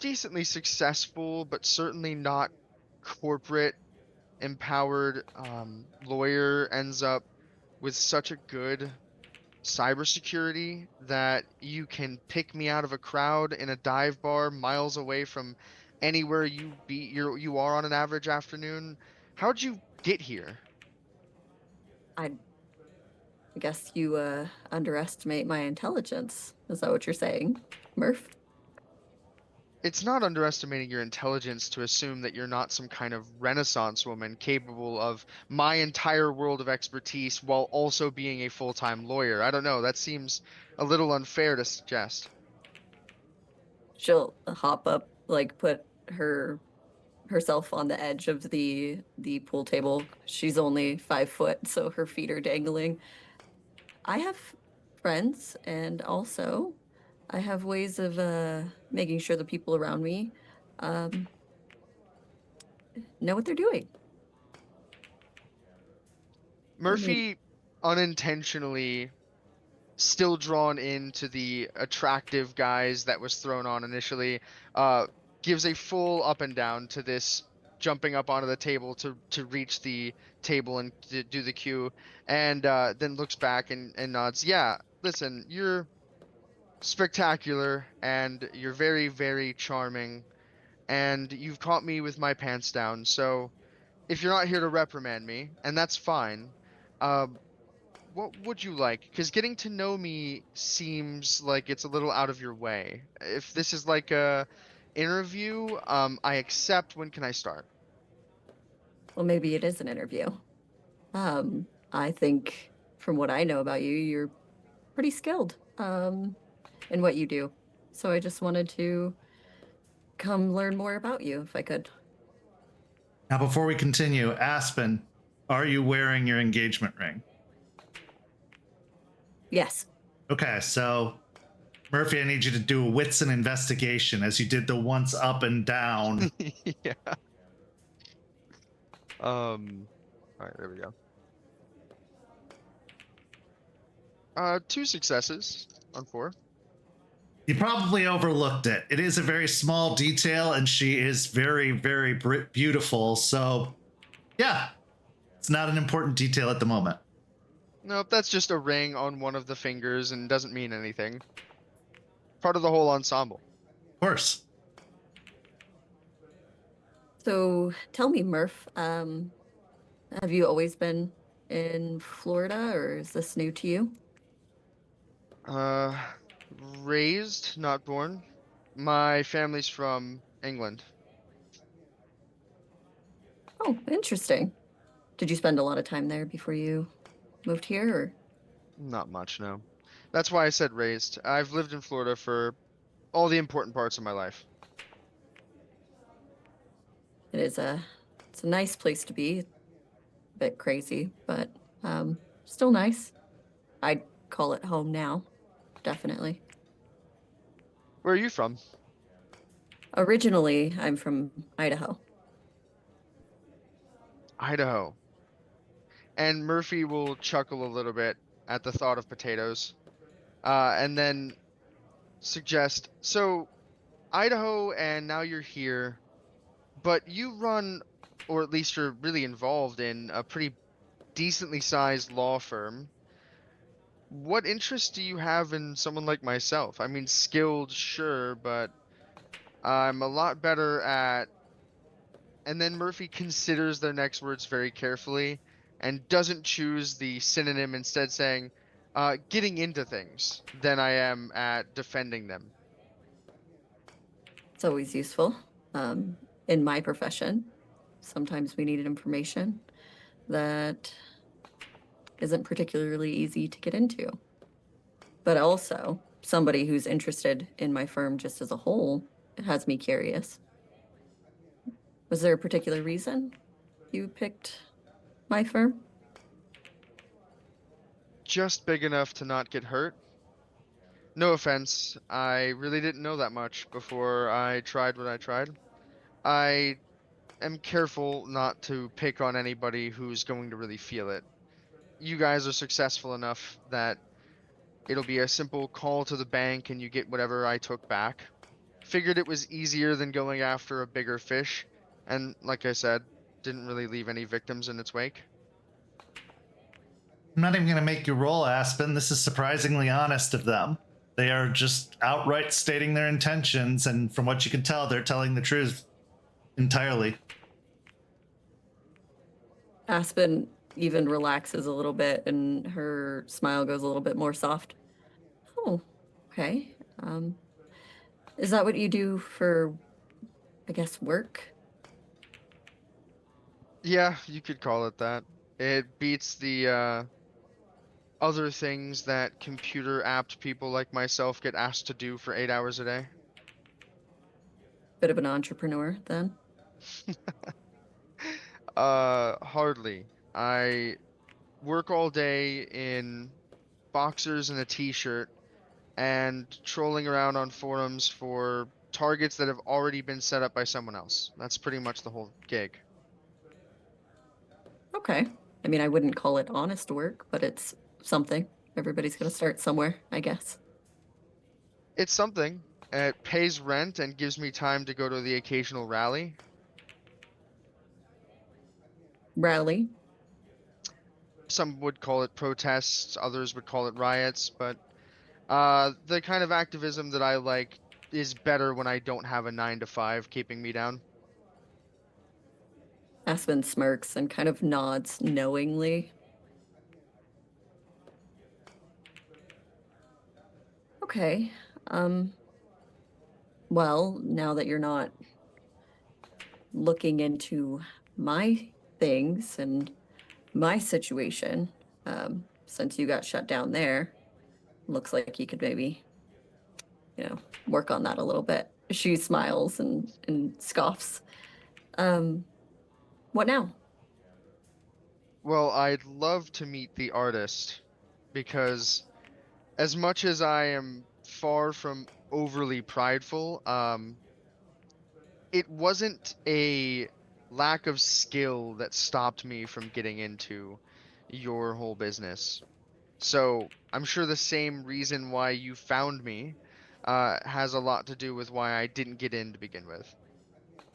decently successful but certainly not corporate empowered lawyer ends up with such a good cybersecurity that you can pick me out of a crowd in a dive bar miles away from anywhere you are on an average afternoon. How'd you get here? I guess you underestimate my intelligence. Is that what you're saying, Murph? It's not underestimating your intelligence to assume that you're not some kind of Renaissance woman capable of my entire world of expertise while also being a full-time lawyer. I don't know, that seems a little unfair to suggest. She'll hop up, like put herself on the edge of the pool table. She's only 5 foot, so her feet are dangling. I have friends, and also I have ways of making sure the people around me know what they're doing. Murphy unintentionally still drawn into the attractive guise that was thrown on initially, gives a full up and down to this jumping up onto the table to reach the table and to do the cue, and then looks back and nods. Yeah, listen, you're spectacular and you're very, very charming, and you've caught me with my pants down. So if you're not here to reprimand me, and that's fine, um, what would you like? Because getting to know me seems like it's a little out of your way. If this is like a interview, I accept. When can I start? Well, maybe it is an interview. I think from what I know about you, you're pretty skilled in what you do. So I just wanted to come learn more about you if I could. Now, before we continue, Aspen, are you wearing your engagement ring? Yes. Okay, so Murphy, I need you to do a wits and investigation as you did the once up and down. Yeah. All right, there we go. 2 successes on 4. You probably overlooked it. It is a very small detail, and she is very, very beautiful. So, yeah, it's not an important detail at the moment. Nope, that's just a ring on one of the fingers and doesn't mean anything. Part of the whole ensemble. Of course. So tell me, Murph, have you always been in Florida, or is this new to you? Raised, not born. My family's from England. Oh, interesting. Did you spend a lot of time there before you moved here, or? Not much, no. That's why I said raised. I've lived in Florida for all the important parts of my life. It's a nice place to be. A bit crazy, but still nice. I'd call it home now, definitely. Where are you from? Originally, I'm from Idaho. Idaho. And Murphy will chuckle a little bit at the thought of potatoes, and then suggest, so Idaho, and now you're here, but you run, or at least you're really involved in, a pretty decently sized law firm. What interest do you have in someone like myself? I mean, skilled, sure, but I'm a lot better at. And then Murphy considers their next words very carefully and doesn't choose the synonym, instead saying, getting into things than I am at defending them. It's always useful. In my profession, sometimes we needed information that isn't particularly easy to get into. But also, somebody who's interested in my firm just as a whole has me curious. Was there a particular reason you picked my firm? Just big enough to not get hurt. No offense, I really didn't know that much before I tried what I tried. I am careful not to pick on anybody who's going to really feel it. You guys are successful enough that it'll be a simple call to the bank and you get whatever I took back. Figured it was easier than going after a bigger fish, and like I said, didn't really leave any victims in its wake. I'm not even going to make you roll, Aspen. This is surprisingly honest of them. They are just outright stating their intentions, and from what you can tell, they're telling the truth entirely. Aspen even relaxes a little bit and her smile goes a little bit more soft. Oh, okay. Is that what you do for, I guess, work? Yeah, you could call it that. It beats the other things that computer apt people like myself get asked to do for 8 hours a day. Bit of an entrepreneur, then? Hardly. I work all day in boxers and a t-shirt and trolling around on forums for targets that have already been set up by someone else. That's pretty much the whole gig. Okay. I mean, I wouldn't call it honest work, but it's something. Everybody's gonna start somewhere, I guess. It's something. It pays rent and gives me time to go to the occasional rally. Rally. Some would call it protests, others would call it riots, but the kind of activism that I like is better when I don't have a 9 to 5 keeping me down. Aspen smirks and kind of nods knowingly. Okay. Well, now that you're not looking into my things and my situation, since you got shut down there, looks like you could maybe, work on that a little bit. She smiles and scoffs. What now? Well, I'd love to meet the artist because as much as I am far from overly prideful, it wasn't a lack of skill that stopped me from getting into your whole business. So I'm sure the same reason why you found me has a lot to do with why I didn't get in to begin with.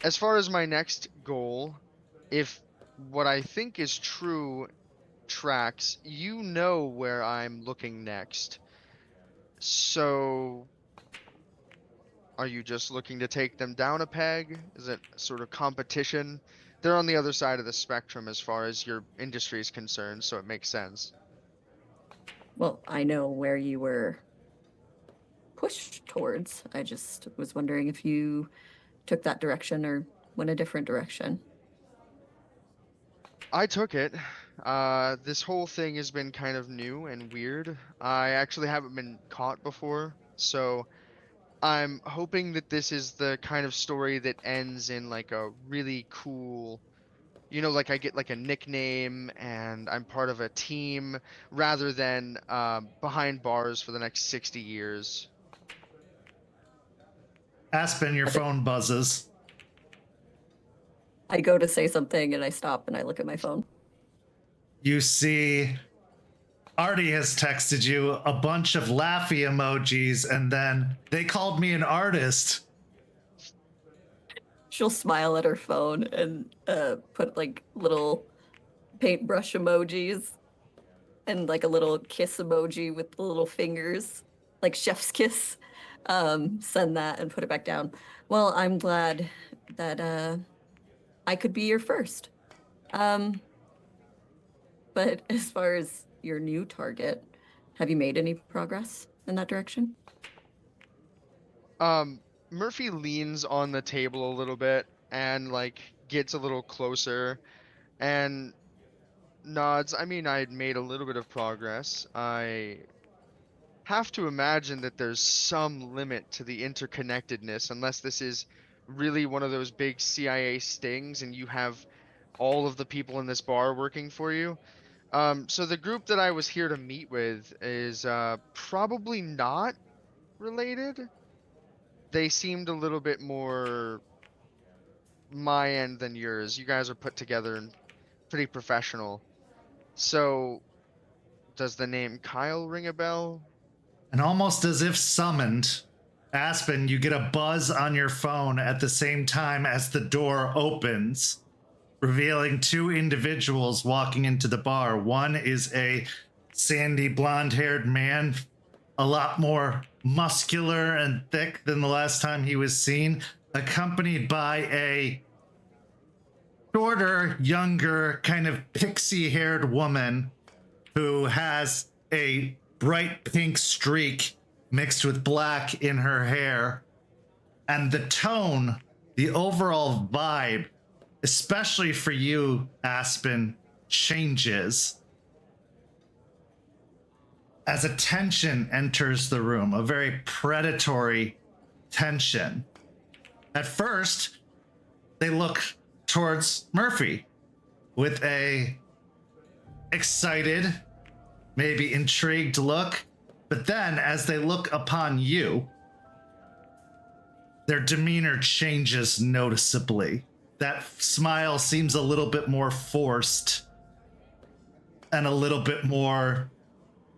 As far as my next goal, if what I think is true tracks, you know where I'm looking next. So are you just looking to take them down a peg? Is it sort of competition? They're on the other side of the spectrum as far as your industry is concerned, so it makes sense. Well, I know where you were pushed towards. I just was wondering if you took that direction or went a different direction. I took it. This whole thing has been kind of new and weird. I actually haven't been caught before, so I'm hoping that this is the kind of story that ends in like a really cool, like I get like a nickname and I'm part of a team rather than behind bars for the next 60 years. Aspen, your phone buzzes. I go to say something and I stop and I look at my phone. You see Artie has texted you a bunch of laughy emojis, and then they called me an artist. She'll smile at her phone and put like little paintbrush emojis and like a little kiss emoji with the little fingers, like chef's kiss. Send that and put it back down. Well, I'm glad that I could be your first. But as far as your new target, have you made any progress in that direction? Murphy leans on the table a little bit and like gets a little closer and nods. I mean, I made a little bit of progress. I have to imagine that there's some limit to the interconnectedness unless this is really one of those big CIA stings and you have all of the people in this bar working for you. So the group that I was here to meet with is probably not related. They seemed a little bit more my end than yours. You guys are put together and pretty professional. So does the name Kyle ring a bell? And almost as if summoned, Aspen, you get a buzz on your phone at the same time as the door opens, revealing two individuals walking into the bar. One is a sandy blonde-haired man, a lot more muscular and thick than the last time he was seen, accompanied by a shorter, younger, kind of pixie-haired woman who has a bright pink streak mixed with black in her hair. And the tone, the overall vibe, especially for you, Aspen, changes as a tension enters the room, a very predatory tension. At first, they look towards Murphy with a excited, maybe intrigued look, but then as they look upon you, their demeanor changes noticeably. That smile seems a little bit more forced and a little bit more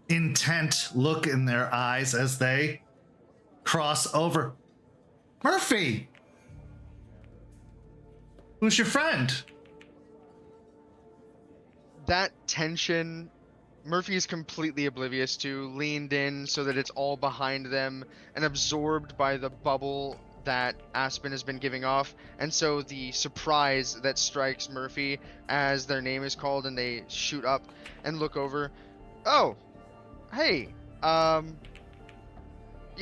intent look in their eyes as they cross over. Murphy! Who's your friend? That tension, Murphy is completely oblivious to, leaned in so that it's all behind them and absorbed by the bubble that Aspen has been giving off. And so the surprise that strikes Murphy as their name is called and they shoot up and look over. Oh, hey, yeah,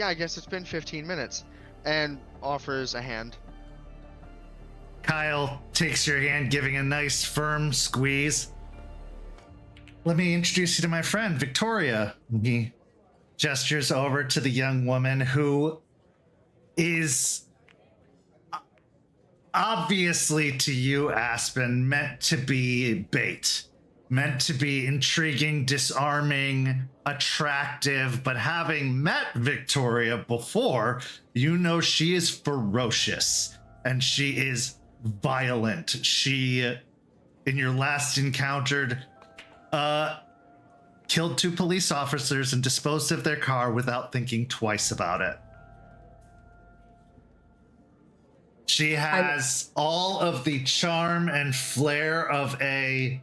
I guess it's been 15 minutes. And offers a hand. Kyle takes your hand, giving a nice firm squeeze. Let me introduce you to my friend, Victoria. He gestures over to the young woman who is obviously to you, Aspen, meant to be bait. Meant to be intriguing, disarming, attractive, but having met Victoria before, you know she is ferocious and she is violent. She, in your last encounter, killed 2 police officers and disposed of their car without thinking twice about it. She has all of the charm and flair of a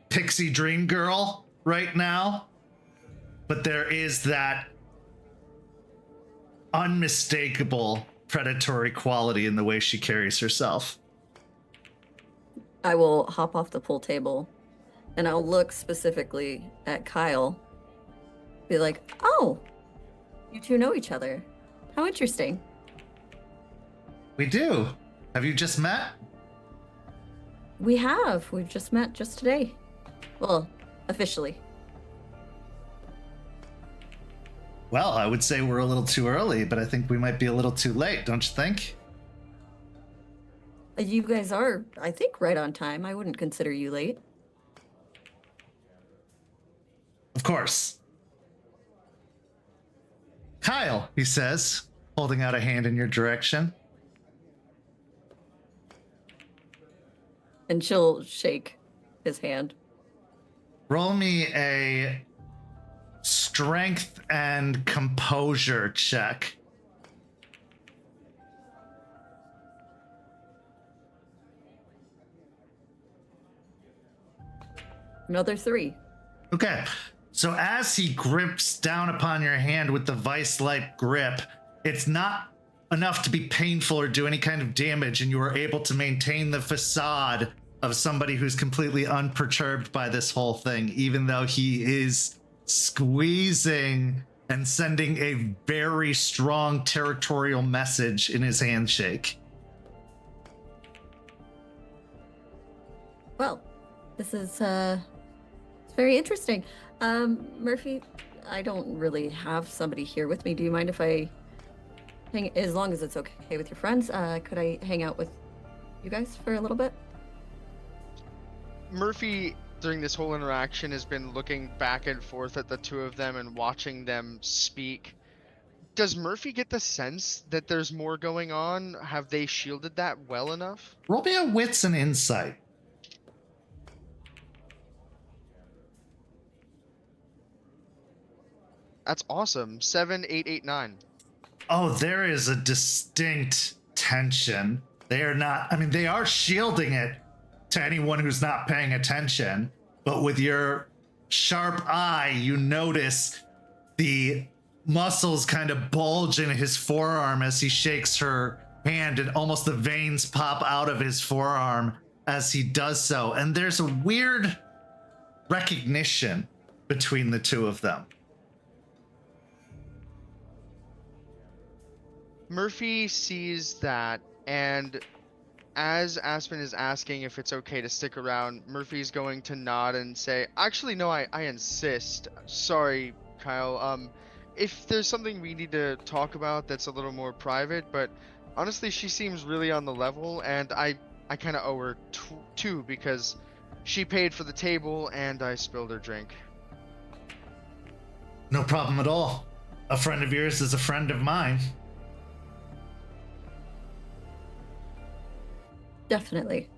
pixie dream girl right now, but there is that unmistakable predatory quality in the way she carries herself. I will hop off the pool table and I'll look specifically at Kyle. Be like, oh, you two know each other. How interesting. We do. Have you just met? We have. We've just met just today. Well, officially. Well, I would say we're a little too early, but I think we might be a little too late, don't you think? You guys are, I think, right on time. I wouldn't consider you late. Of course. Kyle, he says, holding out a hand in your direction. And she'll shake his hand. Roll me a strength and composure check. Another 3. Okay. So as he grips down upon your hand with the vice-like grip, it's not enough to be painful or do any kind of damage, and you are able to maintain the facade of somebody who's completely unperturbed by this whole thing, even though he is squeezing and sending a very strong territorial message in his handshake. Well, this is it's very interesting. Murphy, I don't really have somebody here with me. Do you mind if I hang, as long as it's okay with your friends, could I hang out with you guys for a little bit? Murphy, during this whole interaction, has been looking back and forth at the two of them and watching them speak. Does Murphy get the sense that there's more going on? Have they shielded that well enough? Roll me a wits and insight. That's awesome. 7, 8, 8, 9. Oh, there is a distinct tension. They are not, I mean, they are shielding it to anyone who's not paying attention, but with your sharp eye, you notice the muscles kind of bulge in his forearm as he shakes her hand, and almost the veins pop out of his forearm as he does so. And there's a weird recognition between the two of them. Murphy sees that, and as Aspen is asking if it's okay to stick around, Murphy's going to nod and say, actually, no, I insist. Sorry, Kyle. If there's something we need to talk about that's a little more private, but honestly, she seems really on the level, and I kind of owe her two because she paid for the table and I spilled her drink. No problem at all. A friend of yours is a friend of mine. Definitely.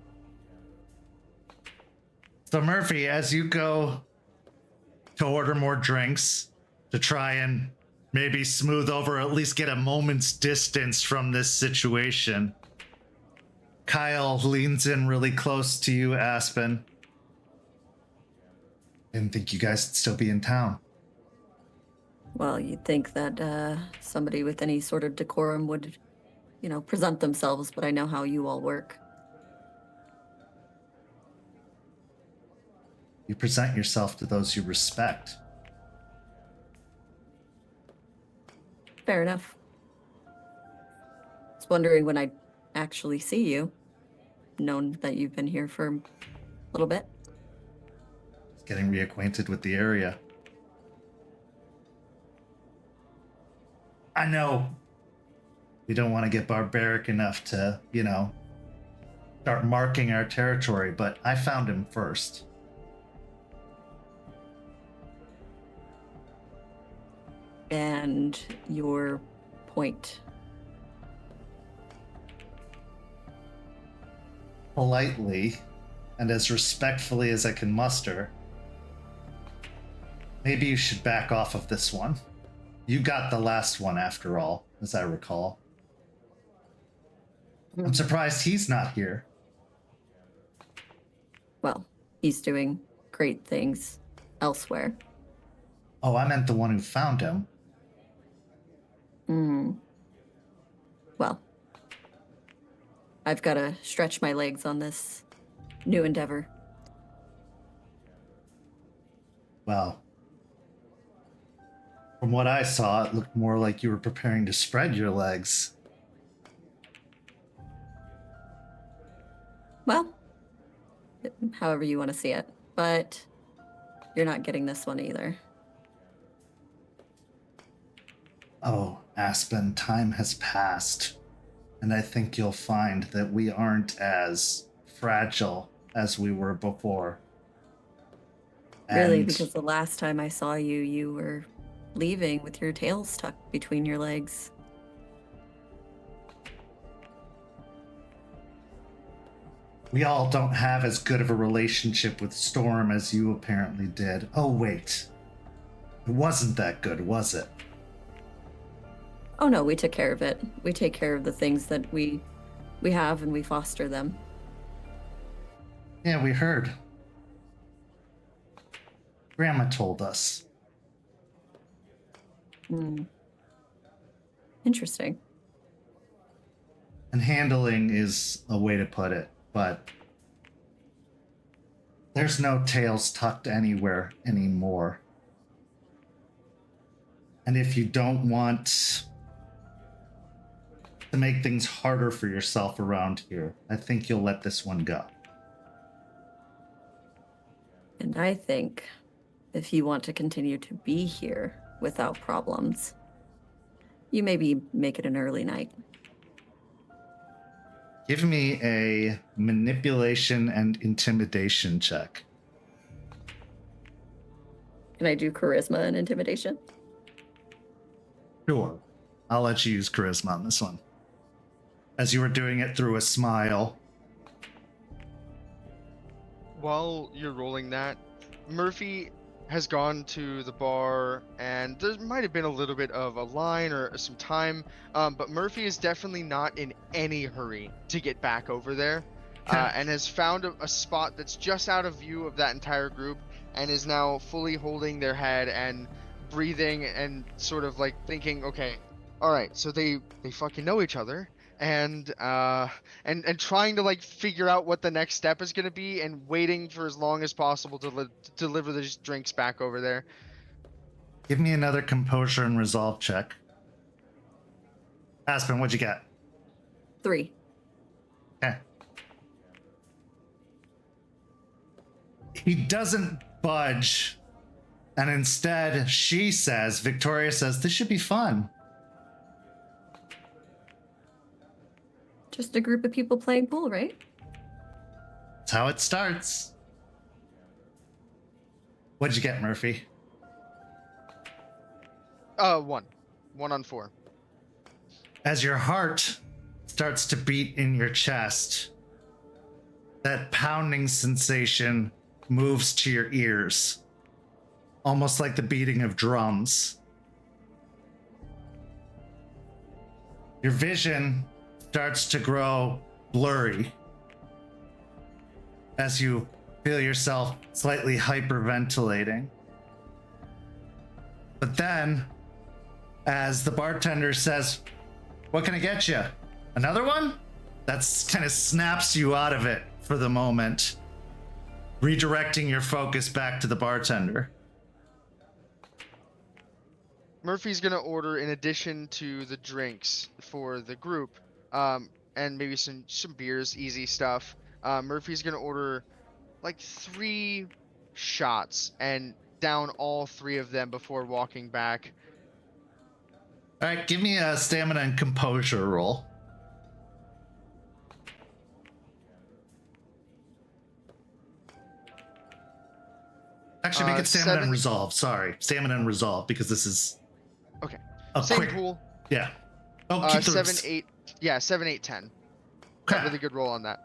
So Murphy, as you go to order more drinks to try and maybe smooth over, at least get a moment's distance from this situation, Kyle leans in really close to you, Aspen. Didn't think you guys would still be in town. Well, you'd think that somebody with any sort of decorum would, present themselves, but I know how you all work. You present yourself to those you respect. Fair enough. I was wondering when I'd actually see you, known that you've been here for a little bit. Getting reacquainted with the area. I know we don't want to get barbaric enough to, start marking our territory, but I found him first. And your point. Politely, and as respectfully as I can muster, maybe you should back off of this one. You got the last one after all, as I recall. I'm surprised he's not here. Well, he's doing great things elsewhere. Oh, I meant the one who found him. Well, I've got to stretch my legs on this new endeavor. Well, from what I saw, it looked more like you were preparing to spread your legs. Well, however you want to see it. But you're not getting this one either. Oh, Aspen, time has passed, and I think you'll find that we aren't as fragile as we were before. Really, And because the last time I saw you, you were leaving with your tails tucked between your legs. we all don't have as good of a relationship with Storm as you apparently did. Oh, wait. It wasn't that good, was it? Oh no, we took care of it. We take care of the things that we have and we foster them. Yeah, we heard. Grandma told us. Interesting. And handling is a way to put it, but there's no tails tucked anywhere anymore. And if you don't want to make things harder for yourself around here, I think you'll let this one go. And I think if you want to continue to be here without problems, you maybe make it an early night. Give me a manipulation and intimidation check. Can I do charisma and intimidation? Sure. I'll let you use charisma on this one. As you were doing it through a smile. While you're rolling that, Murphy has gone to the bar, and there might have been a little bit of a line or some time, but Murphy is definitely not in any hurry to get back over there, and has found a spot that's just out of view of that entire group, and is now fully holding their head and breathing and sort of like thinking, okay, all right, so they fucking know each other. And trying to like figure out what the next step is going to be, and waiting for as long as possible to deliver these drinks back over there. Give me another composure and resolve check. Aspen, what'd you get? 3. Okay. He doesn't budge, and instead Victoria says, this should be fun. Just a group of people playing pool, right? That's how it starts. What'd you get, Murphy? 1 on 4. As your heart starts to beat in your chest, that pounding sensation moves to your ears, almost like the beating of drums. Your vision starts to grow blurry as you feel yourself slightly hyperventilating. But then, as the bartender says, "What can I get you? Another one?" That's kind of snaps you out of it for the moment, redirecting your focus back to the bartender. Murphy's gonna order, in addition to the drinks for the group, and maybe some beers, easy stuff. Murphy's gonna order like 3 shots and down all 3 of them before walking back. All right, give me a stamina and composure roll. Actually, make it stamina and resolve. Sorry, stamina and resolve, because this is Okay. a Same quick. pool. Yeah. Oh, keep the 7, 8. Yeah, 7, 8, 10. Got Okay. really good roll on that.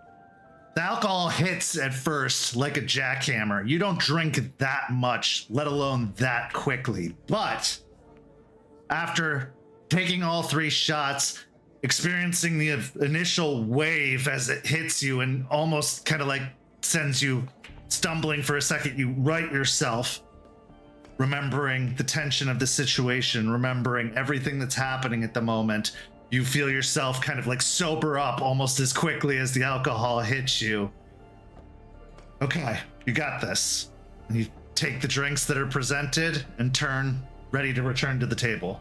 The alcohol hits at first like a jackhammer. You don't drink that much, let alone that quickly. But after taking all 3 shots, experiencing the initial wave as it hits you and almost kind of like sends you stumbling for a second, you right yourself, remembering the tension of the situation, remembering everything that's happening at the moment. You feel yourself kind of like sober up almost as quickly as the alcohol hits you. Okay, you got this. And you take the drinks that are presented and turn ready to return to the table.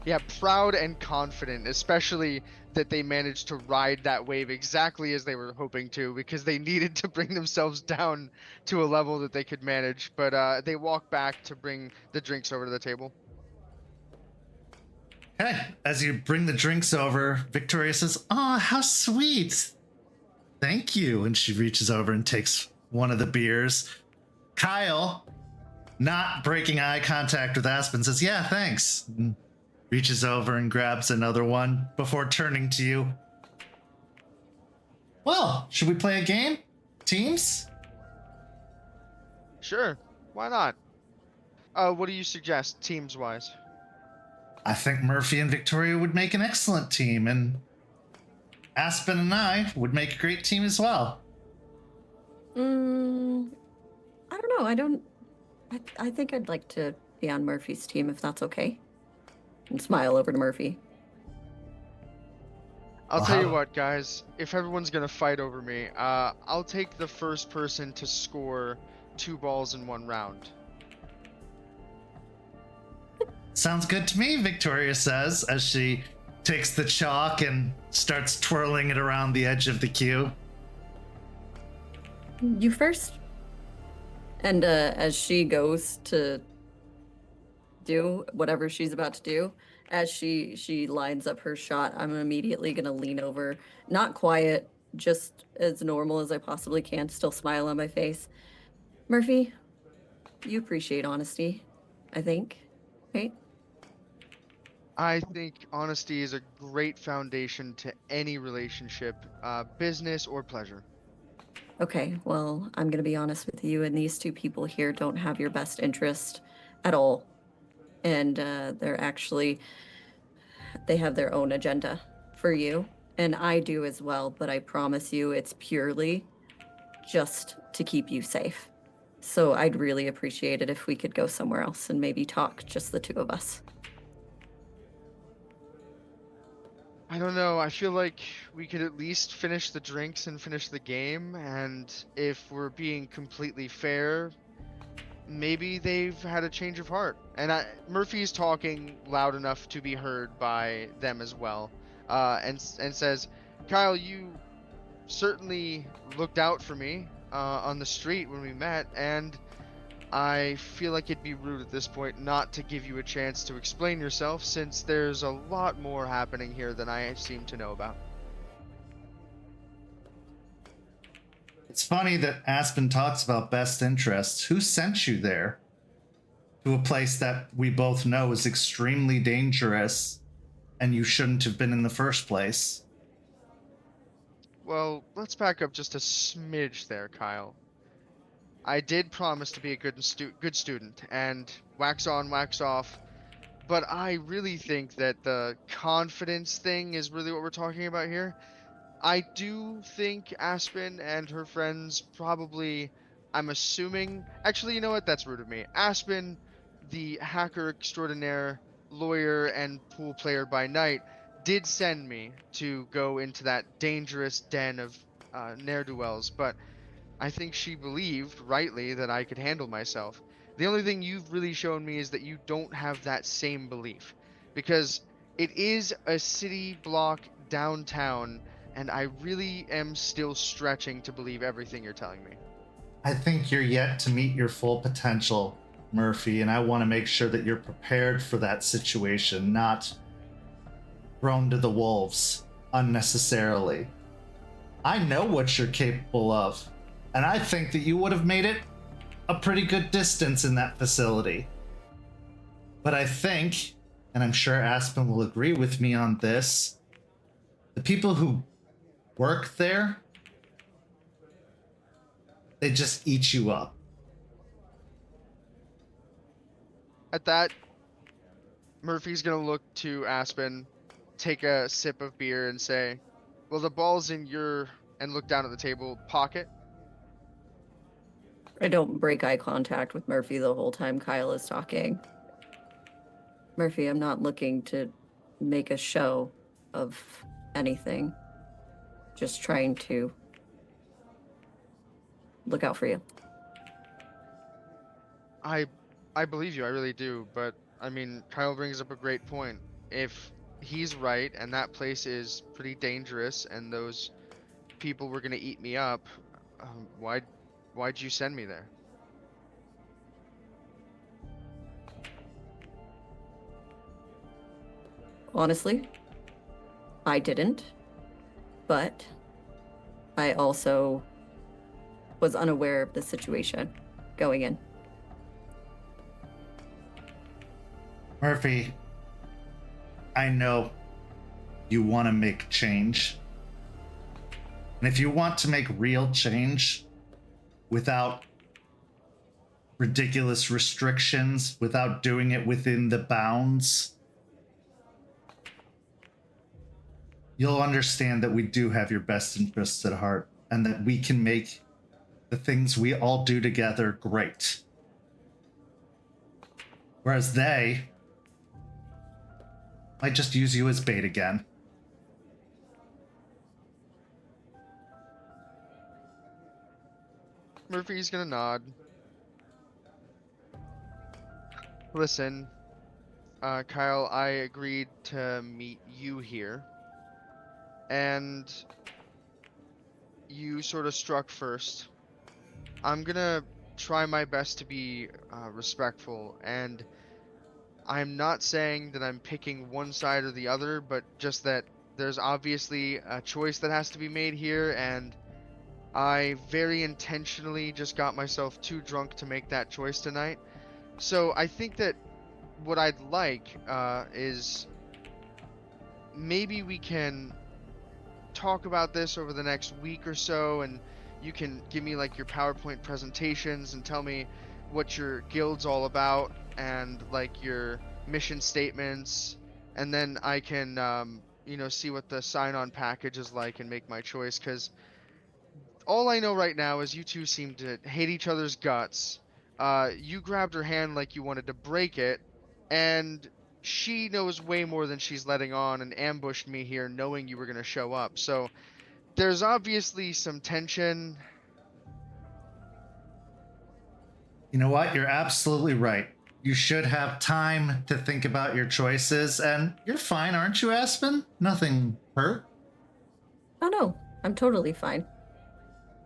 Yeah, proud and confident, especially that they managed to ride that wave exactly as they were hoping to, because they needed to bring themselves down to a level that they could manage. But they walk back to bring the drinks over to the table. Okay, as you bring the drinks over, Victoria says, "Oh, how sweet. Thank you." And she reaches over and takes one of the beers. Kyle, not breaking eye contact with Aspen, says, "Yeah, thanks." And reaches over and grabs another one before turning to you. "Well, should we play a game? Teams?" Sure, why not? What do you suggest, teams-wise? I think Murphy and Victoria would make an excellent team, and Aspen and I would make a great team as well. I don't know. I think I'd like to be on Murphy's team if that's okay. And smile over to Murphy. I'll tell you what, guys. If everyone's gonna fight over me, I'll take the first person to score 2 balls in 1 round. Sounds good to me, Victoria says, as she takes the chalk and starts twirling it around the edge of the cue. You first. And as she goes to do whatever she's about to do, as she lines up her shot, I'm immediately gonna lean over, not quiet, just as normal as I possibly can, still smile on my face. Murphy, you appreciate honesty, I think, right? I think honesty is a great foundation to any relationship, business or pleasure. Okay, well, I'm gonna be honest with you, and these 2 people here don't have your best interest at all. And they have their own agenda for you, and I do as well, but I promise you it's purely just to keep you safe. So I'd really appreciate it if we could go somewhere else and maybe talk, just the 2 of us. I don't know, I feel like we could at least finish the drinks and finish the game, and if we're being completely fair, maybe they've had a change of heart. And Murphy's talking loud enough to be heard by them as well, and says, "Kyle, you certainly looked out for me on the street when we met, and I feel like it'd be rude at this point not to give you a chance to explain yourself, since there's a lot more happening here than I seem to know about." It's funny that Aspen talks about best interests. Who sent you there? To a place that we both know is extremely dangerous and you shouldn't have been in the first place. Well, let's back up just a smidge there, Kyle. I did promise to be a good student and wax on, wax off, but I really think that the confidence thing is really what we're talking about here. I do think Aspen and her friends probably, I'm assuming, actually, you know what? That's rude of me. Aspen, the hacker extraordinaire, lawyer, and pool player by night, did send me to go into that dangerous den of ne'er-do-wells, but I think she believed, rightly, that I could handle myself. The only thing you've really shown me is that you don't have that same belief. Because it is a city block downtown, and I really am still stretching to believe everything you're telling me. I think you're yet to meet your full potential, Murphy, and I want to make sure that you're prepared for that situation, not thrown to the wolves unnecessarily. I know what you're capable of, and I think that you would have made it a pretty good distance in that facility. But I think, and I'm sure Aspen will agree with me on this, the people who work there, they just eat you up. At that, Murphy's gonna look to Aspen, take a sip of beer, and say, well, the ball's in your, and look down at the table, pocket. I don't break eye contact with Murphy the whole time Kyle is talking. Murphy, I'm not looking to make a show of anything. Just trying to look out for you. I believe you, I really do, but I mean, Kyle brings up a great point. If he's right and that place is pretty dangerous and those people were gonna eat me up, why'd you send me there? Honestly, I didn't, but I also was unaware of the situation going in. Murphy, I know you want to make change. And if you want to make real change without ridiculous restrictions, without doing it within the bounds, you'll understand that we do have your best interests at heart and that we can make the things we all do together great. Whereas they might just use you as bait again. Murphy's gonna nod. Listen, Kyle, I agreed to meet you here. And you sort of struck first. I'm gonna try my best to be respectful, and I'm not saying that I'm picking one side or the other, but just that there's obviously a choice that has to be made here, and I very intentionally just got myself too drunk to make that choice tonight. So I think that what I'd like is maybe we can talk about this over the next week or so, and you can give me like your PowerPoint presentations and tell me what your guild's all about and like your mission statements, and then I can see what the sign-on package is like and make my choice, because all I know right now is you two seem to hate each other's guts. You grabbed her hand like you wanted to break it, and she knows way more than she's letting on and ambushed me here knowing you were going to show up. So there's obviously some tension. You know what? You're absolutely right. You should have time to think about your choices, and you're fine, aren't you, Aspen? Nothing hurt? Oh no, I'm totally fine.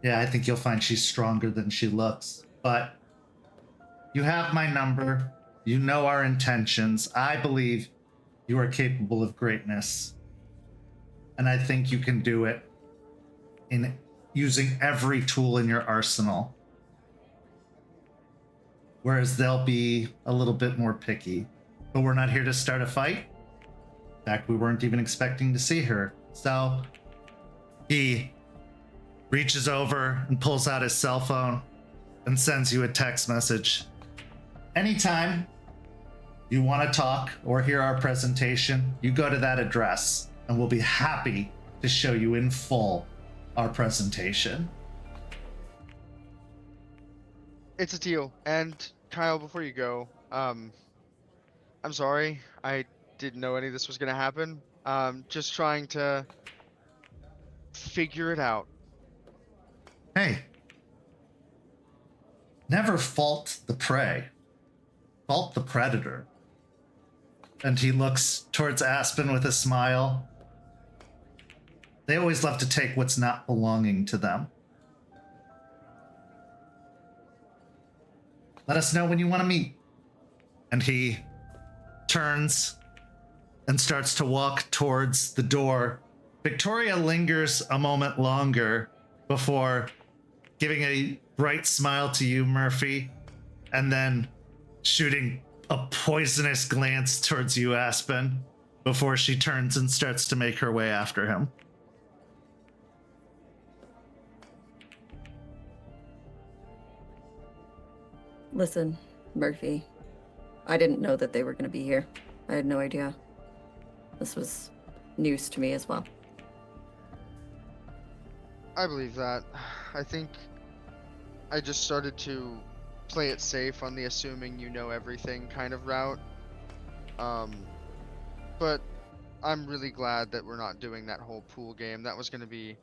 Yeah, I think you'll find she's stronger than she looks. But you have my number. You know our intentions. I believe you are capable of greatness. And I think you can do it in using every tool in your arsenal. Whereas they'll be a little bit more picky. But we're not here to start a fight. In fact, we weren't even expecting to see her. So he reaches over and pulls out his cell phone and sends you a text message. Anytime you want to talk or hear our presentation, you go to that address and we'll be happy to show you in full our presentation. It's a deal. And Kyle, before you go, I'm sorry. I didn't know any of this was gonna happen. Just trying to figure it out. Hey, never fault the prey. Fault the predator. And he looks towards Aspen with a smile. They always love to take what's not belonging to them. Let us know when you want to meet. And he turns and starts to walk towards the door. Victoria lingers a moment longer before giving a bright smile to you, Murphy, and then shooting a poisonous glance towards you, Aspen, before she turns and starts to make her way after him. Listen, Murphy, I didn't know that they were going to be here. I had no idea. This was news to me as well. I believe that. I think I just started to play it safe on the assuming you know everything kind of route. But I'm really glad that we're not doing that whole pool game. That was going to be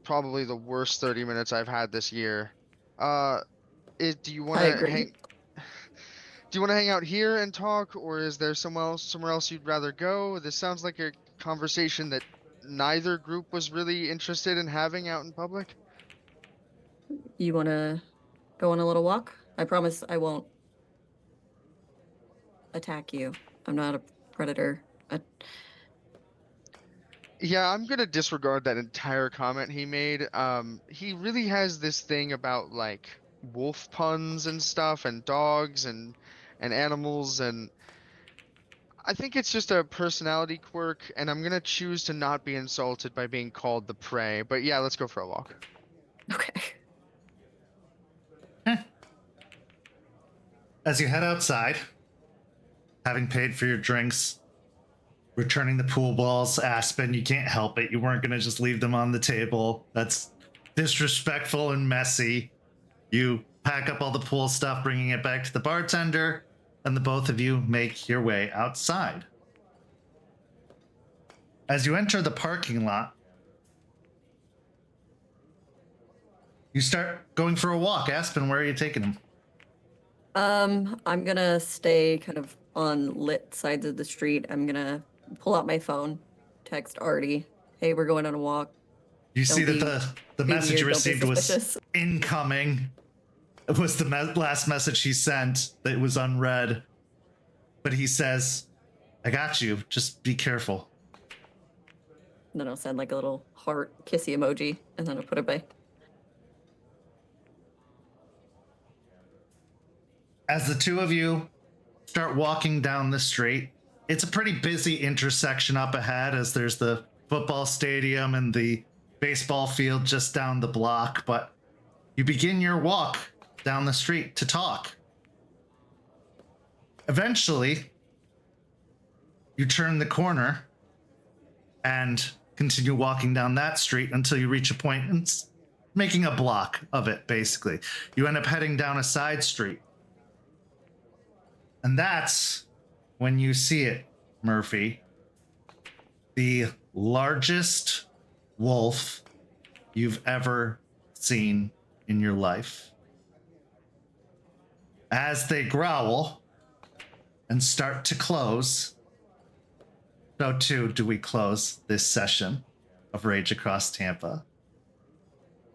probably the worst 30 minutes I've had this year. Do you want I to agree. hang? Do you want to hang out here and talk, or is there somewhere else you'd rather go? This sounds like a conversation that neither group was really interested in having out in public. You want to go on a little walk? I promise I won't attack you. I'm not a predator. Yeah, I'm gonna disregard that entire comment he made. He really has this thing about like wolf puns and stuff, and dogs and animals, and I think it's just a personality quirk, and I'm gonna choose to not be insulted by being called the prey. But yeah, let's go for a walk. Okay. As you head outside, having paid for your drinks, returning the pool balls, Aspen, you can't help it. You weren't going to just leave them on the table. That's disrespectful and messy. You pack up all the pool stuff, bringing it back to the bartender, and the both of you make your way outside. As you enter the parking lot, you start going for a walk. Aspen, where are you taking him? I'm gonna stay kind of on lit sides of the street. I'm gonna pull out my phone, text Artie, hey, we're going on a walk. You see Don't that the be message you weird, don't be received was suspicious. incoming. It was the last message he sent that was unread. But he says, I got you. Just be careful. And then I'll send like a little heart kissy emoji, and then I'll put it by. As the two of you start walking down the street, it's a pretty busy intersection up ahead, as there's the football stadium and the baseball field just down the block. But you begin your walk down the street to talk. Eventually, you turn the corner and continue walking down that street until you reach a point and it's making a block of it, basically. You end up heading down a side street. And that's when you see it, Murphy. The largest wolf you've ever seen in your life. As they growl and start to close, so too do we close this session of Rage Across Tampa.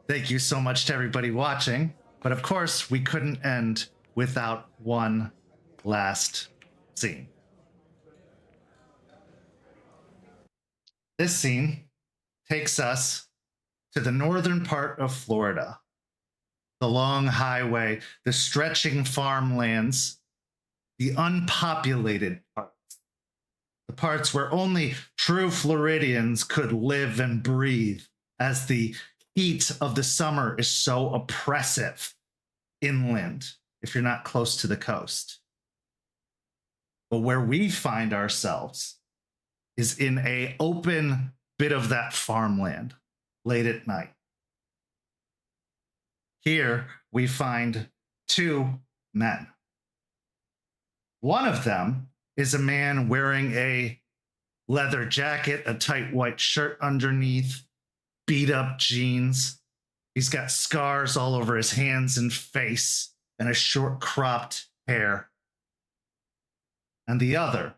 Thank you so much to everybody watching, but of course we couldn't end without one last scene. This scene takes us to the northern part of Florida. The long highway, the stretching farmlands, the unpopulated parts. The parts where only true Floridians could live and breathe as the heat of the summer is so oppressive inland if you're not close to the coast. But where we find ourselves is in a open bit of that farmland late at night. Here we find two men. One of them is a man wearing a leather jacket, a tight white shirt underneath, beat up jeans. He's got scars all over his hands and face and a short cropped hair. And the other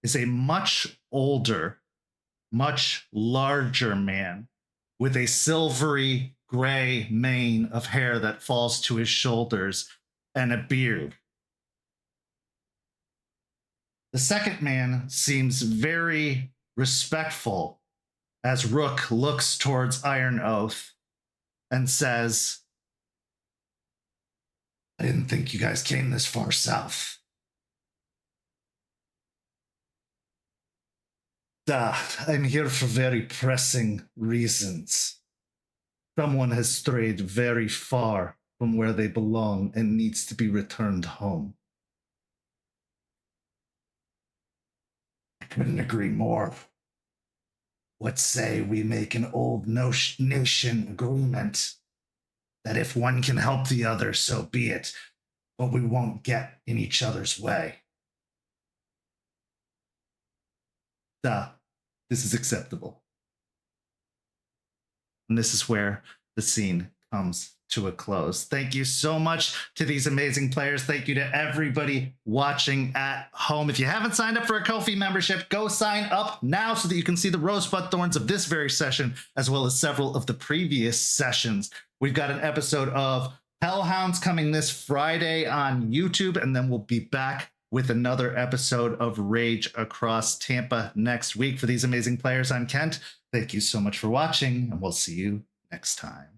is a much older, much larger man with a silvery gray mane of hair that falls to his shoulders and a beard. The second man seems very respectful as Rook looks towards Iron Oath and says, I didn't think you guys came this far south. I'm here for very pressing reasons. Someone has strayed very far from where they belong and needs to be returned home. I couldn't agree more. What say we make an old nation agreement that if one can help the other, so be it, but we won't get in each other's way. This is acceptable. And this is where the scene comes to a close. Thank you so much to these amazing players. Thank you to everybody watching at home. If you haven't signed up for a Ko-fi membership, go sign up now so that you can see the rosebud thorns of this very session, as well as several of the previous sessions. We've got an episode of Hellhounds coming this Friday on YouTube, and then we'll be back with another episode of Rage Across Tampa next week. For these amazing players, I'm Kent. Thank you so much for watching, and we'll see you next time.